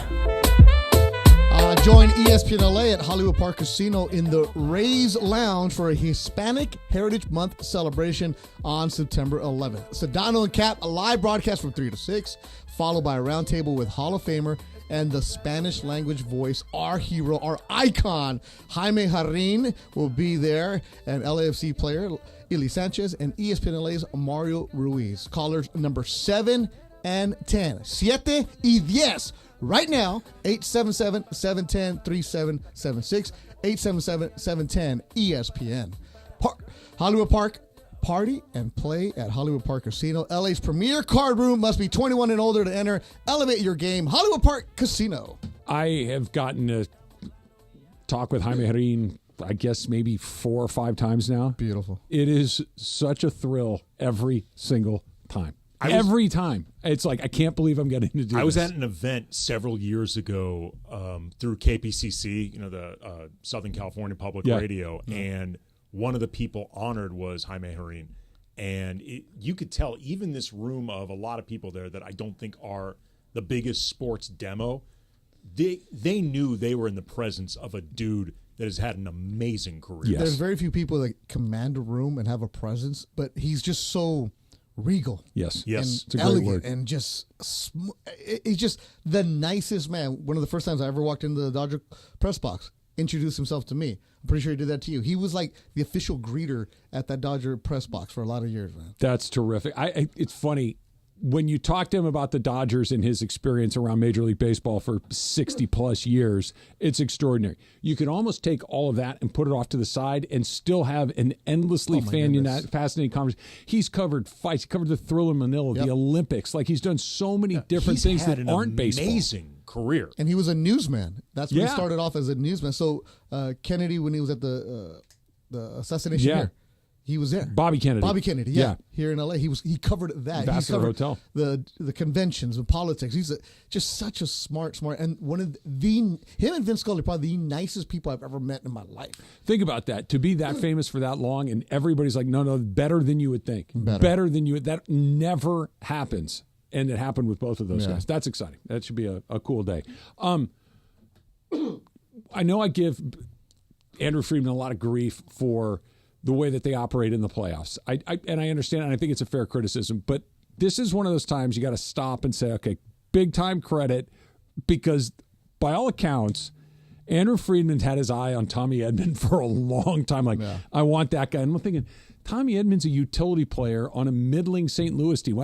Join ESPN LA at Hollywood Park Casino in the Ray's Lounge for a Hispanic Heritage Month celebration on September 11th. Sedano and Cap, a live broadcast from 3 to 6, followed by a roundtable with Hall of Famer and the Spanish language voice, our hero, our icon, Jaime Jarrin will be there, and LAFC player Ili Sanchez, and ESPN LA's Mario Ruiz. Callers number 7 and 10. 7 y 10. Right now, 877-710-3776, 877-710-ESPN. Hollywood Park. Party and play at Hollywood Park Casino. LA's premier card room. Must be 21 and older to enter. Elevate your game. Hollywood Park Casino. I have gotten to talk with Jaime Jarrin I guess, maybe 4 or 5 times now. Beautiful. It is such a thrill every single time. Every time. It's like, I can't believe I'm getting to do this. I was at an event several years ago through KPCC, the Southern California Public Radio, and one of the people honored was Jaime Jarrin. And you could tell, even this room of a lot of people there that I don't think are the biggest sports demo, they knew they were in the presence of a dude that has had an amazing career. Yes. There's very few people that command a room and have a presence, but he's just so regal. Yes. And It's a great elegant word. and he's just the nicest man. One of the first times I ever walked into the Dodger press box, introduced himself to me. I'm pretty sure he did that to you. He was like the official greeter at that Dodger press box for a lot of years, man. That's terrific. It's funny. When you talk to him about the Dodgers and his experience around Major League Baseball for 60-plus years, it's extraordinary. You can almost take all of that and put it off to the side and still have an endlessly fascinating conversation. He's covered fights. He covered the Thriller Manila, the Olympics. Like, he's done so many different things that aren't baseball. Amazing career. And he was a newsman. That's when he started off as a newsman. So Kennedy, when he was at the assassination here, he was there. Bobby Kennedy, here in LA. He covered that. Ambassador he covered Hotel. The conventions and politics. He's just such a smart, and one of him and Vince Scully are probably the nicest people I've ever met in my life. Think about that. To be that famous for that long, and everybody's like, no, better than you would think. Better than you would. That never happens. And it happened with both of those guys. That's exciting. That should be a cool day. I know I give Andrew Friedman a lot of grief for the way that they operate in the playoffs. I understand, and I think it's a fair criticism, but this is one of those times you got to stop and say, okay, big time credit, because by all accounts, Andrew Friedman's had his eye on Tommy Edman for a long time. I want that guy. And I'm thinking, Tommy Edman's a utility player on a middling St. Louis team.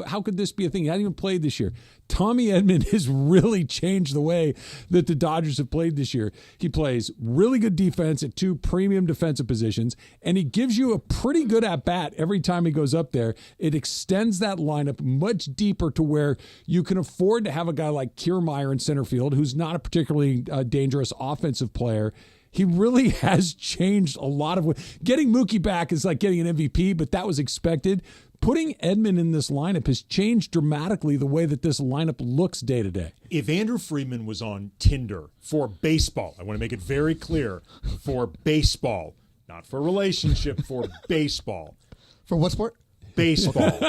How could this be a thing? He hasn't even played this year. Tommy Edman has really changed the way that the Dodgers have played this year. He plays really good defense at 2 premium defensive positions, and he gives you a pretty good at-bat every time he goes up there. It extends that lineup much deeper to where you can afford to have a guy like Kiermaier in center field, who's not a particularly dangerous offensive player. He really has changed a lot of getting Mookie back is like getting an MVP, but that was expected. Putting Edman in this lineup has changed dramatically the way that this lineup looks day to day. If Andrew Friedman was on Tinder for baseball, I want to make it very clear, for baseball, not for relationship, for baseball. For what sport? Baseball.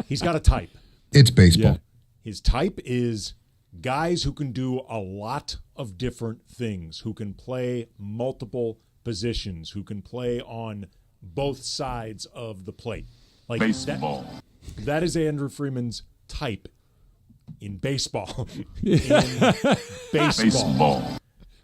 He's got a type. It's baseball. Yeah. His type is guys who can do a lot of different things, who can play multiple positions, who can play on both sides of the plate. Like baseball. That is Andrew Friedman's type in baseball. Baseball.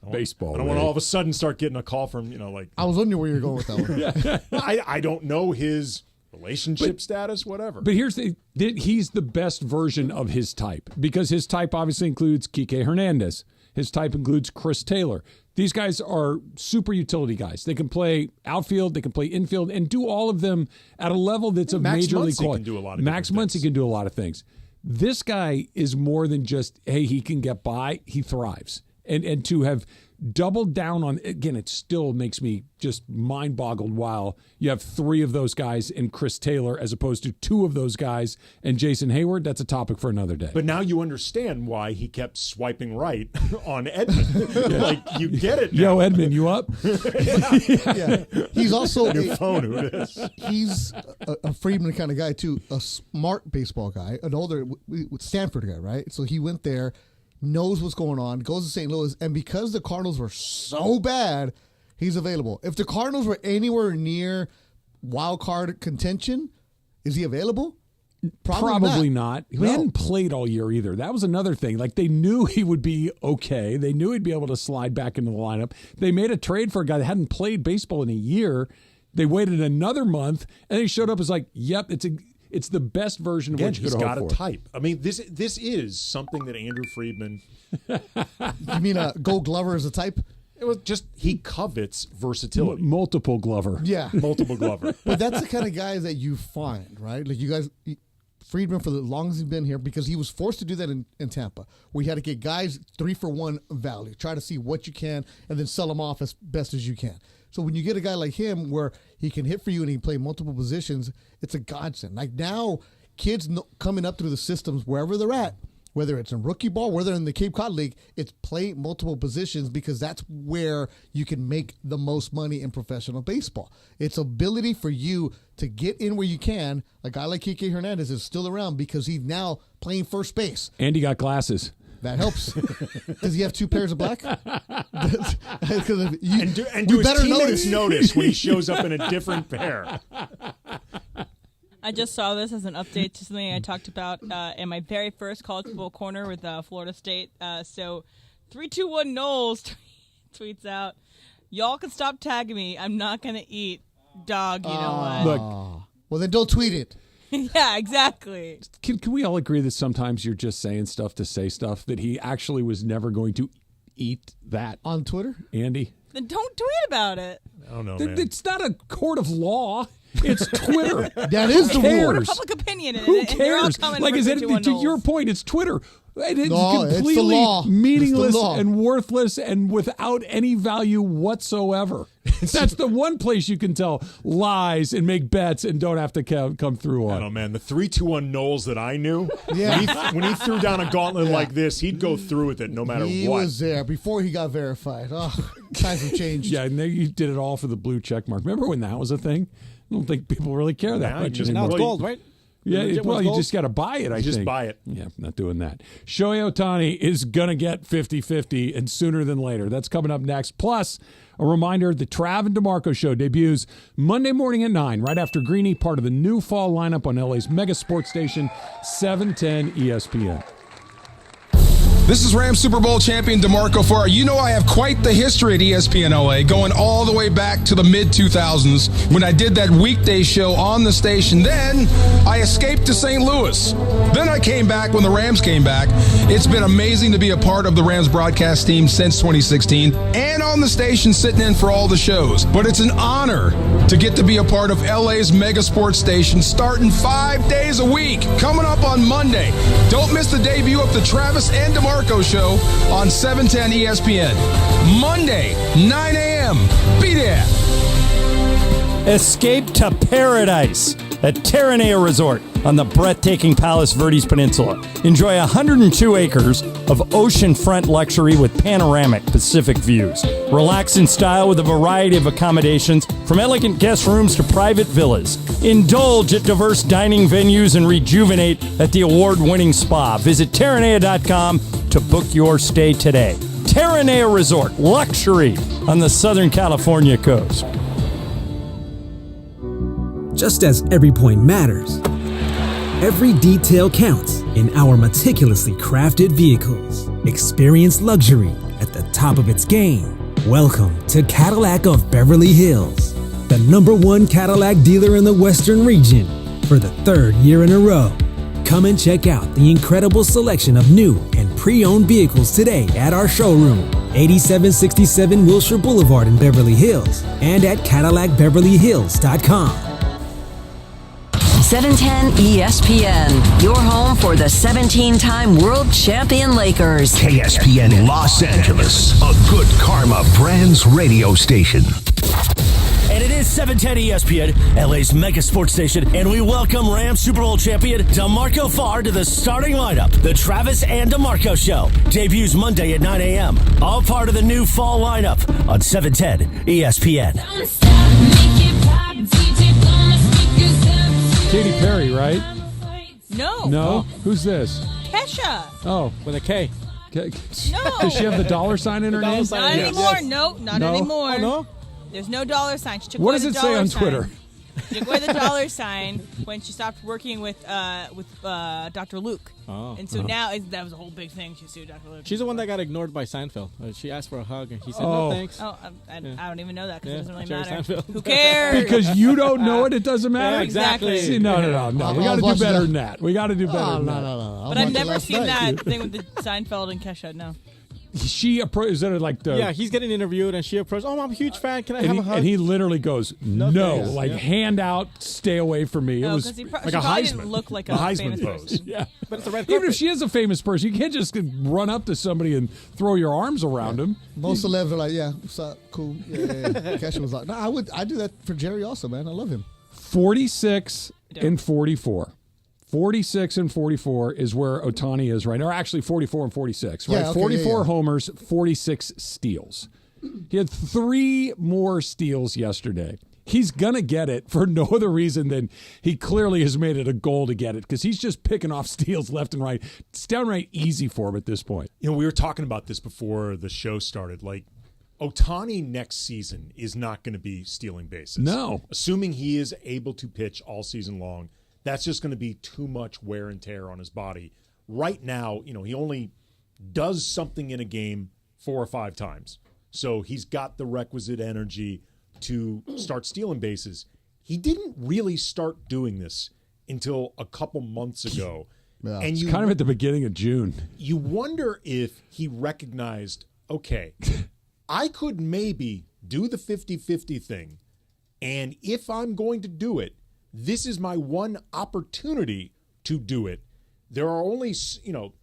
I don't want to all of a sudden start getting a call from, I was wondering where you were going with that one. I don't know his relationship status, whatever. But he's the best version of his type, because his type obviously includes Kike Hernandez. His type includes Chris Taylor. These guys are super utility guys. They can play outfield, they can play infield, and do all of them at a level that's of major league quality. Max Muncy can do a lot of things. This guy is more than just, hey, he can get by. He thrives. And to have doubled down on, again, it still makes me just mind-boggled while you have 3 of those guys and Chris Taylor as opposed to 2 of those guys and Jason Hayward. That's a topic for another day. But now you understand why he kept swiping right on Edman. Like, you get it now. Yo, Edman, you up? Yeah. He's also your phone, who it is. He's a Friedman kind of guy, too, a smart baseball guy, an older Stanford guy, right? So he went there, knows what's going on, goes to St. Louis, and because the Cardinals were so bad, he's available. If the Cardinals were anywhere near wild card contention, is he available? Probably not. He hadn't played all year either. That was another thing. Like, they knew he would be okay. They knew he'd be able to slide back into the lineup. They made a trade for a guy that hadn't played baseball in a year. They waited another month, and he showed up as like, yep, it's the best version of what you could hope for. He's got a type. I mean, this is something that Andrew Friedman. You mean Gold Glover is a type? It was just he covets versatility. Multiple Glover. Yeah, multiple Glover. But that's the kind of guy that you find, right? Like, you guys, Friedman for the longest he's been here because he was forced to do that in Tampa, where you had to get guys 3-for-1 value, try to see what you can, and then sell them off as best as you can. So when you get a guy like him where he can hit for you and he can play multiple positions, it's a godsend. Like now, kids coming up through the systems wherever they're at, whether it's in rookie ball, whether in the Cape Cod League, it's play multiple positions because that's where you can make the most money in professional baseball. It's ability for you to get in where you can. A guy like Kike Hernandez is still around because he's now playing first base. And he got glasses. That helps. Does he have 2 pairs of black? And do his teammates notice when he shows up in a different pair? I just saw this as an update to something I talked about in my very first college football corner with Florida State. So 321 Knowles tweets out, "Y'all can stop tagging me. I'm not going to eat dog, you know what?" Look. Well, then don't tweet it. Yeah, exactly. Can we all agree that sometimes you're just saying stuff to say stuff, that he actually was never going to eat that? On Twitter? Andy? Then don't tweet about it. I don't know, man. It's not a court of law. It's Twitter. That is the rule. Public opinion. Who cares? Like, is it to your point? It's Twitter. It's No, it's the completely law. meaningless It's the law. and worthless and without any value whatsoever. That's the one place you can tell lies and make bets and don't have to come through on. I don't know, man. The 321 Knowles that I knew, Yeah. when he threw down a gauntlet like this, he'd go through with it no matter He what. was there before he got verified. Oh, times have changed. Yeah, and you did it all for the blue check mark. Remember when that was a thing? I don't think people really care that much anymore. Now it's gold, right? Yeah, well, you just got to buy it, I think. Just buy it. Yeah, not doing that. Shohei Otani is going to get 50-50, and sooner than later. That's coming up next. Plus, a reminder, the Travis and D'Marco Show debuts Monday morning at 9, right after Greeny, part of the new fall lineup on LA's mega sports station, 710 ESPN. This is Rams Super Bowl champion D'Marco Farr. You know I have quite the history at ESPN LA, going all the way back to the mid-2000s when I did that weekday show on the station. Then I escaped to St. Louis. Then I came back when the Rams came back. It's been amazing to be a part of the Rams broadcast team since 2016 and on the station sitting in for all the shows. But it's an honor to get to be a part of LA's mega sports station starting 5 days a week. Coming up on Monday. Don't miss the debut of the Travis and D'Marco Show on 710 ESPN. Monday, 9 a.m. Be there. Escape to paradise at Terranea Resort on the breathtaking Palos Verdes Peninsula. Enjoy 102 acres of oceanfront luxury with panoramic Pacific views. Relax in style with a variety of accommodations from elegant guest rooms to private villas. Indulge at diverse dining venues and rejuvenate at the award-winning spa. Visit Terranea.com to book your stay today. Terranea Resort, luxury on the Southern California coast. Just as every point matters, every detail counts in our meticulously crafted vehicles. Experience luxury at the top of its game. Welcome to Cadillac of Beverly Hills, the #1 Cadillac dealer in the Western region for the 3rd year in a row. Come and check out the incredible selection of new and pre-owned vehicles today at our showroom, 8767 Wilshire Boulevard in Beverly Hills, and at CadillacBeverlyHills.com. 710 ESPN, your home for the 17-time world champion Lakers. KSPN Los Angeles, a good karma brands radio station. And it is 710 ESPN, LA's mega sports station, and we welcome Rams Super Bowl champion D'Marco Farr to the starting lineup. The Travis and D'Marco Show debuts Monday at 9 a.m. All part of the new fall lineup on 710 ESPN. Katy Perry, right? No. No? Who's this? Kesha. Oh. With a K. No. Does she have the dollar sign in her name? Not anymore. Yes. No, not No? anymore. Oh, no? There's no dollar sign. She took What away does the it say dollar on sign. Twitter? She took away the dollar sign when she stopped working with Dr. Luke. Oh. And so now that was a whole big thing. She sued Dr. Luke. She's the one that got ignored by Seinfeld. She asked for a hug, and he said, Oh. no thanks. Oh, I don't even know that because it doesn't really Jerry matter. Seinfeld. Who cares? Because you don't know it we matter? Yeah, exactly. See, no. We got to do better than that. We got to do better than that. No. But I've never seen that thing with the Seinfeld and Kesha. No. she approached like the yeah. He's getting interviewed, and she approached. Oh, I'm a huge fan. Can I have a hug? And he literally goes, no, like hand out, stay away from me. It was like a Heisman. Didn't look like a Heisman famous pose. Yeah, but it's a red Even carpet. if she is a famous person, you can't just run up to somebody and throw your arms around him. Most celebs are like, yeah, what's up? Cool. Yeah. Kesha was like, no, I do that for Jerry also, man. I love him. 46 and 44. 46 and 44 is where Otani is right now. Or actually 44 and 46, right? Yeah, okay, 44 homers, 46 steals. He had 3 more steals yesterday. He's going to get it for no other reason than he clearly has made it a goal to get it because he's just picking off steals left and right. It's downright easy for him at this point. You know, we were talking about this before the show started. Like, Otani next season is not going to be stealing bases. No. Assuming he is able to pitch all season long, that's just going to be too much wear and tear on his body. Right now, you know, he only does something in a game 4 or 5 times. So he's got the requisite energy to start stealing bases. He didn't really start doing this until a couple months ago. Yeah. And it's kind of at the beginning of June. You wonder if he recognized, okay, I could maybe do the 50-50 thing, and if I'm going to do it, this is my one opportunity to do it. There are only, you know,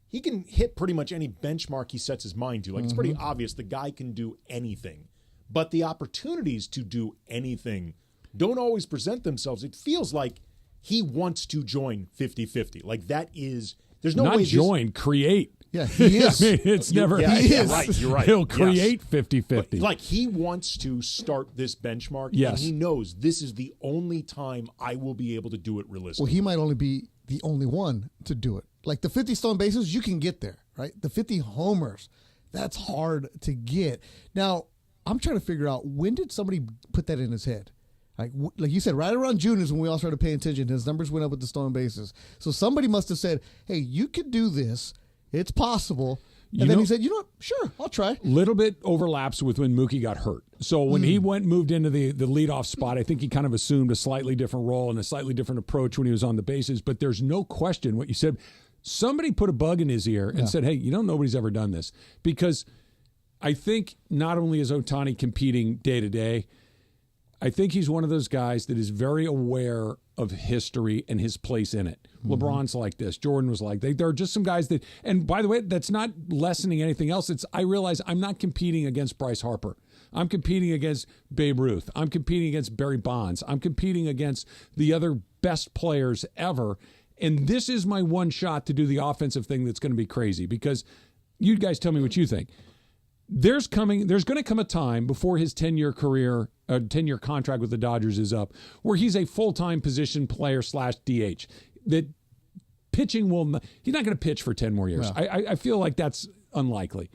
he can hit pretty much any benchmark he sets his mind to. Like, it's pretty obvious the guy can do anything. But the opportunities to do anything don't always present themselves. It feels like he wants to join 50-50. Like, that is, there's no Not way. join, create. Yeah, he is. I mean, it's never. he is. Right, you're right. He'll create 50-50. Like, he wants to start this benchmark, Yes. and he knows this is the only time I will be able to do it realistically. Well, he might only be the only one to do it. Like the 50 stolen bases, you can get there, right? The 50 homers, that's hard to get. Now, I'm trying to figure out, when did somebody put that in his head? Like you said, right around June is when we all started paying attention. His numbers went up with the stolen bases. So somebody must have said, hey, you could do this. It's possible. And then he said, you know what? Sure, I'll try. Little bit overlaps with when Mookie got hurt. So when he moved into the leadoff spot, I think he kind of assumed a slightly different role and a slightly different approach when he was on the bases. But there's no question what you said. Somebody put a bug in his ear and said, hey, you know, nobody's ever done this. Because I think not only is Otani competing day to day, I think he's one of those guys that is very aware of history and his place in it. LeBron's like this. Jordan was like, there are just some guys that, and by the way, that's not lessening anything else. I realize I'm not competing against Bryce Harper. I'm competing against Babe Ruth. I'm competing against Barry Bonds. I'm competing against the other best players ever. And this is my one shot to do the offensive thing that's going to be crazy, because you guys tell me what you think. There's going to come a time before his 10-year career, 10-year contract with the Dodgers is up, where he's a full-time position player / DH. That pitching he's not going to pitch for 10 more years. No. I feel like that's unlikely.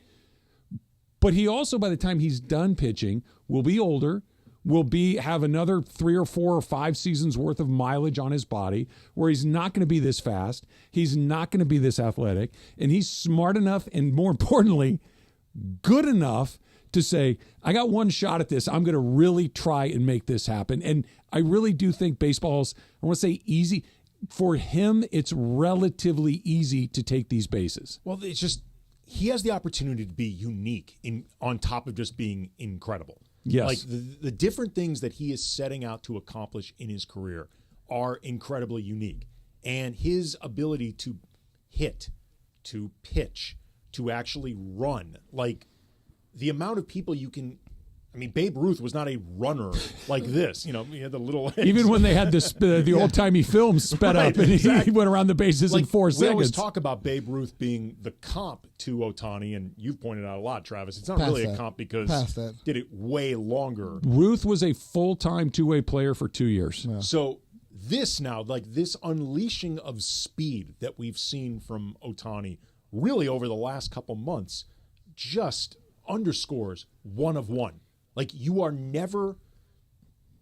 But he also, by the time he's done pitching, will be older, will have another 3 or 4 or 5 seasons worth of mileage on his body, where he's not going to be this fast, he's not going to be this athletic, and he's smart enough and, more importantly, good enough to say, I got one shot at this. I'm going to really try and make this happen. And I really do think baseball's, I want to say easy. For him, it's relatively easy to take these bases. Well, it's just, he has the opportunity to be unique on top of just being incredible. Yes. Like the different things that he is setting out to accomplish in his career are incredibly unique. And his ability to hit, to pitch, to actually run, like the amount of people you can, I mean, Babe Ruth was not a runner like this. You know, he had the little legs. Even when they had the old-timey films sped up and he went around the bases in 4 seconds. We always talk about Babe Ruth being the comp to Otani, and you've pointed out a lot, Travis. It's not really a comp because did it way longer. Ruth was a full-time two-way player for 2 years. Yeah. So this now, like this unleashing of speed that we've seen from Otani really over the last couple months just underscores one of one. Like, you are never,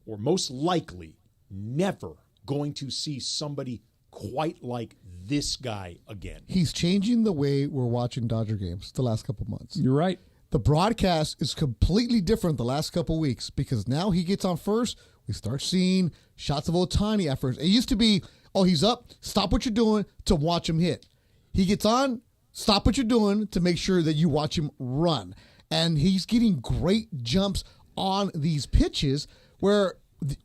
or most likely never, going to see somebody quite like this guy again. He's changing the way we're watching Dodger games the last couple months. You're right. The broadcast is completely different the last couple weeks, because now he gets on first. We start seeing shots of Otani at first. It used to be, oh, he's up, stop what you're doing to watch him hit. He gets on, stop what you're doing to make sure that you watch him run. And he's getting great jumps on these pitches where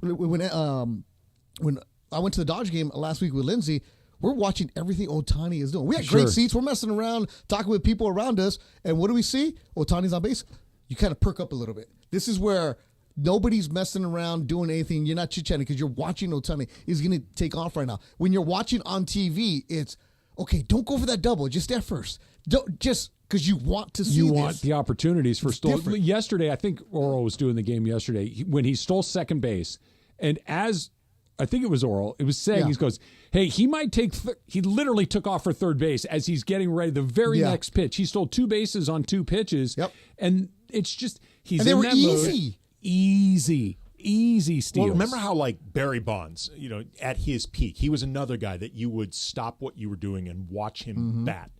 when I went to the Dodger game last week with Lindsay, we're watching everything Otani is doing. We had great seats. We're messing around, talking with people around us. And what do we see? Otani's on base. You kind of perk up a little bit. This is where nobody's messing around, doing anything. You're not chit-chatting because you're watching Otani. He's going to take off right now. When you're watching on TV, it's, okay, don't go for that double. Just step first. Don't just because you want to see You want the opportunities for stolen. Yesterday, I think Oral was doing the game yesterday when he stole second base. And as I think it was Oral, it was saying, he goes, hey, he might take, he literally took off for third base as he's getting ready. The very next pitch, he stole 2 bases on 2 pitches. Yep. And it's just, he's and they in were that easy. Mode. Easy steals. Well, remember how like Barry Bonds, at his peak, he was another guy that you would stop what you were doing and watch him bat.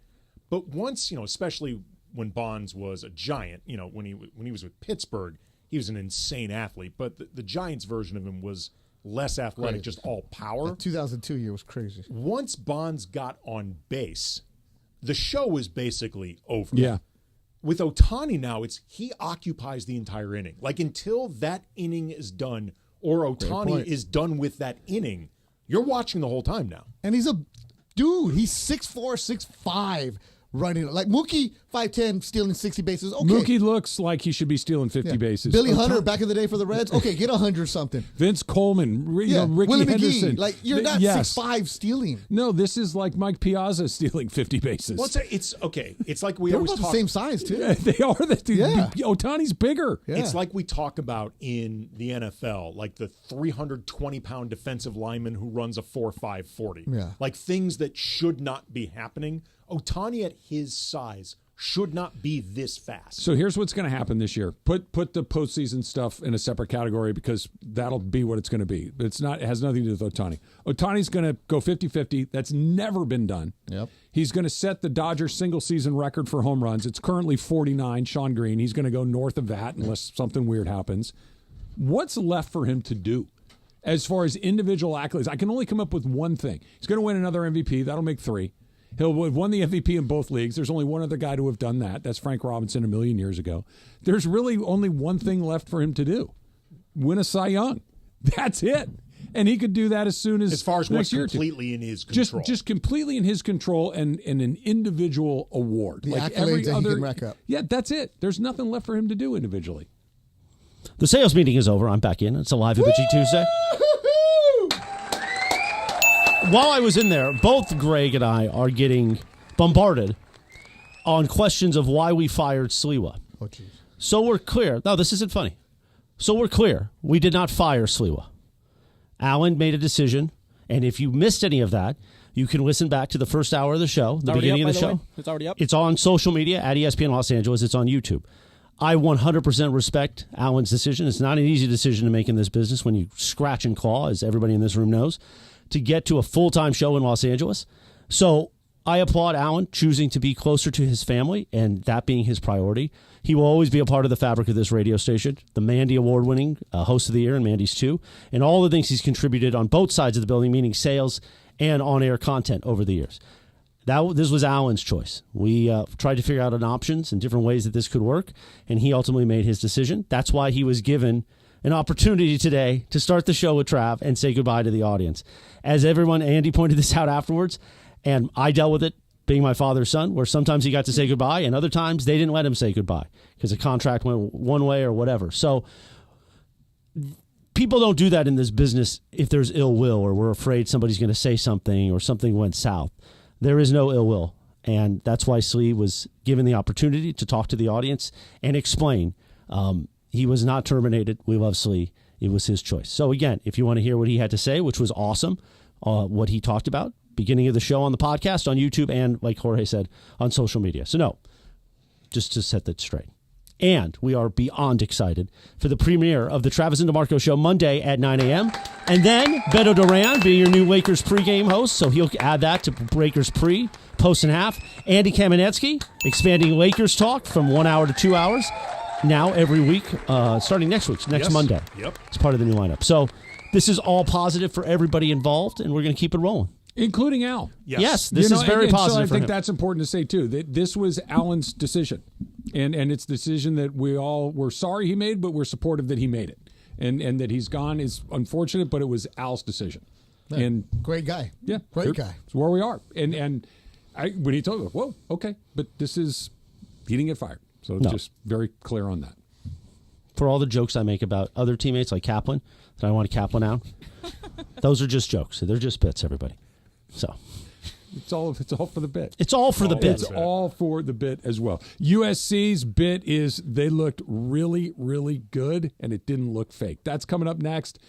But once, especially when Bonds was a Giant, when he was with Pittsburgh, he was an insane athlete. But the Giants version of him was less athletic, just all power. The 2002 year was crazy. Once Bonds got on base, the show was basically over. Yeah. With Otani now, he occupies the entire inning. Like until that inning is done or Otani is done with that inning, you're watching the whole time now. And he's a dude. He's 6'4", 6'5", running. Like Mookie, 5'10", stealing 60 bases. Okay. Mookie looks like he should be stealing 50 bases. Billy Hunter back in the day for the Reds. Okay, get 100 something. Vince Coleman, Ricky Willie Henderson. McGee. Like you're not 6'5" stealing. No, this is like Mike Piazza stealing 50 bases. Well, it's okay. It's like we They're always about talk. the same size too. Yeah, they are. Otani's bigger. Yeah. It's like we talk about in the NFL, like the 320-pound defensive lineman who runs a 4.5 40. Yeah. Like things that should not be happening. Otani at his size should not be this fast. So here's what's going to happen this year. Put the postseason stuff in a separate category because that'll be what it's going to be. It has nothing to do with Otani. Otani's going to go 50-50. That's never been done. Yep. He's going to set the Dodgers single-season record for home runs. It's currently 49, Sean Green. He's going to go north of that unless something weird happens. What's left for him to do? As far as individual accolades, I can only come up with one thing. He's going to win another MVP. That'll make 3. He'll have won the MVP in both leagues. There's only one other guy to have done that. That's Frank Robinson a million years ago. There's really only one thing left for him to do. Win a Cy Young. That's it. And he could do that as soon as far as next what's year. completely in his control. Just completely in his control and an individual award. The like accolades every that other, he can rack up. Yeah, that's it. There's nothing left for him to do individually. The sales meeting is over. I'm back in. It's a live Imaging Tuesday. While I was in there, both Greg and I are getting bombarded on questions of why we fired Sliwa. Oh, jeez. So we're clear. No, this isn't funny. So we're clear. We did not fire Sliwa. Alan made a decision, and if you missed any of that, you can listen back to the first hour of the show, the beginning of the show. It's already up. It's on social media at ESPN Los Angeles. It's on YouTube. I 100% respect Alan's decision. It's not an easy decision to make in this business when you scratch and claw, as everybody in this room knows, to get to a full-time show in Los Angeles. So I applaud Alan choosing to be closer to his family and that being his priority. He will always be a part of the fabric of this radio station, the Mandy Award-winning host of the year, and Mandy's too, and all the things he's contributed on both sides of the building, meaning sales and on-air content over the years. This was Alan's choice. We tried to figure out options and different ways that this could work, and he ultimately made his decision. That's why he was given an opportunity today to start the show with Trav and say goodbye to the audience. As everyone, Andy pointed this out afterwards, and I dealt with it being my father's son, where sometimes he got to say goodbye, and other times they didn't let him say goodbye because the contract went one way or whatever. So people don't do that in this business if there's ill will or we're afraid somebody's going to say something or something went south. There is no ill will, and that's why Slee was given the opportunity to talk to the audience and explain. He was not terminated. We love Slee. It was his choice. So, again, if you want to hear what he had to say, which was awesome, what he talked about, beginning of the show on the podcast, on YouTube, and, like Jorge said, on social media. So, no, just to set that straight. And we are beyond excited for the premiere of the Travis and D'Marco Show Monday at 9 a.m. And then Beto Duran being your new Lakers pregame host, so he'll add that to Lakers pre, post and half. Andy Kamenetsky expanding Lakers talk from 1 hour to 2 hours. Now every week, starting next Monday. Yep. It's part of the new lineup. So this is all positive for everybody involved, and we're going to keep it rolling. Including Al. Yes, this is very positive so I think that's important to say, too, that this was Alan's decision. And it's a decision that we all were sorry he made, but we're supportive that he made it. And that he's gone is unfortunate, but it was Al's decision. Yeah, and great guy. Yeah. Great guy. It's where we are. And when he told me, whoa, okay, but he didn't get fired. So it's just very clear on that. For all the jokes I make about other teammates like Kaplan, that I want to Kaplan out, those are just jokes. They're just bits, everybody. So it's all for the bit. It's all for the bit. It's all for the bit as well. USC's bit is they looked really, really good, and it didn't look fake. That's coming up next.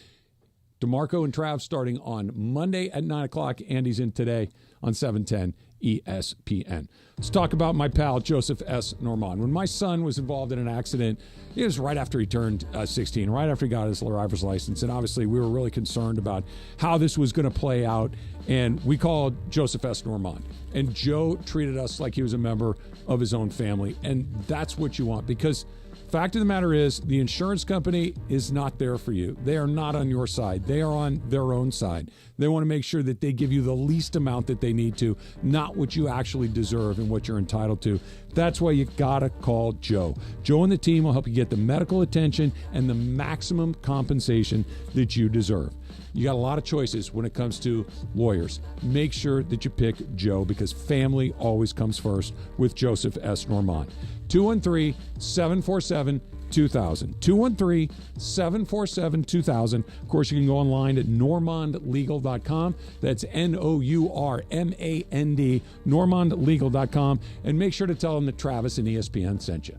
DeMarco and Trav starting on Monday at 9 o'clock. Andy's in today on 710 ESPN. Let's talk about my pal, Joseph S. Normand. When my son was involved in an accident, it was right after he turned 16, right after he got his driver's license. And obviously, we were really concerned about how this was going to play out. And we called Joseph S. Normand. And Joe treated us like he was a member of his own family. And that's what you want, because fact of the matter is, the insurance company is not there for you. They are not on your side. They are on their own side. They want to make sure that they give you the least amount that they need to, not what you actually deserve and what you're entitled to. That's why you got to call Joe. Joe and the team will help you get the medical attention and the maximum compensation that you deserve. You got a lot of choices when it comes to lawyers. Make sure that you pick Joe, because family always comes first with Joseph S. Normand. 213-747-2000. 213-747-2000. Of course, you can go online at normandlegal.com. That's Nourmand, normandlegal.com. And make sure to tell them that Travis and ESPN sent you.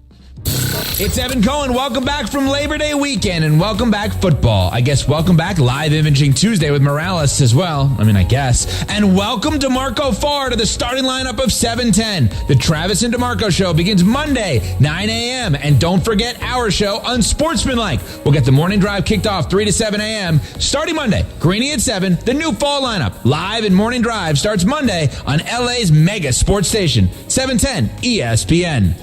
It's Evan Cohen. Welcome back from Labor Day weekend, and welcome back football. I guess welcome back Live Imaging Tuesday with Morales as well. I guess. And welcome DeMarco Farr to the starting lineup of 710. The Travis and D'Marco Show begins Monday, 9 a.m. And don't forget our show, Unsportsmanlike. We'll get the morning drive kicked off 3 to 7 a.m. starting Monday. Greeny at 7, the new fall lineup. Live and morning drive starts Monday on LA's mega sports station, 710 ESPN.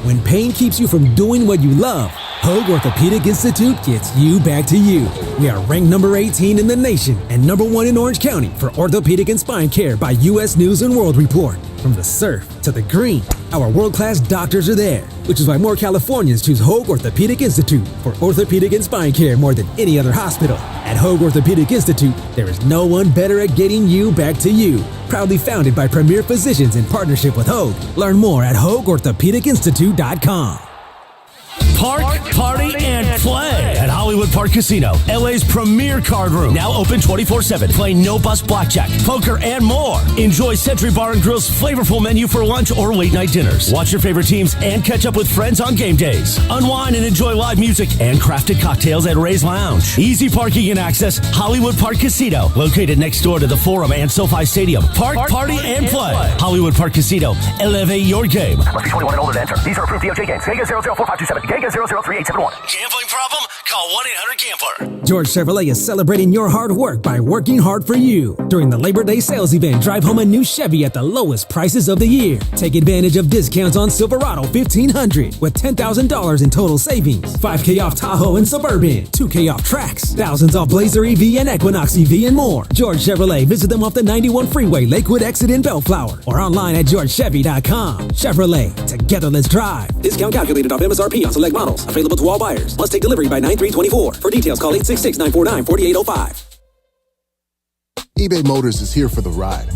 When pain keeps you from doing what you love, Hoag Orthopedic Institute gets you back to you. We are ranked number 18 in the nation and number 1 in Orange County for orthopedic and spine care by U.S. News & World Report. From the surf to the green, our world-class doctors are there, which is why more Californians choose Hoag Orthopedic Institute for orthopedic and spine care more than any other hospital. At Hoag Orthopedic Institute, there is no one better at getting you back to you. Proudly founded by premier physicians in partnership with Hoag. Learn more at HoagOrthopedicInstitute.com. Park, party, and play at Hollywood Park Casino, LA's premier card room. Now open 24/7. Play no-bus blackjack, poker, and more. Enjoy Century Bar and Grill's flavorful menu for lunch or late-night dinners. Watch your favorite teams and catch up with friends on game days. Unwind and enjoy live music and crafted cocktails at Ray's Lounge. Easy parking and access, Hollywood Park Casino, located next door to the Forum and SoFi Stadium. Park, party, and play. Hollywood Park Casino. Elevate your game. Must be 21 and older to enter. These are approved DOJ games. Geico 004527. Geico 003871. Gambling problem? Call 1-800-GAMBLER. George Chevrolet is celebrating your hard work by working hard for you. During the Labor Day sales event, drive home a new Chevy at the lowest prices of the year. Take advantage of discounts on Silverado 1500 with $10,000 in total savings. $5K off Tahoe and Suburban. $2K off Trax. Thousands off Blazer EV and Equinox EV and more. George Chevrolet. Visit them off the 91 freeway, Lakewood exit in Bellflower, or online at georgechevy.com. Chevrolet. Together, let's drive. Discount calculated off MSRP on select models. Available to all buyers. Must take delivery by 9/3/24. For details, call 866-949-4805. eBay Motors is here for the ride.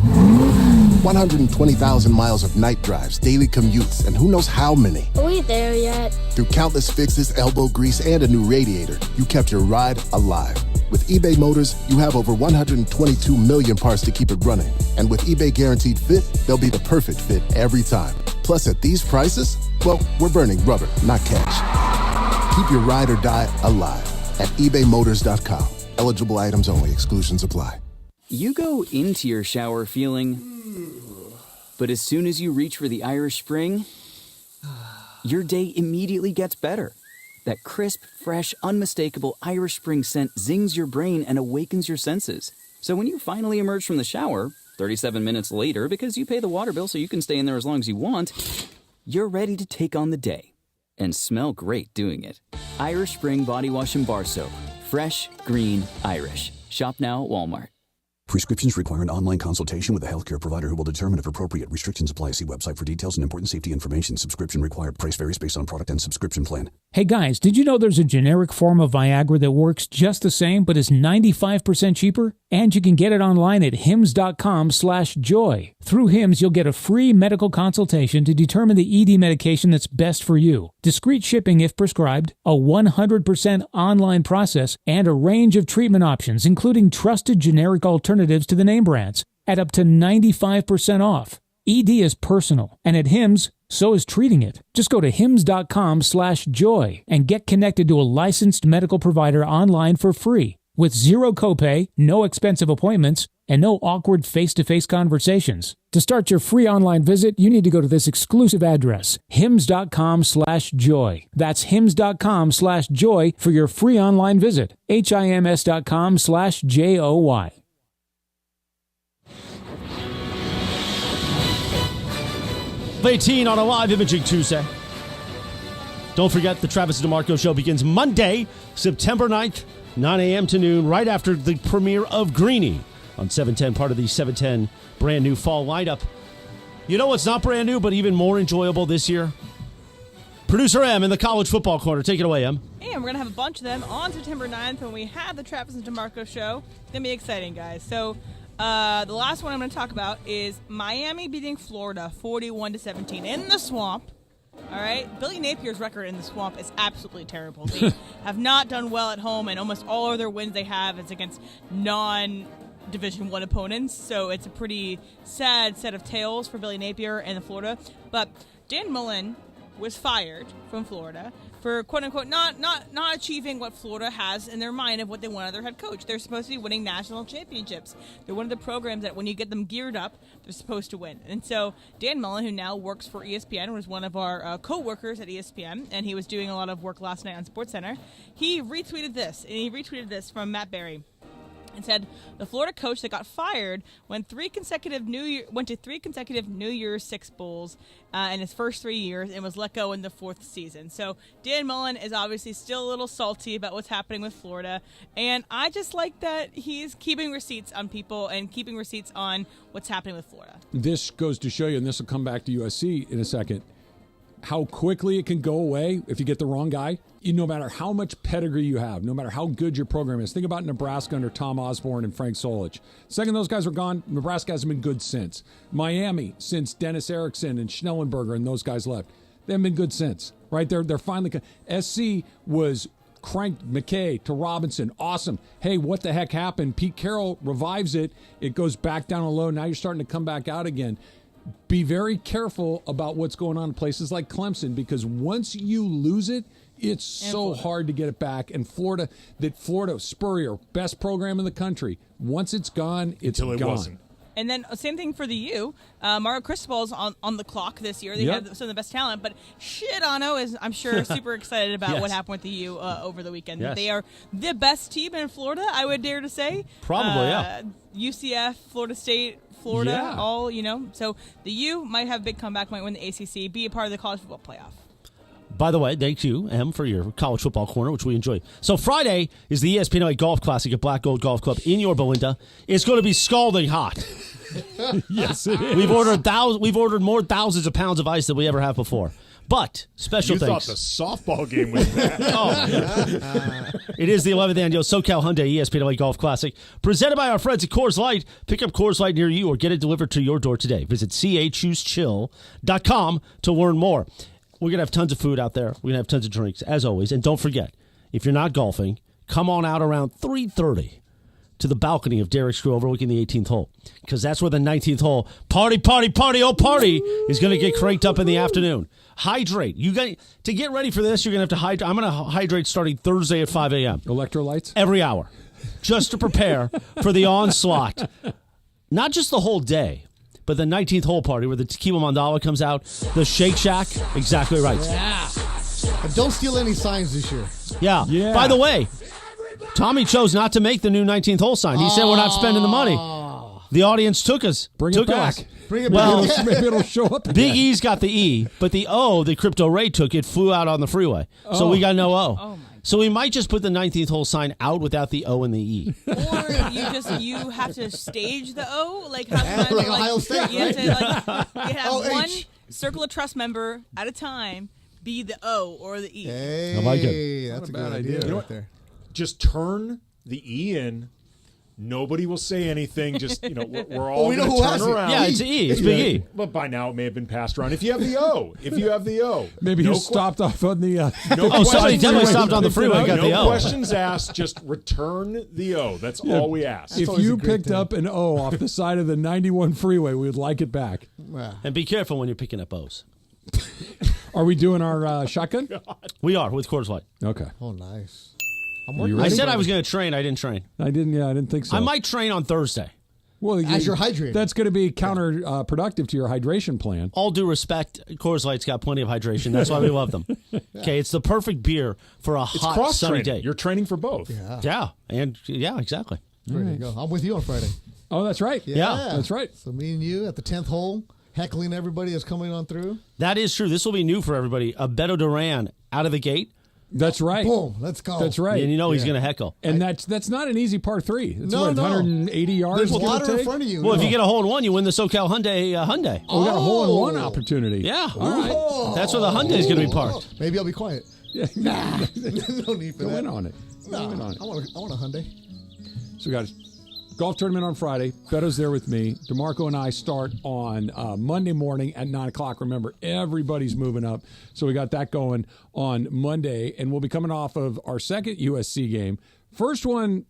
120,000 miles of night drives, daily commutes, and who knows how many. Are we there yet? Through countless fixes, elbow grease, and a new radiator, you kept your ride alive. With eBay Motors, you have over 122 million parts to keep it running. And with eBay Guaranteed Fit, they'll be the perfect fit every time. Plus, at these prices, well, we're burning rubber, not cash. Keep your ride or die alive at ebaymotors.com. Eligible items only. Exclusions apply. You go into your shower feeling, but as soon as you reach for the Irish Spring, your day immediately gets better. That crisp, fresh, unmistakable Irish Spring scent zings your brain and awakens your senses. So when you finally emerge from the shower, 37 minutes later, because you pay the water bill so you can stay in there as long as you want, you're ready to take on the day. And smell great doing it. Irish Spring Body Wash and Bar Soap. Fresh, green, Irish. Shop now at Walmart. Prescriptions require an online consultation with a healthcare provider who will determine if appropriate. Restrictions apply. See website for details and important safety information. Subscription required. Price varies based on product and subscription plan. Hey guys, did you know there's a generic form of Viagra that works just the same but is 95% cheaper? And you can get it online at hims.com/joy. Through Hims, you'll get a free medical consultation to determine the ED medication that's best for you. Discreet shipping if prescribed, a 100% online process, and a range of treatment options, including trusted generic alternatives to the name brands, at up to 95% off. ED is personal, and at Hims, so is treating it. Just go to hims.com/joy and get connected to a licensed medical provider online for free, with zero copay, no expensive appointments, and no awkward face-to-face conversations. To start your free online visit, you need to go to this exclusive address, hims.com/joy. That's hims.com/joy for your free online visit. HIMS.com/JOY. Play 18 on a live imaging Tuesday. Don't forget, the Travis D'Marco Show begins Monday, September 9th, 9 a.m. to noon, right after the premiere of Greenie on 710, part of the 710 brand new fall lineup. You know what's not brand new, but even more enjoyable this year? Producer M in the College Football Corner. Take it away, M. And we're going to have a bunch of them on September 9th when we have the Travis and D'Marco Show. It's going to be exciting, guys. So the last one I'm going to talk about is Miami beating Florida 41-17 in the Swamp. All right, Billy Napier's record in the Swamp is absolutely terrible. They have not done well at home, and almost all of their wins they have is against non-Division I opponents. So it's a pretty sad set of tales for Billy Napier and the Florida. But Dan Mullen was fired from Florida for quote-unquote not achieving what Florida has in their mind of what they want out of their head coach. They're supposed to be winning national championships. They're one of the programs that when you get them geared up, they're supposed to win. And so Dan Mullen, who now works for ESPN, was one of our co-workers at ESPN, and he was doing a lot of work last night on SportsCenter. He retweeted this from Matt Berry. And said the Florida coach that got fired went to three consecutive New Year's Six Bowls in his first 3 years and was let go in the fourth season. So Dan Mullen is obviously still a little salty about what's happening with Florida, and I just like that he's keeping receipts on people and keeping receipts on what's happening with Florida. This goes to show you, and this will come back to USC in a second, how quickly it can go away if you get the wrong guy. No matter how much pedigree you have, no matter how good your program is. Think about Nebraska under Tom Osborne and Frank Solich. Second those guys are gone, Nebraska hasn't been good since. Miami, since Dennis Erickson and Schnellenberger and those guys left, they haven't been good since. Right? They're finally... SC was cranked McKay to Robinson. Awesome. Hey, what the heck happened? Pete Carroll revives it. It goes back down a low. Now you're starting to come back out again. Be very careful about what's going on in places like Clemson, because once you lose it, it's so hard to get it back. And Florida, Spurrier, best program in the country. Once it's gone, it's gone. Wasn't. And then same thing for the U. Mario Cristobal's on the clock this year. They have some of the best talent. But Shidano is, I'm sure, super excited about what happened with the U over the weekend. Yes. They are the best team in Florida, I would dare to say. Probably, yeah. UCF, Florida State, Florida, all, So the U might have a big comeback, might win the ACC, be a part of the college football playoff. By the way, thank you, Em, for your College Football Corner, which we enjoy. So Friday is the ESPN Golf Classic at Black Gold Golf Club in Yorba Linda. It's going to be scalding hot. Yes, it is. We've ordered more thousands of pounds of ice than we ever have before. But special thanks. You thought the softball game was bad. It is the 11th annual SoCal Hyundai ESPN Golf Classic, presented by our friends at Coors Light. Pick up Coors Light near you or get it delivered to your door today. Visit choosechill.com to learn more. We're going to have tons of food out there. We're going to have tons of drinks, as always. And don't forget, if you're not golfing, come on out around 3:30 to the balcony of Derek's Crew overlooking the 18th hole, because that's where the 19th hole, party, is going to get cranked up in the afternoon. Hydrate. To get ready for this, you're going to have to hydrate. I'm going to hydrate starting Thursday at 5 a.m. Electrolytes? Every hour, just to prepare for the onslaught. Not just the whole day, but the 19th hole party where the tequila mandala comes out, the Shake Shack. Exactly right. Yeah. And don't steal any signs this year. Yeah. By the way, Tommy chose not to make the new 19th hole sign. He said we're not spending the money. The audience took us. Bring it back. Maybe it'll show up again. Big E's got the E, but the O, the Crypto Ray took, it flew out on the freeway. So we got no O. Oh, my So we might just put the 19th hole sign out without the O and the E. Or you have to stage the O, like how like Ohio State, you have to you have O-H. one Circle of Trust member at a time be the O or the E. Hey, I like it. That's a Not a good bad idea You know right what? there. Just turn the E in. Nobody will say anything. Just, we're all we know going who to has turn it. around. Yeah, it's E. It's big E. But by now it may have been passed around. If you have the O. Maybe you stopped off on the. Oh, somebody definitely stopped on the freeway and got the O. No questions asked. Just return the O. That's all we ask. If you picked up an O off the side of the 91 freeway, we would like it back. And be careful when you're picking up O's. Are we doing our shotgun? We are with Coors Light. Okay. Oh, nice. I said I was going to train. I didn't train. I didn't think so. I might train on Thursday. Well, As you're hydrated. That's going to be counterproductive to your hydration plan. All due respect, Coors Light's got plenty of hydration. That's why we love them. Okay, it's the perfect beer for a hot, sunny day. You're training for both. Yeah, exactly. There you go. I'm with you on Friday. Oh, that's right. Yeah. That's right. So me and you at the 10th hole, heckling everybody that's coming on through. That is true. This will be new for everybody. Beto Duran out of the gate. That's right. Boom. Let's go. That's right. And he's going to heckle. And that's not an easy par 3. It's No, 180 yards. There's give or water in take? front of you. Well, if you get a hole-in-one, you win the SoCal Hyundai Hyundai. Oh, we got a hole-in-one opportunity. Yeah. All right. That's where the Hyundai is going to be parked. Maybe I'll be quiet. Nah. No need for Go that. in on it. No, Go in on it. I want a Hyundai. So we got a golf tournament on Friday. Beto's there with me. DeMarco and I start on Monday morning at 9 o'clock. Remember, everybody's moving up. So we got that going on Monday. And we'll be coming off of our second USC game. First one,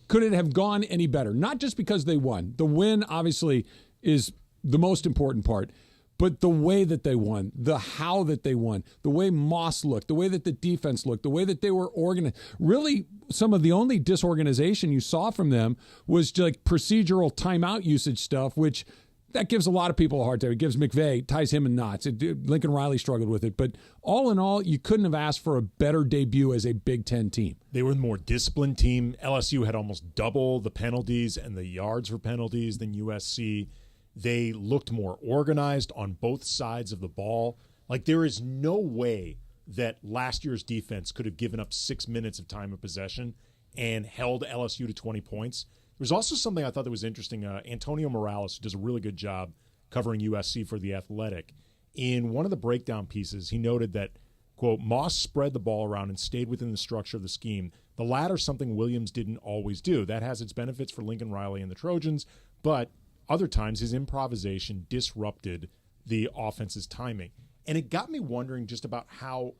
could it have gone any better? Not just because they won. The win, obviously, is the most important part. But the way that they won, the how that they won, the way Moss looked, the way that the defense looked, the way that they were organized. Really, some of the only disorganization you saw from them was like procedural timeout usage stuff, which that gives a lot of people a hard time. It gives McVay, ties him in knots. Lincoln Riley struggled with it. But all in all, you couldn't have asked for a better debut as a Big Ten team. They were the more disciplined team. LSU had almost double the penalties and the yards for penalties than USC. They looked more organized on both sides of the ball. Like, there is no way that last year's defense could have given up 6 minutes of time of possession and held LSU to 20 points. There's also something I thought that was interesting. Antonio Morales, who does a really good job covering USC for The Athletic, in one of the breakdown pieces, he noted that, quote, Moss spread the ball around and stayed within the structure of the scheme. The latter, something Williams didn't always do. That has its benefits for Lincoln Riley and the Trojans, but other times his improvisation disrupted the offense's timing. And it got me wondering just about how,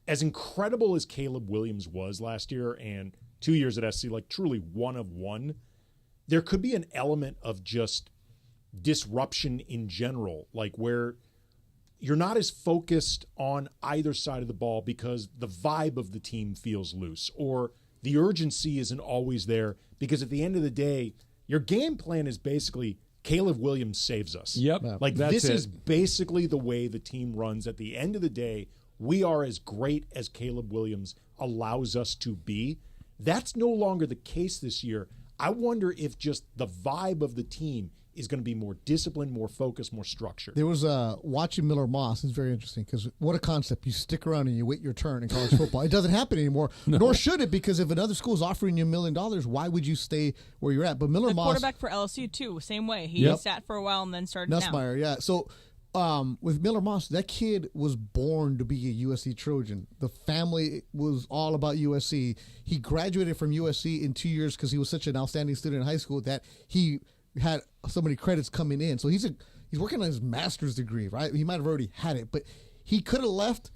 as incredible as Caleb Williams was last year and 2 years at SC, like truly one of one, there could be an element of just disruption in general, like where you're not as focused on either side of the ball because the vibe of the team feels loose, or the urgency isn't always there, because at the end of the day, your game plan is basically Caleb Williams saves us. Yep. Like, that's this it. is basically the way the team runs. At the end of the day, we are as great as Caleb Williams allows us to be. That's no longer the case this year. I wonder if just the vibe of the team is going to be more disciplined, more focused, more structured. There was watching Miller Moss is very interesting because what a concept. You stick around and you wait your turn in college football. It doesn't happen anymore, nor should it, because if another school is offering you $1 million, why would you stay where you're at? But Miller the Moss, quarterback for LSU too, same way. He sat for a while and then started now. Nussmeier, yeah. So with Miller Moss, that kid was born to be a USC Trojan. The family was all about USC. He graduated from USC in 2 years because he was such an outstanding student in high school that he had so many credits coming in. So he's working on his master's degree, right? He might have already had it, but he could have left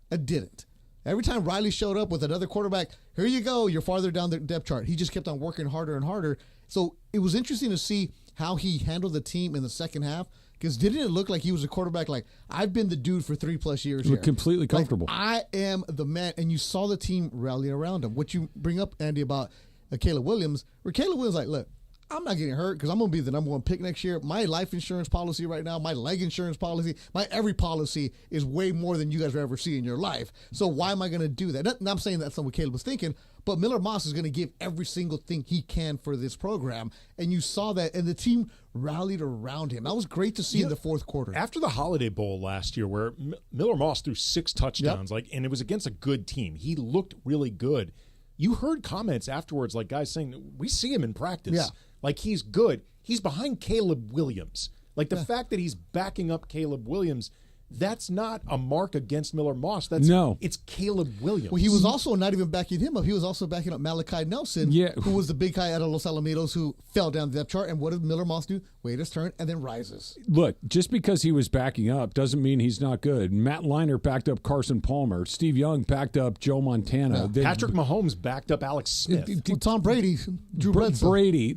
and didn't. Every time Riley showed up with another quarterback, here you go, you're farther down the depth chart. He just kept on working harder and harder. So it was interesting to see how he handled the team in the second half, because didn't it look like he was a quarterback like, I've been the dude for 3+ years here. Completely comfortable. Like, I am the man, and you saw the team rally around him. What you bring up, Andy, about Caleb Williams, where Caleb Williams like, look, I'm not getting hurt because I'm going to be the number one pick next year. My life insurance policy right now, my leg insurance policy, my every policy is way more than you guys will ever see in your life. So why am I going to do that? And I'm saying that's not what Caleb was thinking, but Miller Moss is going to give every single thing he can for this program. And you saw that, and the team rallied around him. That was great to see in the fourth quarter. After the Holiday Bowl last year where Miller Moss threw 6 touchdowns, and it was against a good team, he looked really good. You heard comments afterwards, like guys saying, we see him in practice. Yeah. Like, he's good. He's behind Caleb Williams. Like, the fact that he's backing up Caleb Williams, that's not a mark against Miller Moss. It's Caleb Williams. Well, he was also not even backing him up. He was also backing up Malachi Nelson, who was the big guy out of Los Alamitos who fell down the depth chart. And what did Miller Moss do? Wait his turn and then rises. Look, just because he was backing up doesn't mean he's not good. Matt Leinart backed up Carson Palmer. Steve Young backed up Joe Montana. Patrick Mahomes backed up Alex Smith. Tom Brady, Drew Bledsoe. Brady.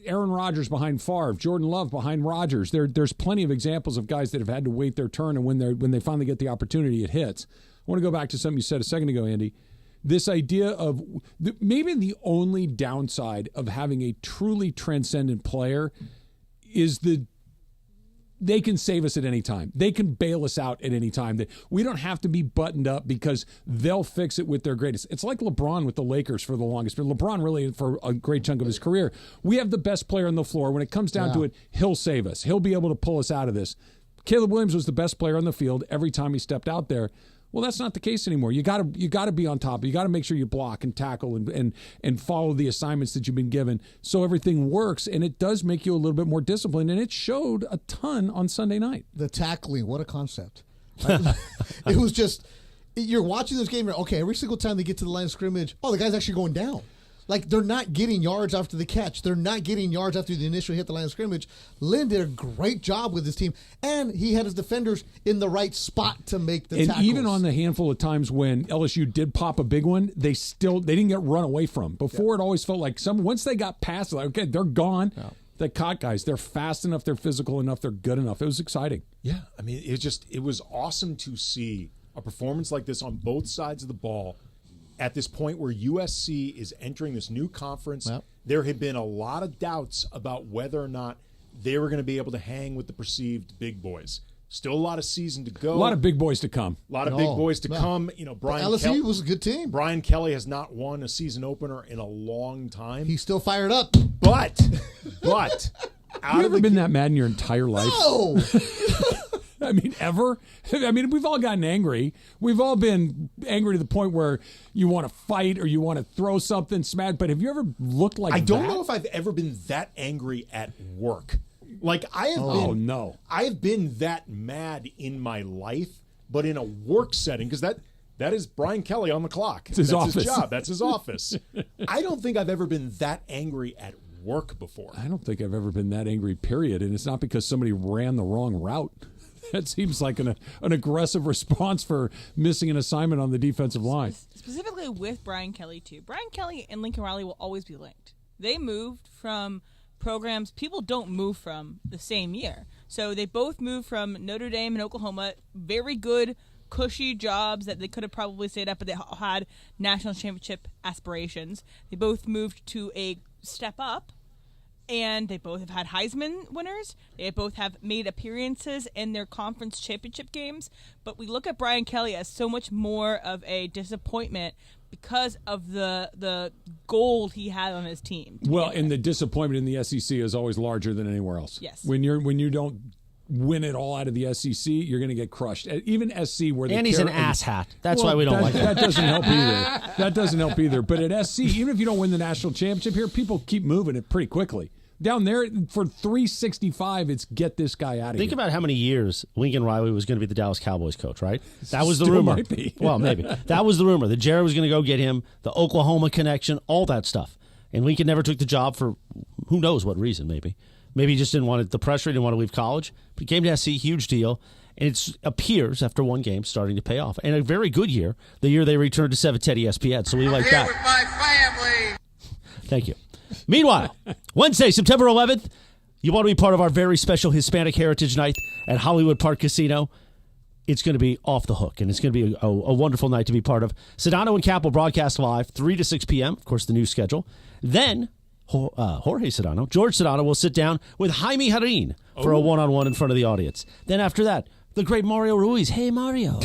Aaron Rodgers behind Favre. Jordan Love behind Rodgers. There's plenty of examples of guys that have had to wait their turn, and when they finally get the opportunity, it hits. I want to go back to something you said a second ago, Andy. This idea of maybe the only downside of having a truly transcendent player is they can save us at any time. They can bail us out at any time. We don't have to be buttoned up because they'll fix it with their greatest. It's like LeBron with the Lakers for the longest. But LeBron really, for a great chunk of his career, we have the best player on the floor. When it comes down to it, he'll save us. He'll be able to pull us out of this. Caleb Williams was the best player on the field every time he stepped out there. Well, that's not the case anymore. You got to be on top. You got to make sure you block and tackle and follow the assignments that you've been given so everything works, and it does make you a little bit more disciplined, and it showed a ton on Sunday night. The tackling, what a concept. It was just, you're watching this game, okay, every single time they get to the line of scrimmage, the guy's actually going down. Like, they're not getting yards after the catch. They're not getting yards after the initial hit the line of scrimmage. Lynn did a great job with his team, and he had his defenders in the right spot to make the tackles. And even on the handful of times when LSU did pop a big one, they didn't get run away from. Before, it always felt like once they got past, like, okay, they're gone. Yeah. The caught guys, they're fast enough, they're physical enough, they're good enough. It was exciting. Yeah, I mean, it was awesome to see a performance like this on both sides of the ball. At this point where USC is entering this new conference, there had been a lot of doubts about whether or not they were going to be able to hang with the perceived big boys. Still a lot of season to go. A lot of big boys to come. A lot of big boys to come. You know, LSU was a good team. Brian Kelly has not won a season opener in a long time. He's still fired up. But have you ever been that mad in your entire life? No. I mean, ever? I mean, we've all gotten angry. We've all been angry to the point where you want to fight or you want to throw something, smash. But have you ever looked like that? I don't know if I've ever been that angry at work. Like, I have been that mad in my life, but in a work setting, because that is Brian Kelly on the clock. That's his office. His job. That's his office. I don't think I've ever been that angry at work before. I don't think I've ever been that angry, period. And it's not because somebody ran the wrong route. That seems like an aggressive response for missing an assignment on the defensive line. Specifically with Brian Kelly, too. Brian Kelly and Lincoln Riley will always be linked. They moved from programs people don't move from the same year. So they both moved from Notre Dame and Oklahoma, very good, cushy jobs that they could have probably stayed at, but they had national championship aspirations. They both moved to a step up. And they both have had Heisman winners. They both have made appearances in their conference championship games. But we look at Brian Kelly as so much more of a disappointment because of the gold he had on his team. Well, and the disappointment in the SEC is always larger than anywhere else. Yes. When you don't win it all out of the SEC, you're going to get crushed. Even SC, where and he's an asshat. That's why we don't like him. That doesn't help either. That doesn't help either. But at SC, even if you don't win the national championship here, people keep moving it pretty quickly. Down there, for 365, it's get this guy out of here. Think about how many years Lincoln Riley was going to be the Dallas Cowboys coach, right? That was the rumor. Might be. Well, maybe. That was the rumor. That Jared was going to go get him, the Oklahoma connection, all that stuff. And Lincoln never took the job for who knows what reason, maybe. Maybe he just didn't want the pressure, he didn't want to leave college. But he came to SC, huge deal. And it appears, after one game, starting to pay off. And a very good year, the year they returned to 710 ESPN. So we like that. With my family. Thank you. Meanwhile, Wednesday, September 11th, you want to be part of our very special Hispanic Heritage Night at Hollywood Park Casino. It's going to be off the hook, and it's going to be a wonderful night to be part of. Sedano and Cap will broadcast live 3 to 6 p.m., of course, the new schedule. Then, Jorge Sedano, George Sedano will sit down with Jaime Jarrin for a one-on-one in front of the audience. Then after that, the great Mario Ruiz. Hey, Mario.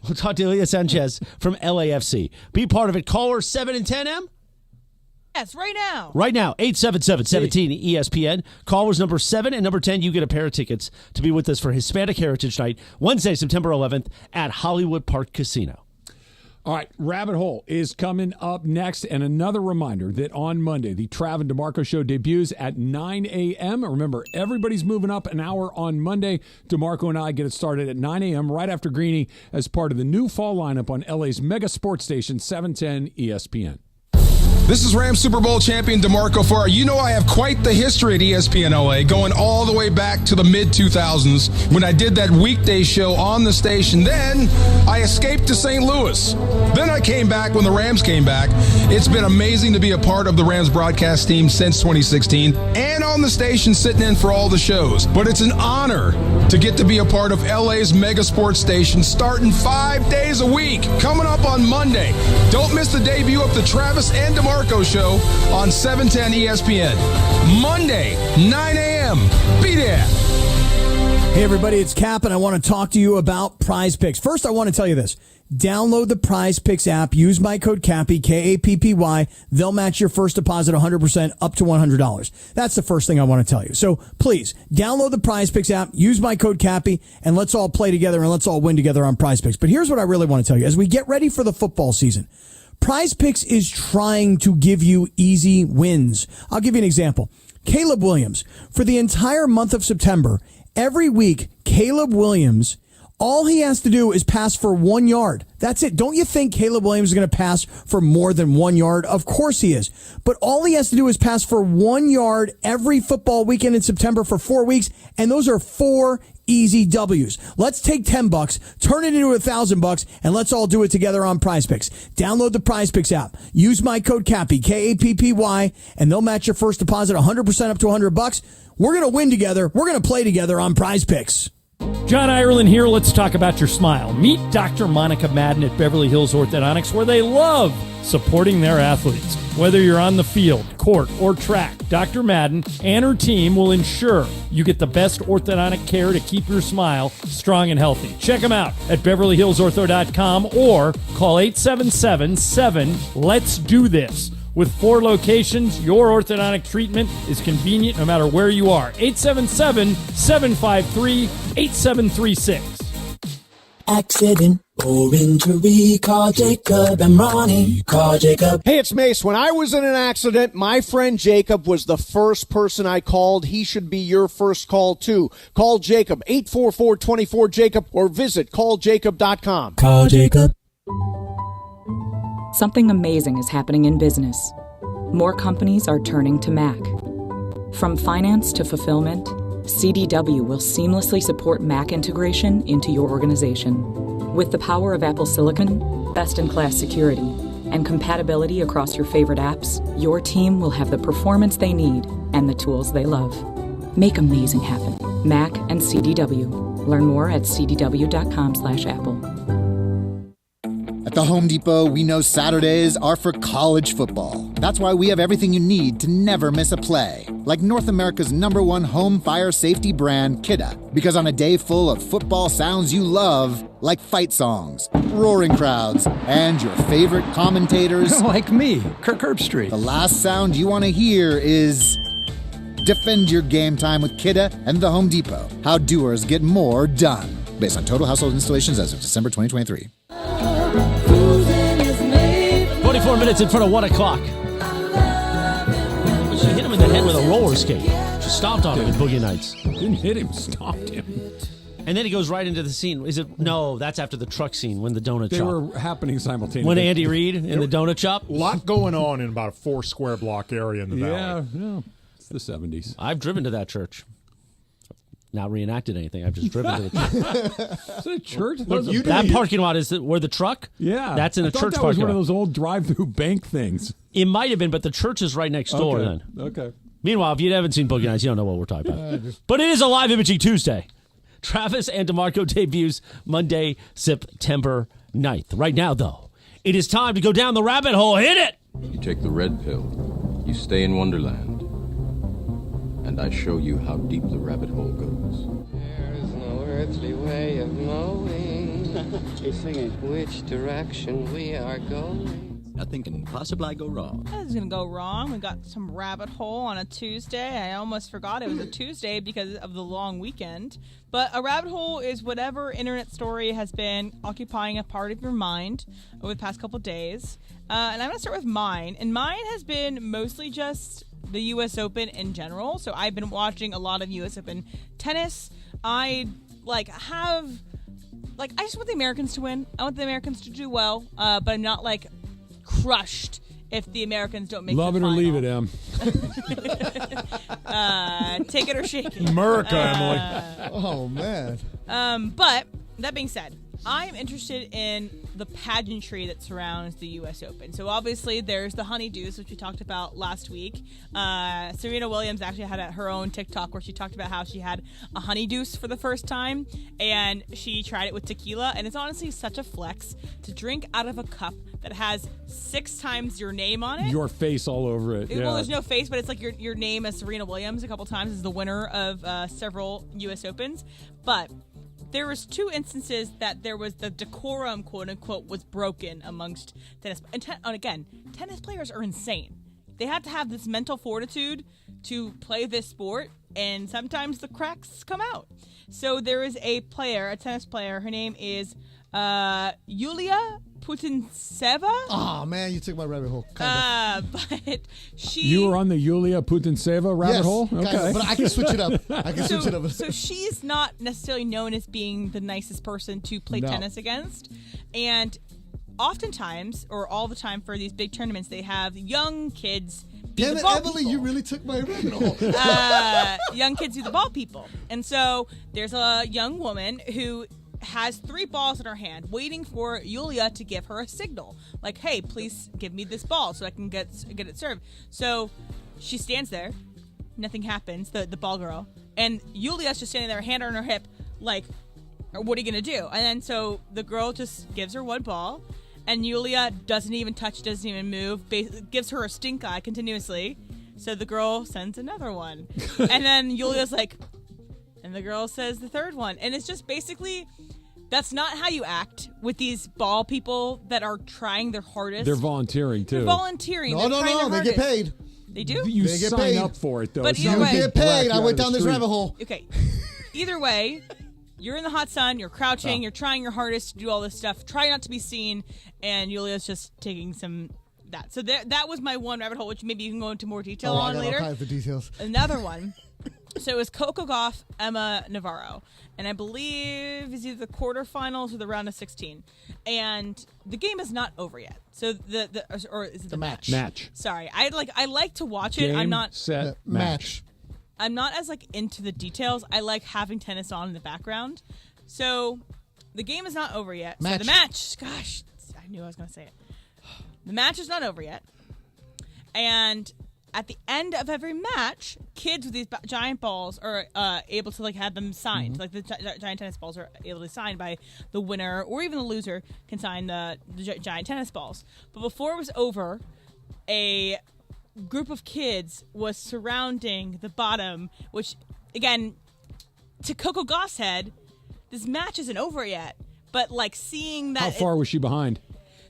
We'll talk to Ilya Sanchez from LAFC. Be part of it. Caller 7 and 10M. Yes, right now. Right now, 877-17-ESPN. Callers number 7 and number 10, you get a pair of tickets to be with us for Hispanic Heritage Night, Wednesday, September 11th at Hollywood Park Casino. All right, Rabbit Hole is coming up next. And another reminder that on Monday, the Travis and D'Marco Show debuts at 9 a.m. Remember, everybody's moving up an hour on Monday. D'Marco and I get it started at 9 a.m. right after Greeny as part of the new fall lineup on LA's mega sports station, 710 ESPN. This is Rams Super Bowl champion DeMarco Farr. You know I have quite the history at ESPN LA, going all the way back to the mid-2000s when I did that weekday show on the station. Then I escaped to St. Louis. Then I came back when the Rams came back. It's been amazing to be a part of the Rams broadcast team since 2016 and on the station sitting in for all the shows. But it's an honor to get to be a part of LA's mega sports station starting 5 days a week. Coming up on Monday. Don't miss the debut of the Travis and D'Marco Show on 710 ESPN. Monday, 9 a.m. Be there. Hey, everybody, it's Cap, and I want to talk to you about Prize Picks. First, I want to tell you this. Download the Prize Picks app. Use my code CAPPY, K-A-P-P-Y. They'll match your first deposit 100% up to $100. That's the first thing I want to tell you. So please, download the Prize Picks app. Use my code CAPPY, and let's all play together, and let's all win together on Prize Picks. But here's what I really want to tell you. As we get ready for the football season, Prize Picks is trying to give you easy wins. I'll give you an example. Caleb Williams, for the entire month of September, every week, Caleb Williams, all he has to do is pass for 1 yard. That's it. Don't you think Caleb Williams is going to pass for more than 1 yard? Of course he is. But all he has to do is pass for 1 yard every football weekend in September for 4 weeks, and those are 4 easy W's. Let's take $10, turn it into $1,000, and let's all do it together on Prize Picks. Download the Prize Picks app. Use my code CAPPY, K-A-P-P-Y, and they'll match your first deposit 100% up to $100. We're going to win together. We're going to play together on Prize Picks. John Ireland here. Let's talk about your smile. Meet Dr. Monica Madden at Beverly Hills Orthodontics, where they love supporting their athletes. Whether you're on the field, court, or track, Dr. Madden and her team will ensure you get the best orthodontic care to keep your smile strong and healthy. Check them out at BeverlyHillsOrtho.com or call 877-7-LET'S-DO-THIS. With 4 locations, your orthodontic treatment is convenient no matter where you are. 877-753-8736. Accident or injury, call Jacob and Ronnie. Call Jacob. Hey, it's Mace. When I was in an accident, my friend Jacob was the first person I called. He should be your first call, too. Call Jacob, 844-24-JACOB, or visit calljacob.com. Call Jacob. Something amazing is happening in business. More companies are turning to Mac. From finance to fulfillment, CDW will seamlessly support Mac integration into your organization. With the power of Apple Silicon, best-in-class security, and compatibility across your favorite apps, your team will have the performance they need and the tools they love. Make amazing happen. Mac and CDW. Learn more at cdw.com/Apple. At the Home Depot, we know Saturdays are for college football. That's why we have everything you need to never miss a play. Like North America's #1 home fire safety brand, Kidda. Because on a day full of football sounds you love, like fight songs, roaring crowds, and your favorite commentators... like me, Kirk Herbstreit. The last sound you want to hear is... Defend your game time with Kidda and the Home Depot. How doers get more done. Based on total household installations as of December 2023. 24 minutes in front of 1 o'clock. She hit him in the head with a roller skate. She stomped on him in Boogie Nights. Didn't hit him, stomped him. And then he goes right into the scene. Is it? No, that's after the truck scene when the donut they shop. They were happening simultaneously. When Andy Reid in the donut shop. A lot going on in about a 4 square block area in the valley. Yeah. It's the 70s. I've driven to that church. Not reenacted anything. I've just driven to the church. Is it a church? That parking lot is where the truck? Yeah. That's in a church parking lot. That was one of those old drive-through bank things. It might have been, but the church is right next door then. Okay. Meanwhile, if you haven't seen Boogie Nights, you don't know what we're talking about. But it is a live imaging Tuesday. Travis and D'Marco debuts Monday, September 9th. Right now, though, it is time to go down the rabbit hole. Hit it! You take the red pill. You You stay in Wonderland, and I show you how deep the rabbit hole goes. There's no earthly way of knowing which direction we are going. Nothing can possibly go wrong. Nothing's going to go wrong. We got some rabbit hole on a Tuesday. I almost forgot it was a Tuesday because of the long weekend. But a rabbit hole is whatever internet story has been occupying a part of your mind over the past couple days. And I'm going to start with mine. And mine has been mostly just the U.S. Open in general. So I've been watching a lot of U.S. Open tennis. I just want the Americans to win. I want the Americans to do well. But I'm not crushed if the Americans don't make Love the it or final. leave it, Em. Take it or shake it. America, Emily. Oh, man. But that being said, I'm interested in the pageantry that surrounds the U.S. Open. So obviously there's the honeydews, which we talked about last week. Serena Williams actually had her own TikTok where she talked about how she had a honeydew for the first time, and she tried it with tequila, and it's honestly such a flex to drink out of a cup that has 6 times your name on it. Your face all over it. Well, there's no face, but it's like your name as Serena Williams a couple times as the winner of several U.S. Opens. But there was 2 instances that there was the decorum, quote unquote, was broken amongst tennis. And again, tennis players are insane. They have to have this mental fortitude to play this sport, and sometimes the cracks come out. So there is a tennis player. Her name is Yulia Putintseva. Oh, man, you took my rabbit hole. But You were on the Yulia Putintseva rabbit hole? Okay. Kind of, but I can switch it up. So she's not necessarily known as being the nicest person to play tennis against. And oftentimes, or all the time for these big tournaments, they have young kids be Damn the it, ball Emily, people. you really took my rabbit hole. Young kids do the ball people. And so there's a young woman who has 3 balls in her hand, waiting for Yulia to give her a signal. Like, hey, please give me this ball so I can get it served. So she stands there. Nothing happens, the ball girl. And Yulia's just standing there, hand on her hip, like, what are you going to do? And then so the girl just gives her 1 ball, and Yulia doesn't even touch, doesn't even move, gives her a stink eye continuously. So the girl sends another one. And then Yulia's like, and the girl says the 3rd one. And it's just basically, that's not how you act with these ball people that are trying their hardest. They're volunteering, too. They're volunteering. No, they get paid. They do? You They get sign paid. up for it, though. But It's either not way- like You they get paid. black I you out went of the down this street. rabbit hole. Okay. Either way, you're in the hot sun, you're crouching, you're trying your hardest to do all this stuff. Try not to be seen, and Yulia's just taking some that. So that was my one rabbit hole, which maybe you can go into more detail I on got later. all kinds of details. Another one. So it was Coco Gauff, Emma Navarro, and I believe it's either the quarterfinals or the round of 16. And the game is not over yet. So or is it the match? Match. Sorry, I like to watch it. Game, I'm not set, match. I'm not as into the details. I like having tennis on in the background. So the game is not over yet. Match. So the match, gosh, I knew I was going to say it. The match is not over yet. And at the end of every match, kids with these giant balls are able to have them signed. Like the giant tennis balls are able to be signed by the winner, or even the loser can sign the giant tennis balls. But before it was over, a group of kids was surrounding the bottom, which, again, to Coco Gauff's head, this match isn't over yet. But seeing that, How far was she behind?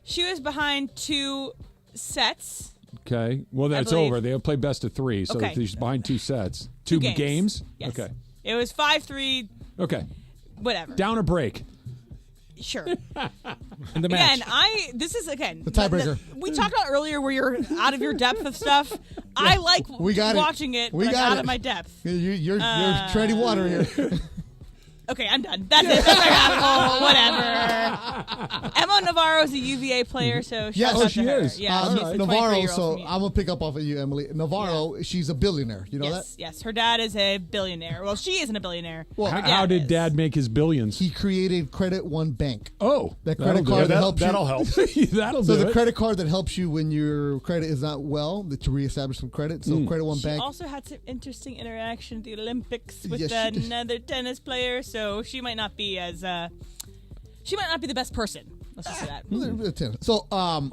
She was behind 2 sets. Okay. Well, that's believe. over. They'll play best of 3, so Okay. she's behind 2 sets. 2 games? Yes. Okay. It was 5-3. Okay. Whatever. Down or break? Sure. And the match. Again, this is, The tiebreaker. We talked about earlier where you're out of your depth of stuff. I like We got watching it, We but got out it. of my depth. You're treading water here. Okay, I'm done. That's it. That's my rabbit hole. Whatever. Emma Navarro is a UVA player, so shout out to her. Yeah, she's a Navarro. 23-year-old So from U- I'm gonna pick up off of you, Emily. Navarro, she's a billionaire. You know that? Yes, her dad is a billionaire. Well, she isn't a billionaire. Well, her How did is. Dad make his billions? He created Credit One Bank. Oh, That credit card that helps you. That'll help. That'll So do the it. credit card that helps you when your credit is not well, to reestablish some credit. So Credit One She Bank. also had some interesting interaction at the Olympics with Yes, she did. another tennis player, so she might not be as she might not be the best person. Let's just say that. So I'm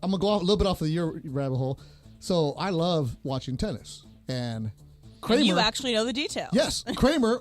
gonna go off a little bit off of your rabbit hole. So I love watching tennis. And Kramer, and you actually know the details. Yes, Kramer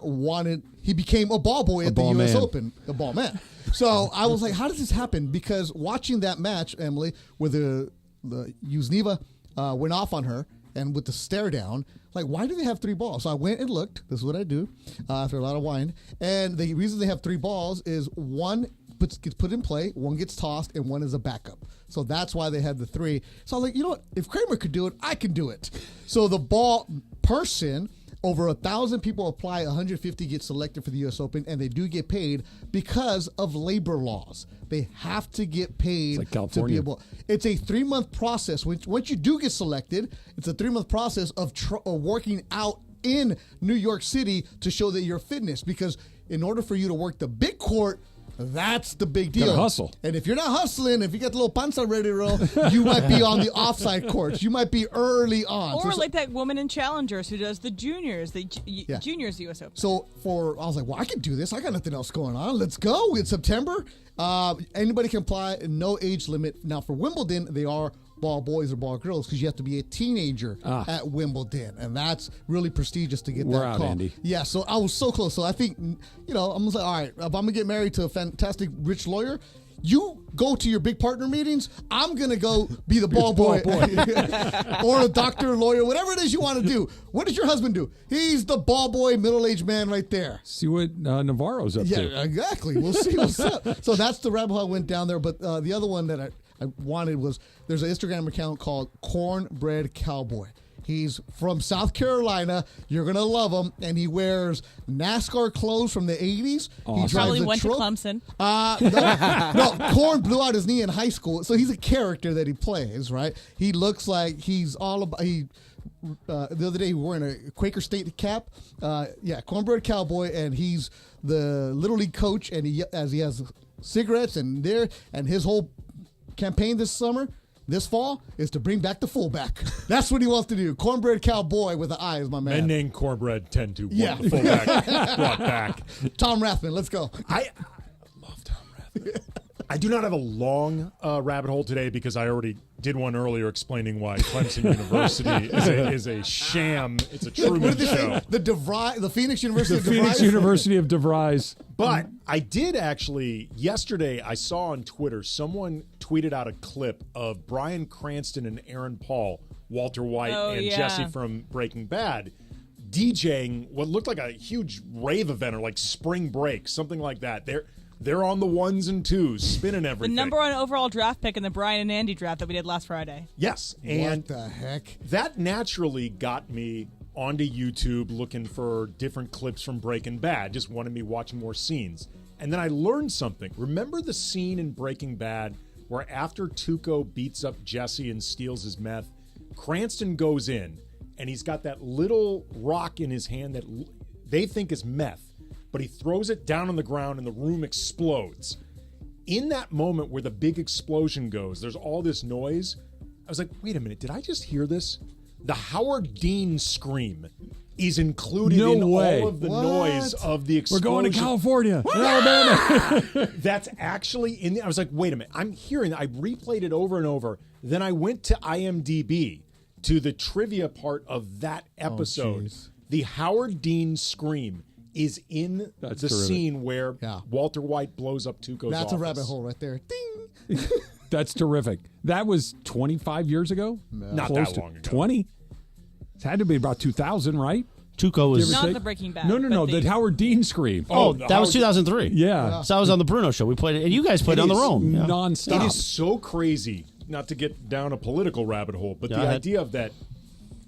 he became a ball boy at the U.S. Open, a ball man. So I was like, how does this happen? Because watching that match, Emily, where the Yuzhniva went off on her and with the stare down, like, why do they have 3 balls? So I went and looked. This is what I do after a lot of wine. And the reason they have 3 balls is one gets put in play, one gets tossed, and one is a backup. So that's why they had the 3. So I was like, you know what? If Kramer could do it, I can do it. So the ball person, over 1,000 people apply, 150 get selected for the U.S. Open, and they do get paid because of labor laws. They have to get paid to be able. It's a 3-month process. Once you do get selected, it's a 3-month process of working out in New York City to show that you're fitness. Because in order for you to work the big court, that's the big deal. Gotta hustle. And if you're not hustling, if you got the little panza ready to roll, you might be on the offside courts. You might be early on. Or like that woman in Challengers who does the juniors, juniors U.S. Open. So I was like, well, I can do this. I got nothing else going on. Let's go. It's September. Anybody can apply. No age limit. Now for Wimbledon, they are ball boys or ball girls because you have to be a teenager at Wimbledon, and that's really prestigious to get that call. Andy. Yeah, so I was so close. So I think, I'm like, all right, if I'm gonna get married to a fantastic rich lawyer, you go to your big partner meetings. I'm gonna go be the ball boy, or a doctor, lawyer, whatever it is you want to do. What does your husband do? He's the ball boy, middle-aged man right there. See what Navarro's up to. Yeah, exactly. We'll see what's up. So that's the rabbit hole I went down there. But the other one that I wanted was, there's an Instagram account called Cornbread Cowboy. He's from South Carolina. You're going to love him. And he wears NASCAR clothes from the 80s. Awesome. He probably went to Clemson. No, Corn blew out his knee in high school. So he's a character that he plays, right? He looks like he's all about... the other day, he was wearing a Quaker State cap. Cornbread Cowboy, and he's the Little League coach, and he has cigarettes and his whole campaign this fall is to bring back the fullback. That's what he wants to do. Cornbread Cowboy with the eye is my man. Men named Cornbread tend to want the fullback brought back. Tom Rathman, let's go. I love Tom Rathman. I do not have a long rabbit hole today because I already did one earlier explaining why Clemson University is a sham. It's a Truman Show. The Phoenix University of DeVry. Phoenix University of DeVry. But I did actually, yesterday I saw on Twitter, someone tweeted out a clip of Bryan Cranston and Aaron Paul, Walter White, Jesse from Breaking Bad, DJing what looked like a huge rave event or like spring break, something like that. They're on the 1s and 2s, spinning everything. The number 1 overall draft pick in the Brian and Andy draft that we did last Friday. Yes. And what the heck? That naturally got me onto YouTube looking for different clips from Breaking Bad, just wanted me watching more scenes. And then I learned something. Remember the scene in Breaking Bad where after Tuco beats up Jesse and steals his meth, Cranston goes in and he's got that little rock in his hand that they think is meth, but he throws it down on the ground and the room explodes. In that moment where the big explosion goes, there's all this noise. I was like, wait a minute, did I just hear this? The Howard Dean scream is included all of the noise of the explosion. We're going to California, Alabama. That's actually in the, I was like, wait a minute, I'm hearing, I replayed it over and over. Then I went to IMDb to the trivia part of that episode. The Howard Dean scream is in the scene where Walter White blows up Tuco's office. That's a rabbit hole right there. Ding! That's terrific. That was 25 years ago? No. Not that long ago. 20? It had to be about 2000, right? Tuco was... Not the Breaking Bad. No, the Howard Dean scream. That was 2003. Yeah. So I was on the Bruno show. We played it, and you guys played it on the own. Nonstop. It is so crazy, not to get down a political rabbit hole, but the idea of that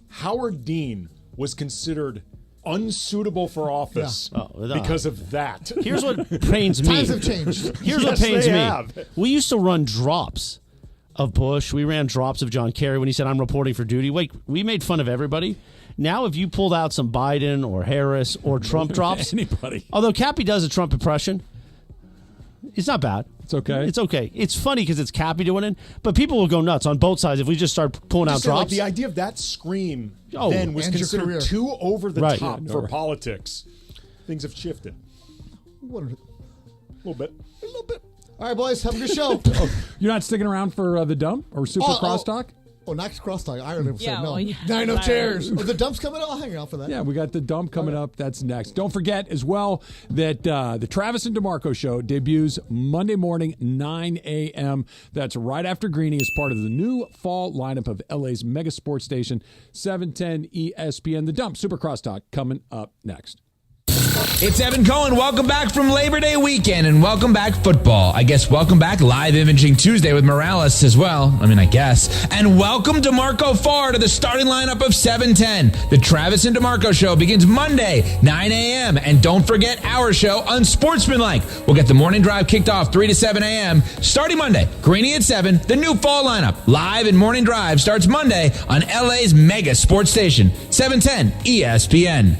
Howard Dean was considered unsuitable for office because of that. Here's what pains me. Times have changed. Here's what pains me. We used to run drops of Bush. We ran drops of John Kerry when he said, I'm reporting for duty. Wait, we made fun of everybody. Now, if you pulled out some Biden or Harris or Trump drops, anybody. Although Cappy does a Trump impression, it's not bad. It's okay. It's okay. It's funny because it's Cappy doing it, but people will go nuts on both sides if we just start pulling out drops. Like the idea of that scream then was considered too over the top for politics. Things have shifted. A little bit. A little bit. All right, boys, have a good show. You're not sticking around for the dump or Super Crosstalk? Oh, next crosstalk. I already said no. well, yeah. 9 of chairs. Oh, the dump's coming up. I'll hang out for that. Yeah, we got the dump coming up. That's next. Don't forget as well that the Travis and D'Marco Show debuts Monday morning, 9 a.m. That's right after Greeny as part of the new fall lineup of LA's mega sports station, 710 ESPN. The Dump Super Crosstalk coming up next. It's Evan Cohen. Welcome back from Labor Day weekend, and welcome back football. I guess welcome back Live Imaging Tuesday with Morales as well. I guess. And welcome D'Marco Farr to the starting lineup of 710. The Travis and D'Marco Show begins Monday, 9 a.m. And don't forget our show, Unsportsmanlike. We'll get the morning drive kicked off 3 to 7 a.m. starting Monday. Greeny at 7, the new fall lineup. Live and morning drive starts Monday on LA's mega sports station, 710 ESPN.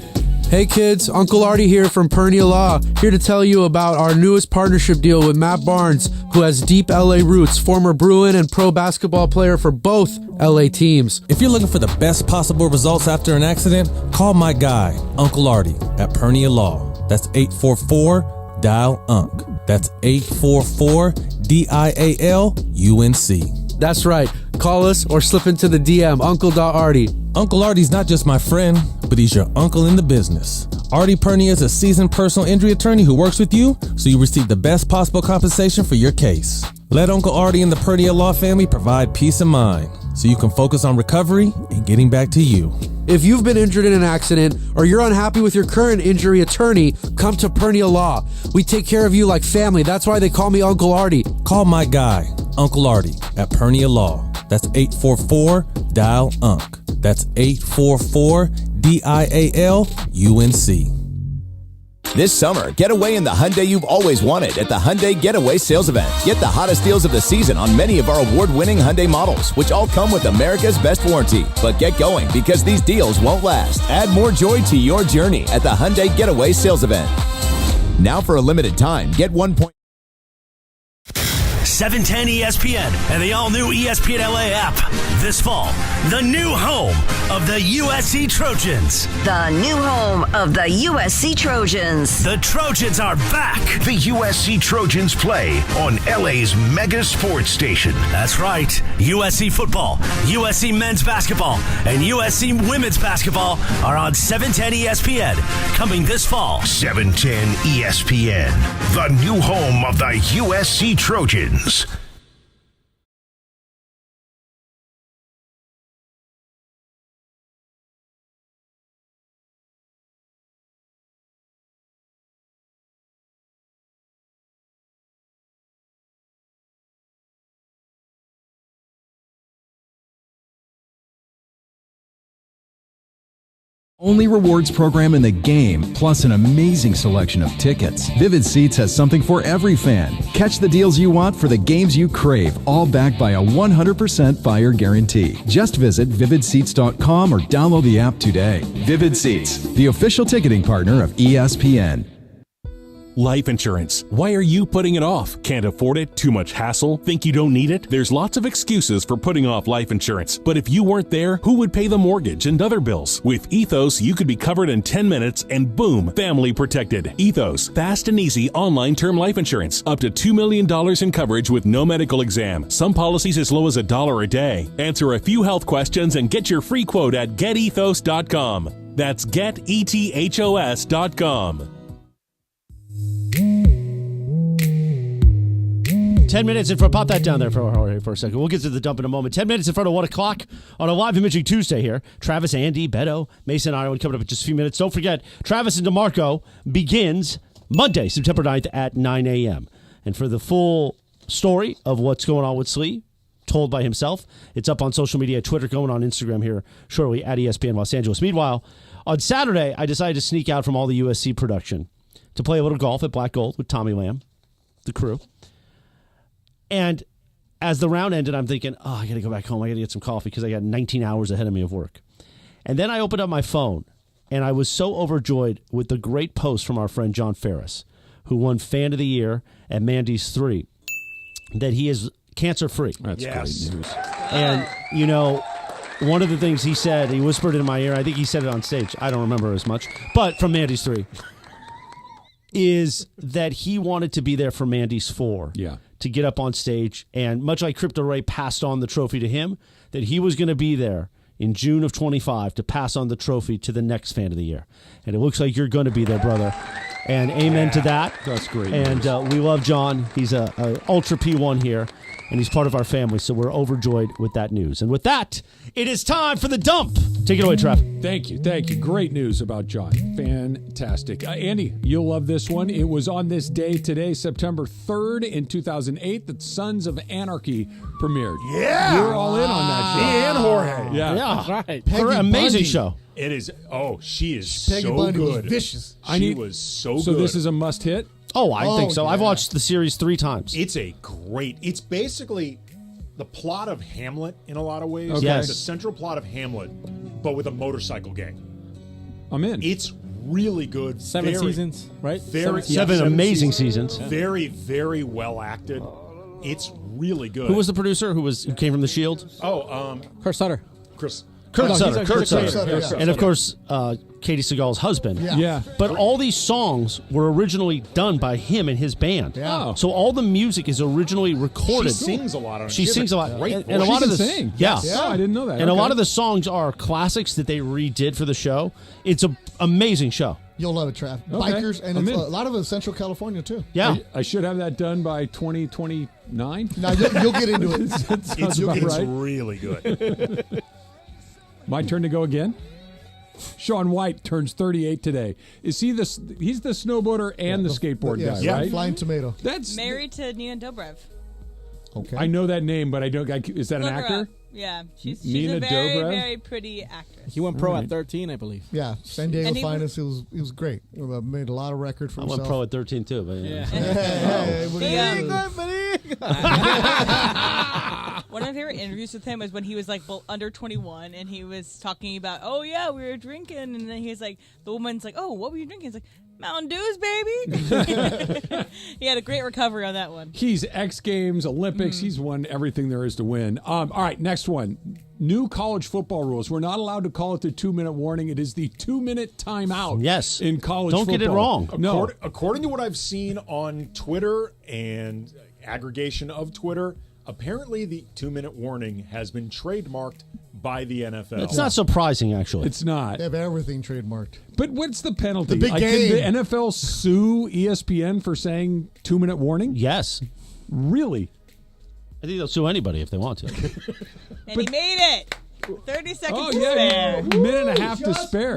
Hey kids, Uncle Artie here from Pernia Law, here to tell you about our newest partnership deal with Matt Barnes, who has deep LA roots, former Bruin and pro basketball player for both LA teams. If you're looking for the best possible results after an accident, call my guy, Uncle Artie, at Pernia Law. That's 844-DIAL-UNC. That's 844-DIAL-UNC. That's right. Call us or slip into the DM, Uncle.Artie. Uncle Artie's not just my friend, but he's your uncle in the business. Artie Pernia is a seasoned personal injury attorney who works with you, so you receive the best possible compensation for your case. Let Uncle Artie and the Pernia Law family provide peace of mind, so you can focus on recovery and getting back to you. If you've been injured in an accident or you're unhappy with your current injury attorney, come to Pernia Law. We take care of you like family. That's why they call me Uncle Artie. Call my guy, Uncle Artie, at Pernia Law. That's 844-DIAL-UNC. That's 844-DIAL-UNC. This summer, get away in the Hyundai you've always wanted at the Hyundai Getaway Sales Event. Get the hottest deals of the season on many of our award-winning Hyundai models, which all come with America's best warranty. But get going, because these deals won't last. Add more joy to your journey at the Hyundai Getaway Sales Event. Now for a limited time, get 1 point. 710 ESPN and the all-new ESPN LA app. This fall, the new home of the USC Trojans. The new home of the USC Trojans. The Trojans are back. The USC Trojans play on LA's mega sports station. That's right. USC football, USC men's basketball, and USC women's basketball are on 710 ESPN coming this fall. 710 ESPN, the new home of the USC Trojans. 'Only rewards program in the game, plus an amazing selection of tickets. Vivid Seats has something for every fan. Catch the deals you want for the games you crave, all backed by a 100% buyer guarantee. Just visit vividseats.com or download the app today. Vivid Seats, the official ticketing partner of ESPN. Life insurance. Why are you putting it off? Can't afford it? Too much hassle? Think you don't need it? There's lots of excuses for putting off life insurance. But if you weren't there, who would pay the mortgage and other bills? With Ethos, you could be covered in 10 minutes and boom, family protected. Ethos, fast and easy online term life insurance. Up to $2 million in coverage with no medical exam. Some policies as low as $1 a day. Answer a few health questions and get your free quote at getethos.com. That's getethos.com. 10 minutes in front. Pop that down there for a second. We'll get to the dump in a moment. 10 minutes in front of 1 o'clock on a live imaging Tuesday here. Travis, Andy, Beto, Mason, and Ireland coming up in just a few minutes. Don't forget, Travis and D'Marco begins Monday, September 9th at 9 a.m. And for the full story of what's going on with Slee, told by himself, it's up on social media, Twitter, going on Instagram here shortly at ESPN Los Angeles. Meanwhile, on Saturday, I decided to sneak out from all the USC production to play a little golf at Black Gold with Tommy Lamb, the crew. And as the round ended, I'm thinking, I got to go back home. I got to get some coffee because I got 19 hours ahead of me of work. And then I opened up my phone, and I was so overjoyed with the great post from our friend John Ferris, who won Fan of the Year at Mandy's 3, that he is cancer-free. That's great news. And, you know, one of the things he said, he whispered in my ear, I think he said it on stage, I don't remember as much, but from Mandy's 3, is that he wanted to be there for Mandy's 4. Yeah. to get up on stage. And much like Crypto Ray passed on the trophy to him, that he was going to be there in June of 25 to pass on the trophy to the next fan of the year. And it looks like you're going to be there, brother. And amen to that. That's great. And we love John. He's a Ultra P1 here, and he's part of our family, so we're overjoyed with that news. And with that, it is time for the dump. Take it away, Trev. Thank you. Great news about John. Fantastic. Andy, you'll love this one. It was on this day today, September 3rd in 2008, that Sons of Anarchy premiered. Yeah. You were all in on that show. Me and Jorge. Yeah. Right. Amazing show. It is. Oh, she is Peggy so Bundy good. was vicious. She was so good. So this is a must hit? Oh, I think so. yeah. I've watched the series 3 times. It's basically the plot of Hamlet in a lot of ways. Okay. Yes. The central plot of Hamlet, but with a motorcycle gang. I'm in. It's really good. 7 seasons, right? Seven amazing seasons. Very, very well acted. It's really good. Who was the producer who came from The Shield? Oh, Kurt Sutter. Kurt Sutter. Yeah. And of course, Katie Seagal's husband. Yeah. But all these songs were originally done by him and his band. Yeah. So all the music is originally recorded. She sings a lot on it. She sings a lot. Great And voice. a lot She of can the sing. Yeah. Oh, I didn't know that. And a Okay. lot of the songs are classics that they redid for the show. It's an amazing show. You'll love it, Trav. Okay. Bikers, and I'm it's in. a lot of it is Central California, too. Yeah. I should have that done by 2029. Now, you'll get into it. Sounds about It's right. really good. My turn to go again. Sean White turns 38 today. Is he he's the snowboarder and the skateboard guy, Yeah, right? Flying Tomato. That's Married to Nina Dobrev. Okay. I know that name, but I don't. Is that an Look her actor? up. Yeah, she's Nina a very, Dobrev? very pretty actress. He went pro at 13, I believe. Yeah, San Diego And he Finest. He was great. Made a lot of record for I himself. went pro at 13 too. But yeah. One of my favorite interviews with him was when he was like under 21, and he was talking about, oh yeah, we were drinking, and then he was like, the woman's like, oh, what were you drinking? He's like, Mountain Dews, baby. He had a great recovery on that one. He's X Games, Olympics. He's won everything there is to win. All right, next one. New college football rules. We're not allowed to call it the 2-minute warning. It is the 2-minute timeout. Yes. In college Don't football. get it wrong. No. According to what I've seen on Twitter and aggregation of Twitter, apparently the 2-minute warning has been trademarked by the NFL. It's not surprising, actually. It's not. They have everything trademarked. But what's the penalty? The big game. Can the NFL sue ESPN for saying 2-minute warning? Yes. Really? I think they'll sue anybody if they want to. And he made it. 30 seconds Oh, to yeah. spare. Minute and a half to spare.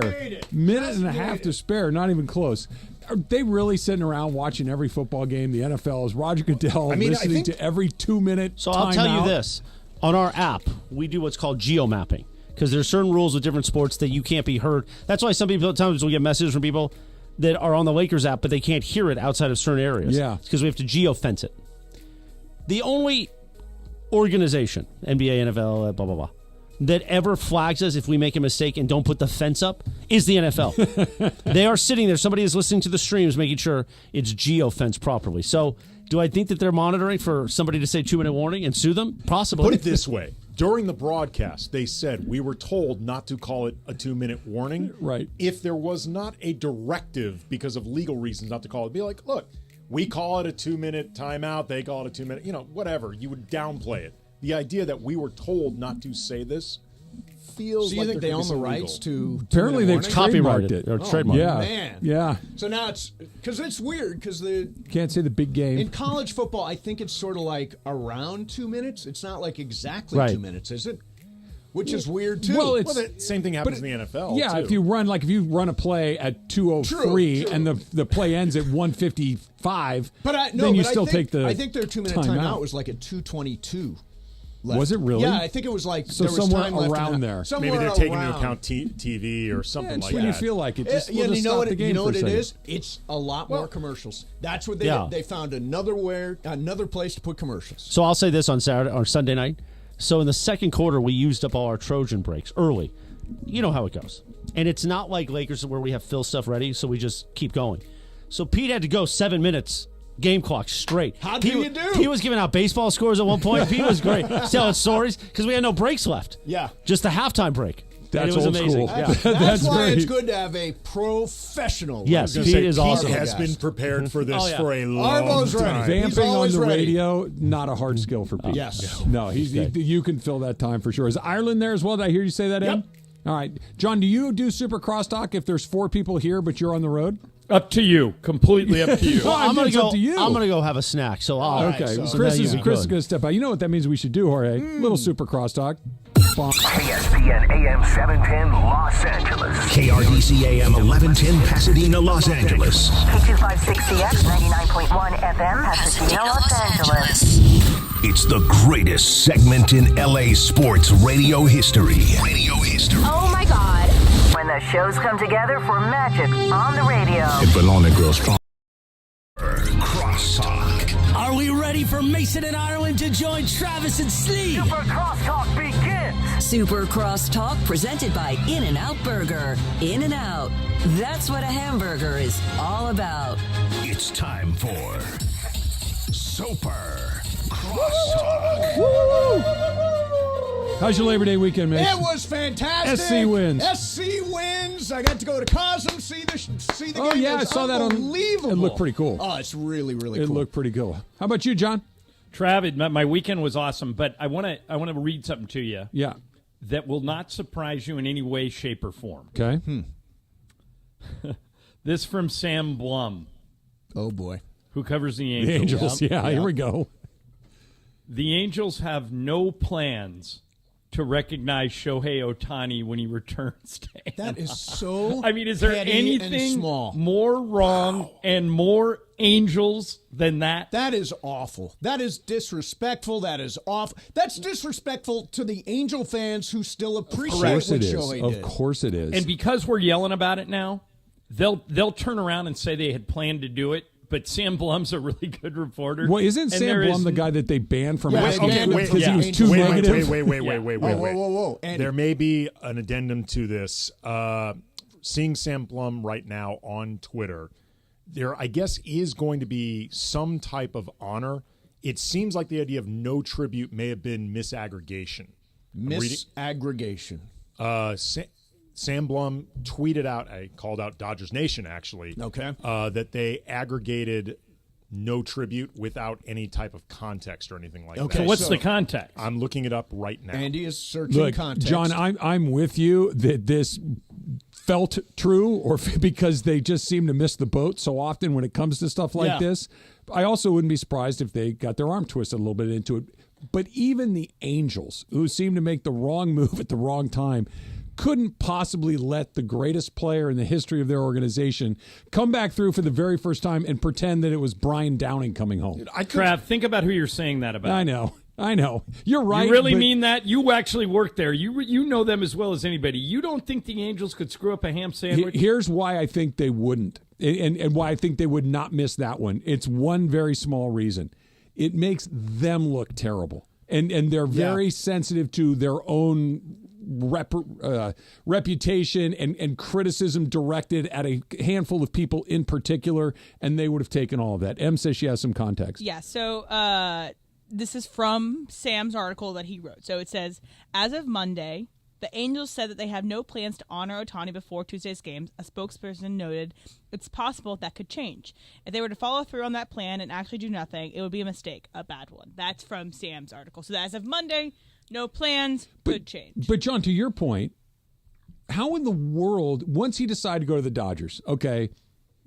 Minute and a half to spare. Not even close. Are they really sitting around watching every football game? The NFL is Roger Goodell listening to every 2-minute So I'll tell you this. On our app, we do what's called geo-mapping because there's certain rules with different sports that you can't be heard. That's why some people sometimes we get messages from people that are on the Lakers app, but they can't hear it outside of certain areas. Yeah. It's because we have to geo-fence it. The only organization, NBA, NFL, blah, blah, blah, that ever flags us if we make a mistake and don't put the fence up is the NFL. They are sitting there. Somebody is listening to the streams, making sure it's geo-fenced properly. So do I think that they're monitoring for somebody to say 2-minute warning and sue them? Possibly. Put it this way. During the broadcast, they said we were told not to call it a 2-minute warning. Right. If there was not a directive because of legal reasons not to call it, be like, look, we call it a 2-minute timeout. They call it a 2-minute, whatever. You would downplay it. The idea that we were told not to say this feels So you like think there they could be own the some rights legal. to Apparently they've trademarked it. Or Oh, trademarked Yeah. man. Yeah. So now it's because it's weird because Can't say the big game. in college football, I think it's sort of like around 2 minutes. It's not like exactly Right. 2 minutes, is it? Which is weird too. Well, it's The same thing happens in the NFL. yeah. too. If you run a play at 2:03 and the play ends at 1:55, then you still take the I think their 2-minute timeout. timeout was like at 2:22. Left. Was it really? Yeah, I think it was like So there was somewhere time left around in there. Somewhere Maybe they're taking into around. account TV or something it's like when that. you feel like it. Just, Yeah, we'll and just you know stop what? the game You know for what a it second. is? It's a lot more commercials. That's what they found another place to put commercials. So I'll say this on Saturday or Sunday night. So in the second quarter, we used up all our Trojan breaks early. You know how it goes. And it's not like Lakers where we have Phil stuff ready, so we just keep going. So Pete had to go 7 minutes, game clock straight. How do you do? He was giving out baseball scores at one point. Pete was great. Telling stories because we had no breaks left. Yeah. Just the halftime break. That's it was old amazing. school. Yeah. That's why it's good to have a professional. Yes, Pete Pete is awesome. has been prepared for this for a long Arbo's ready. time. He's Vamping on always the ready. radio, not a hard skill for Pete. Yes. No, you can fill that time for sure. Is Ireland there as well? Did I hear you say that, Ed? All right. John, do you do Super Crosstalk if there's 4 people here but you're on the road? Up to you. Completely up to you. Well, I'm It's up to you. I'm gonna go have a snack. So Okay. Chris is going to step out. You know what that means we should do, Jorge? Little Super Crosstalk. ESPN AM 710 Los Angeles. KRDC AM 1110 Pasadena, Los Angeles. K256CX 99.1 FM, Pasadena, Los Angeles. It's the greatest segment in LA sports radio history. Oh my God. When the shows come together for magic on the radio. Baloney Girls Crosstalk. Are we ready for Mason and Ireland to join Travis and Sliwa? Super Crosstalk begins. Super Crosstalk presented by In-N-Out Burger. In-N-Out. That's what a hamburger is all about. It's time for Super Crosstalk. How's your Labor Day weekend, man? It was fantastic. SC wins. SC wins. I got to go to Cosm, see the game. Oh, yeah, I It's saw that on. unbelievable. It looked pretty cool. Oh, it's really, really It cool. looked pretty cool. How about you, John? Travis, my weekend was awesome, but I want to read something to you. Yeah. That will not surprise you in any way, shape, or form. Okay. This from Sam Blum. Oh, boy. Who covers the Angels. The Angels, yeah, here we go. The Angels have no plans to recognize Shohei Otani when he returns to That is so I mean, is there petty anything and small. more wrong and more Angels than that? That is awful. That is disrespectful. That is awful. That's disrespectful to the Angel fans who still appreciate what Shohei did. Of course it is. And because we're yelling about it now, they'll turn around and say they had planned to do it. But Sam Blum's a really good reporter. Well, isn't Sam Blum the guy that they banned from basketball because he was too negative? Wait. Whoa. There may be an addendum to this. Seeing Sam Blum right now on Twitter, there, I guess, is going to be some type of honor. It seems like the idea of no tribute may have been misaggregation. Misaggregation. Sam Blum tweeted out, I called out Dodgers Nation, actually, that they aggregated no tribute without any type of context or anything like that. So what's the context? I'm looking it up right now. Andy is searching context. John, I'm with you that this felt true or because they just seem to miss the boat so often when it comes to stuff like this. I also wouldn't be surprised if they got their arm twisted a little bit into it. But even the Angels, who seem to make the wrong move at the wrong time, couldn't possibly let the greatest player in the history of their organization come back through for the very first time and pretend that it was Brian Downing coming home. Trav, think about who you're saying that about. I know. You're right. You really mean that? You actually work there. You know them as well as anybody. You don't think the Angels could screw up a ham sandwich? Here's why I think they wouldn't, and why I think they would not miss that one. It's one very small reason. It makes them look terrible. And they're very sensitive to their own reputation and criticism directed at a handful of people in particular, and they would have taken all of that. Em says she has some context. Yeah, so this is from Sam's article that he wrote. So it says, as of Monday, the Angels said that they have no plans to honor Otani before Tuesday's games. A spokesperson noted it's possible that could change. If they were to follow through on that plan and actually do nothing, it would be a mistake, a bad one. That's from Sam's article. So as of Monday, no plans, could change. But, John, to your point, how in the world, once he decided to go to the Dodgers, okay,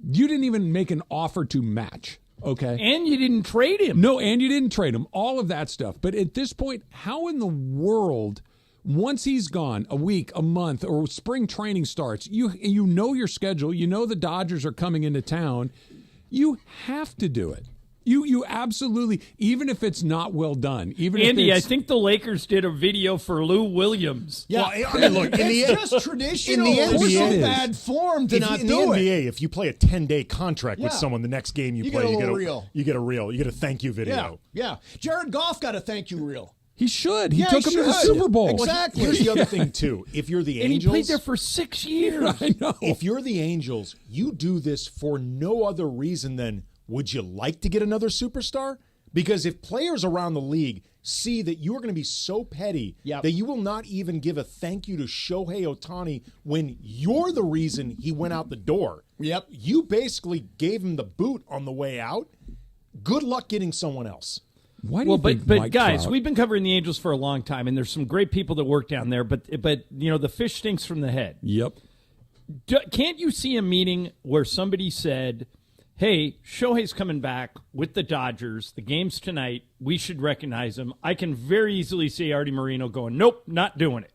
you didn't even make an offer to match, okay? And you didn't trade him. No, and you didn't trade him, all of that stuff. But at this point, how in the world, once he's gone, a week, a month, or spring training starts, you know your schedule, you know the Dodgers are coming into town, you have to do it. You absolutely, even if it's not well done. Even Andy, if I think the Lakers did a video for Lou Williams. Yeah, well, I mean, look, it's just traditional. In the It's NBA, so bad form to not do it. In the NBA, if you play a 10-day contract with someone, the next game you play, you get a reel. You get a thank you video. Yeah. Jared Goff got a thank you reel. He should. He took him to the Super Bowl. Exactly. Here's the other thing, too. If you're the Angels... And he played there for 6 years. I know. If you're the Angels, you do this for no other reason than, would you like to get another superstar? Because if players around the league see that you are going to be so petty that you will not even give a thank you to Shohei Otani when you're the reason he went out the door. Yep. You basically gave him the boot on the way out. Good luck getting someone else. Why do you think but Mike guys, Trout- we've been covering the Angels for a long time, and there's some great people that work down there. But the fish stinks from the head. Yep. Can't you see a meeting where somebody said, "Hey, Shohei's coming back with the Dodgers. The game's tonight. We should recognize him." I can very easily see Artie Moreno going, "Nope, not doing it."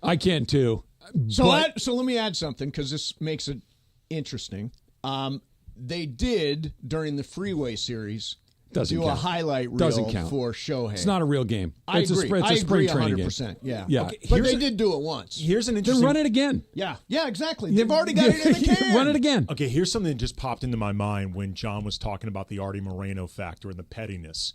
I can too. So let me add something because this makes it interesting. They did during the Freeway Series do a highlight reel for Shohei. It's not a real game. I It's agree. a spring training 100%. game. Yeah. Okay, but they did do it once. Here's an interesting. Then run it again. Yeah, exactly. They've already got it in the can. Run it again. Okay, here's something that just popped into my mind when John was talking about the Artie Moreno factor and the pettiness.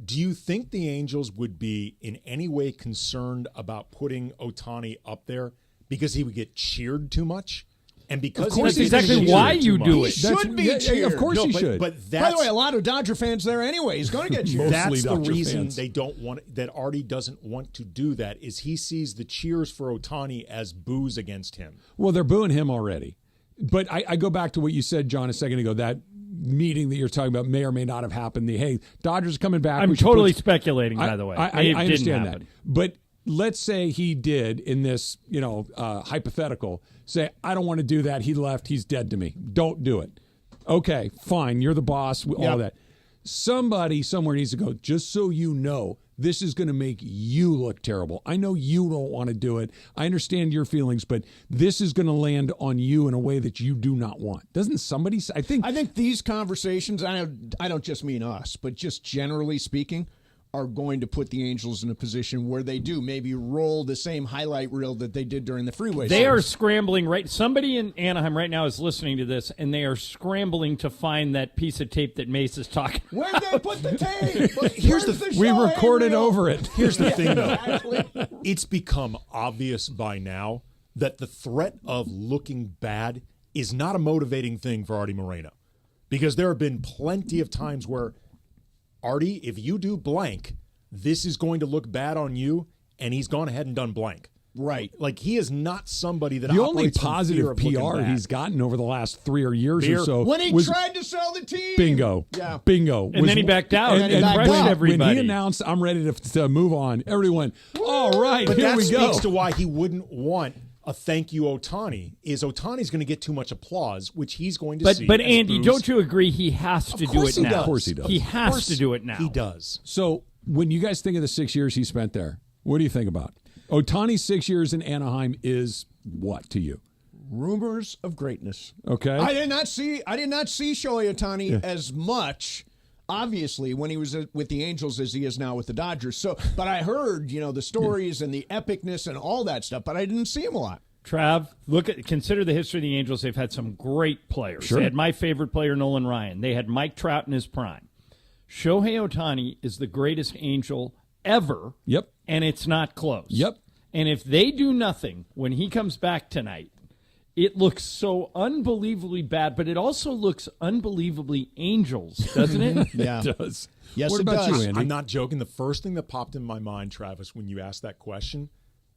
Do you think the Angels would be in any way concerned about putting Otani up there because he would get cheered too much? And because that's exactly why you do it. He should be cheered. Of course he should. But by the way, a lot of Dodger fans there anyway. He's going to get cheered. That's the Dodger reason fans. they don't want that Artie doesn't want to do that is he sees the cheers for Otani as boos against him. Well, they're booing him already. But I go back to what you said, John, a second ago. That meeting that you're talking about may or may not have happened. Hey, Dodgers are coming back. I'm totally speculating, by the way. I understand that. But let's say he did in this, hypothetical, say, I don't want to do that. He left. He's dead to me. Don't do it. Okay, fine. You're the boss. All that. Somebody somewhere needs to go, just so you know, this is going to make you look terrible. I know you don't want to do it. I understand your feelings, but this is going to land on you in a way that you do not want. Doesn't somebody say? I think these conversations, I don't just mean us, but just generally speaking, are going to put the Angels in a position where they do maybe roll the same highlight reel that they did during the Freeway They Series. are scrambling right. Somebody in Anaheim right now is listening to this, and they are scrambling to find that piece of tape that Mace is talking about. Where'd they put the tape? Here's we recorded over it. Here's the thing, though. It's become obvious by now that the threat of looking bad is not a motivating thing for Artie Moreno. Because there have been plenty of times where, Artie, if you do blank, this is going to look bad on you, and he's gone ahead and done blank. Right. Like, he is not somebody that the only operates from positive fear of looking PR bad. he's gotten over the last 3 years or so when he was tried to sell the team. bingo. Yeah. Bingo. And then he backed out and crushed everybody. When he announced, I'm ready to move on, everyone, all right, But here that we go. speaks to why he wouldn't want a thank you Otani, is Otani's going to get too much applause, which he's going to see. But as Andy, boos. don't you agree he has to do it now? Of course he does. He has to do it now. He does. So when you guys think of the 6 years he spent there, what do you think about? Otani's 6 years in Anaheim is what to you? Rumors of greatness. Okay. I did not see Shohei Otani as much, obviously, when he was with the Angels as he is now with the Dodgers. So, but I heard, the stories and the epicness and all that stuff, but I didn't see him a lot. Trav, consider the history of the Angels. They've had some great players. Sure. They had my favorite player, Nolan Ryan. They had Mike Trout in his prime. Shohei Otani is the greatest Angel ever. Yep. And it's not close. Yep. And if they do nothing when he comes back tonight, it looks so unbelievably bad, but it also looks unbelievably Angels, doesn't it? Yeah. It does. Yes, what it about does. you, Andy? I'm not joking. The first thing that popped in my mind, Travis, when you asked that question,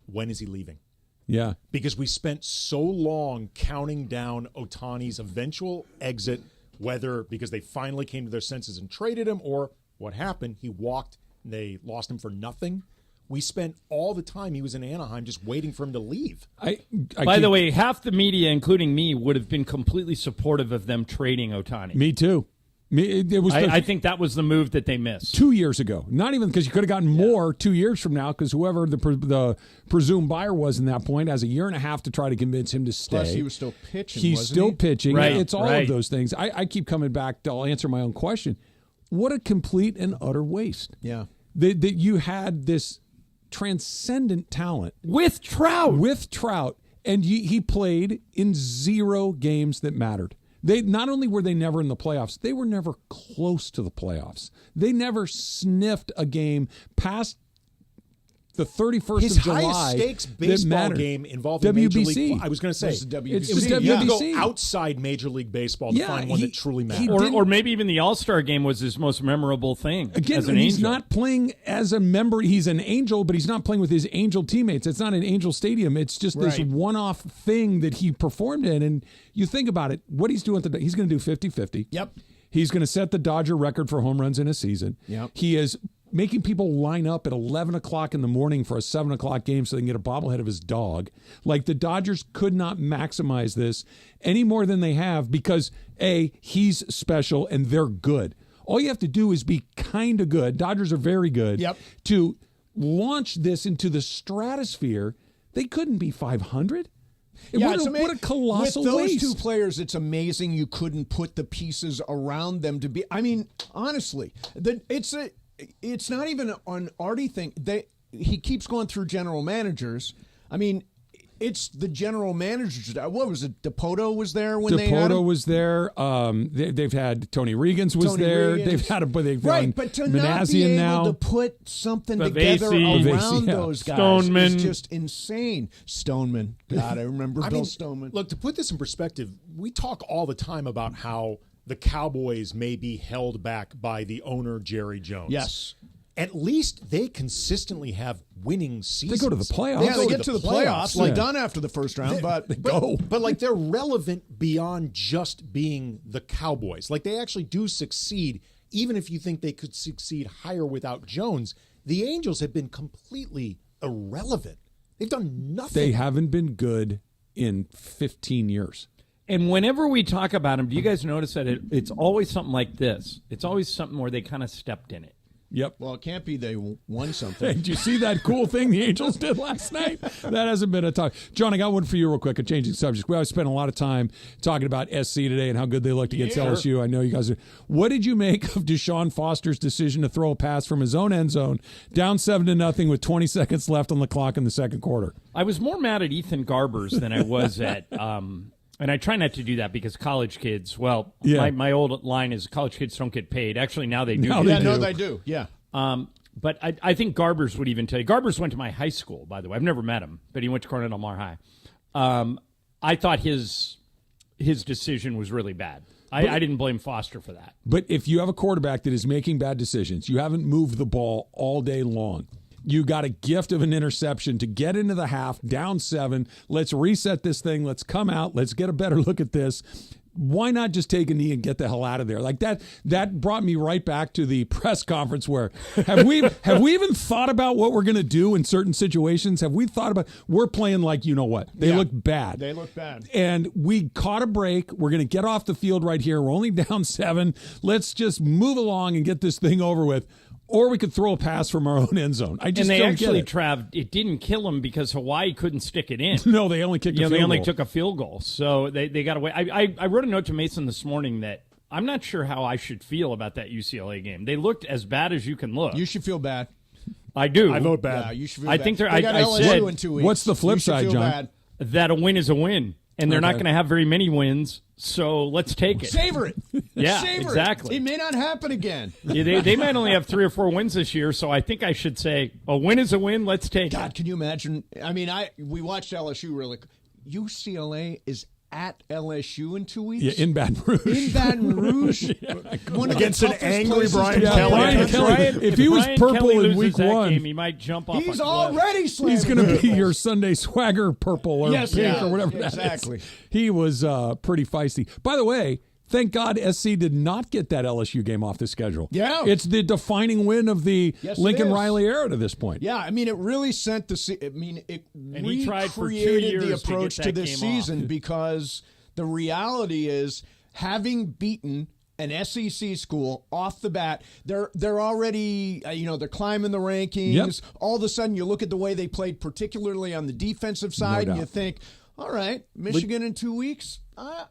when is he leaving? Yeah. Because we spent so long counting down Otani's eventual exit, whether because they finally came to their senses and traded him, or what happened, he walked and they lost him for nothing. We spent all the time he was in Anaheim just waiting for him to leave. By the way, half the media, including me, would have been completely supportive of them trading Otani. Me too. I think that was the move that they missed 2 years ago. Not even because you could have gotten more 2 years from now, because whoever the presumed buyer was in that point has a year and a half to try to convince him to stay. Plus, he was still pitching. He's wasn't still he? pitching. Right, It's all right. of those things. I keep coming back. I'll answer my own question. What a complete and utter waste. Yeah. That you had this transcendent talent with Trout, and he played in 0 games that mattered. They not only were they never in the playoffs, they were never close to the playoffs. They never sniffed a game past the 31st His of July. highest stakes baseball game involving Major League. I was going to say It's the WBC. It was the you have to WBC. go outside Major League Baseball to find one that truly matters. Or maybe even the All-Star game was his most memorable thing. Again, as an he's Angel. not playing as a member. He's an Angel, but he's not playing with his Angel teammates. It's not an Angel stadium. It's just this one-off thing that he performed in. And you think about it, what he's doing today, he's going to do 50-50. Yep. He's going to set the Dodger record for home runs in a season. Yep. He is making people line up at 11 o'clock in the morning for a 7 o'clock game so they can get a bobblehead of his dog. Like, the Dodgers could not maximize this any more than they have because, A, he's special and they're good. All you have to do is be kind of good. Dodgers are very good. Yep. To launch this into the stratosphere, they couldn't be 500. Yeah, what a colossal with those waste. two players, it's amazing you couldn't put the pieces around them to be. I mean, honestly, it's not even an Artie thing. He keeps going through general managers. I mean, it's the general managers. What was it? DePoto was there when they had him? DePoto was there. They've had Tony Regans was Tony there. Regans. They've had but to not be Manassian able now. to put something Pavesi. together around Pavesi, yeah. those guys Stoneman. is just insane. Stoneman. God, I remember Bill Stoneman. Look, to put this in perspective, we talk all the time about how the Cowboys may be held back by the owner, Jerry Jones. Yes. At least they consistently have winning seasons. They go to the playoffs. Yeah, they get to the playoffs. Like done after the first round, but like they're relevant beyond just being the Cowboys. Like, they actually do succeed, even if you think they could succeed higher without Jones. The Angels have been completely irrelevant. They've done nothing. They haven't been good in 15 years. And whenever we talk about them, do you guys notice that it's always something like this? It's always something where they kind of stepped in it. Yep. Well, it can't be they won something. Hey, did you see that cool thing the Angels did last night? That hasn't been a talk. John, I got one for you real quick, a changing subject. We always spent a lot of time talking about SC today and how good they looked against LSU. I know you guys are. What did you make of Deshaun Foster's decision to throw a pass from his own end zone, down 7-0 with 20 seconds left on the clock in the second quarter? I was more mad at Ethan Garbers than I was at and I try not to do that because college kids, my old line is college kids don't get paid. Actually, now they do. They do. Yeah. But I think Garbers would even tell you. Garbers went to my high school, by the way. I've never met him, but he went to Cornell Del Mar High. I thought his decision was really bad. I didn't blame Foster for that. But if you have a quarterback that is making bad decisions, you haven't moved the ball all day long. You got a gift of an interception to get into the half, down 7. Let's reset this thing. Let's come out. Let's get a better look at this. Why not just take a knee and get the hell out of there? Like that brought me right back to the press conference where have we even thought about what we're going to do in certain situations? Have we thought about we're playing like you know what? They look bad. They look bad. And we caught a break. We're going to get off the field right here. We're only down 7. Let's just move along and get this thing over with. Or we could throw a pass from our own end zone. I just don't get it. Trav, it didn't kill him because Hawaii couldn't stick it in. No, they only kicked a field goal. They only took a field goal. So they got away. I wrote a note to Mason this morning that I'm not sure how I should feel about that UCLA game. They looked as bad as you can look. You should feel bad. I do. I vote bad. Yeah, you should feel I bad. think they got I LSU said, in 2 weeks. What's the flip side, John? Bad. That a win is a win. And they're not going to have very many wins, so let's take it. Savor it. Yeah, Savor exactly. It may not happen again. Yeah, they might only have 3 or 4 wins this year, so I think I should say a win is a win. Let's take it. God, can you imagine? I mean, we watched LSU really. UCLA is at LSU in 2 weeks. Yeah, in Baton Rouge. In Baton Rouge. One Against an angry Brian Kelly. Kelly. Brian Kelly. If he was purple in week 1, game, he might jump off. He's already slamming. He's going to be your Sunday swagger purple or pink or whatever exactly. that is. He was pretty feisty. By the way, thank God SC did not get that LSU game off the schedule. Yeah. It's the defining win of the Lincoln Riley era to this point. Yeah, I mean, it really sent it he tried for 2 recreated years the approach to to get that this game season because the reality is having beaten an SEC school off the bat, they're already, they're climbing the rankings. Yep. All of a sudden, you look at the way they played, particularly on the defensive side, and you think, all right, Michigan in 2 weeks.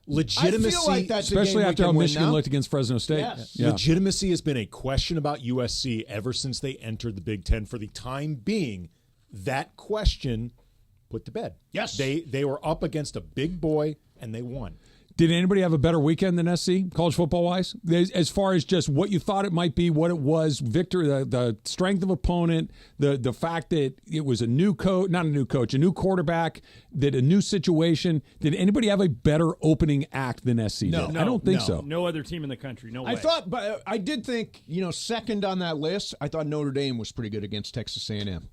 Legitimacy, I feel like that's especially after how Michigan now. looked against Fresno State. Yes. Yeah. Legitimacy has been a question about USC ever since they entered the Big Ten. For the time being, that question put to bed. Yes. They were up against a big boy, and they won. Did anybody have a better weekend than SC, college football-wise? As far as just what you thought it might be, what it was, victory, the strength of opponent, the fact that it was a new coach, not a new coach, a new quarterback, that a new situation. Did anybody have a better opening act than SC did? I don't think so. No other team in the country. No way. I thought, but I did think, second on that list, I thought Notre Dame was pretty good against Texas A&M.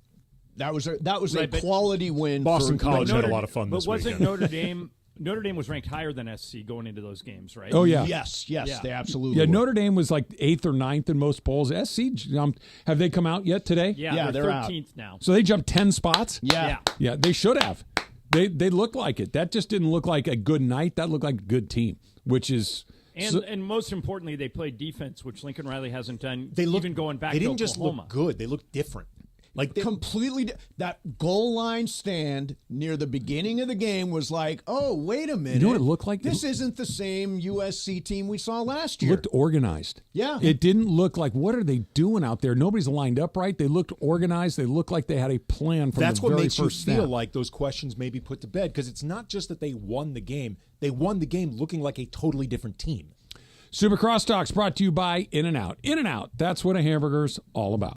That was a quality win. Boston College had a lot of fun this weekend. But wasn't Notre Dame was ranked higher than SC going into those games, right? Oh, yeah. Yes, they absolutely were. Notre Dame was like 8th or 9th in most polls. SC jumped. Have they come out yet today? Yeah, they're 13th out now. So they jumped 10 spots? Yeah, they should have. They looked like it. That just didn't look like a good night. That looked like a good team, which is... And most importantly, they played defense, which Lincoln Riley hasn't done even going back to Oklahoma. They didn't just look good. They looked different. Completely. That goal line stand near the beginning of the game was like, oh, wait a minute. You know what it looked like? This isn't the same USC team we saw last year. It looked organized. Yeah. It didn't look like, what are they doing out there? Nobody's lined up right. They looked organized. They looked like they had a plan from the very first snap. That's what makes you feel like those questions may be put to bed, because it's not just that they won the game. They won the game looking like a totally different team. Super Crosstalks brought to you by In-N-Out. In-N-Out, that's what a hamburger's all about.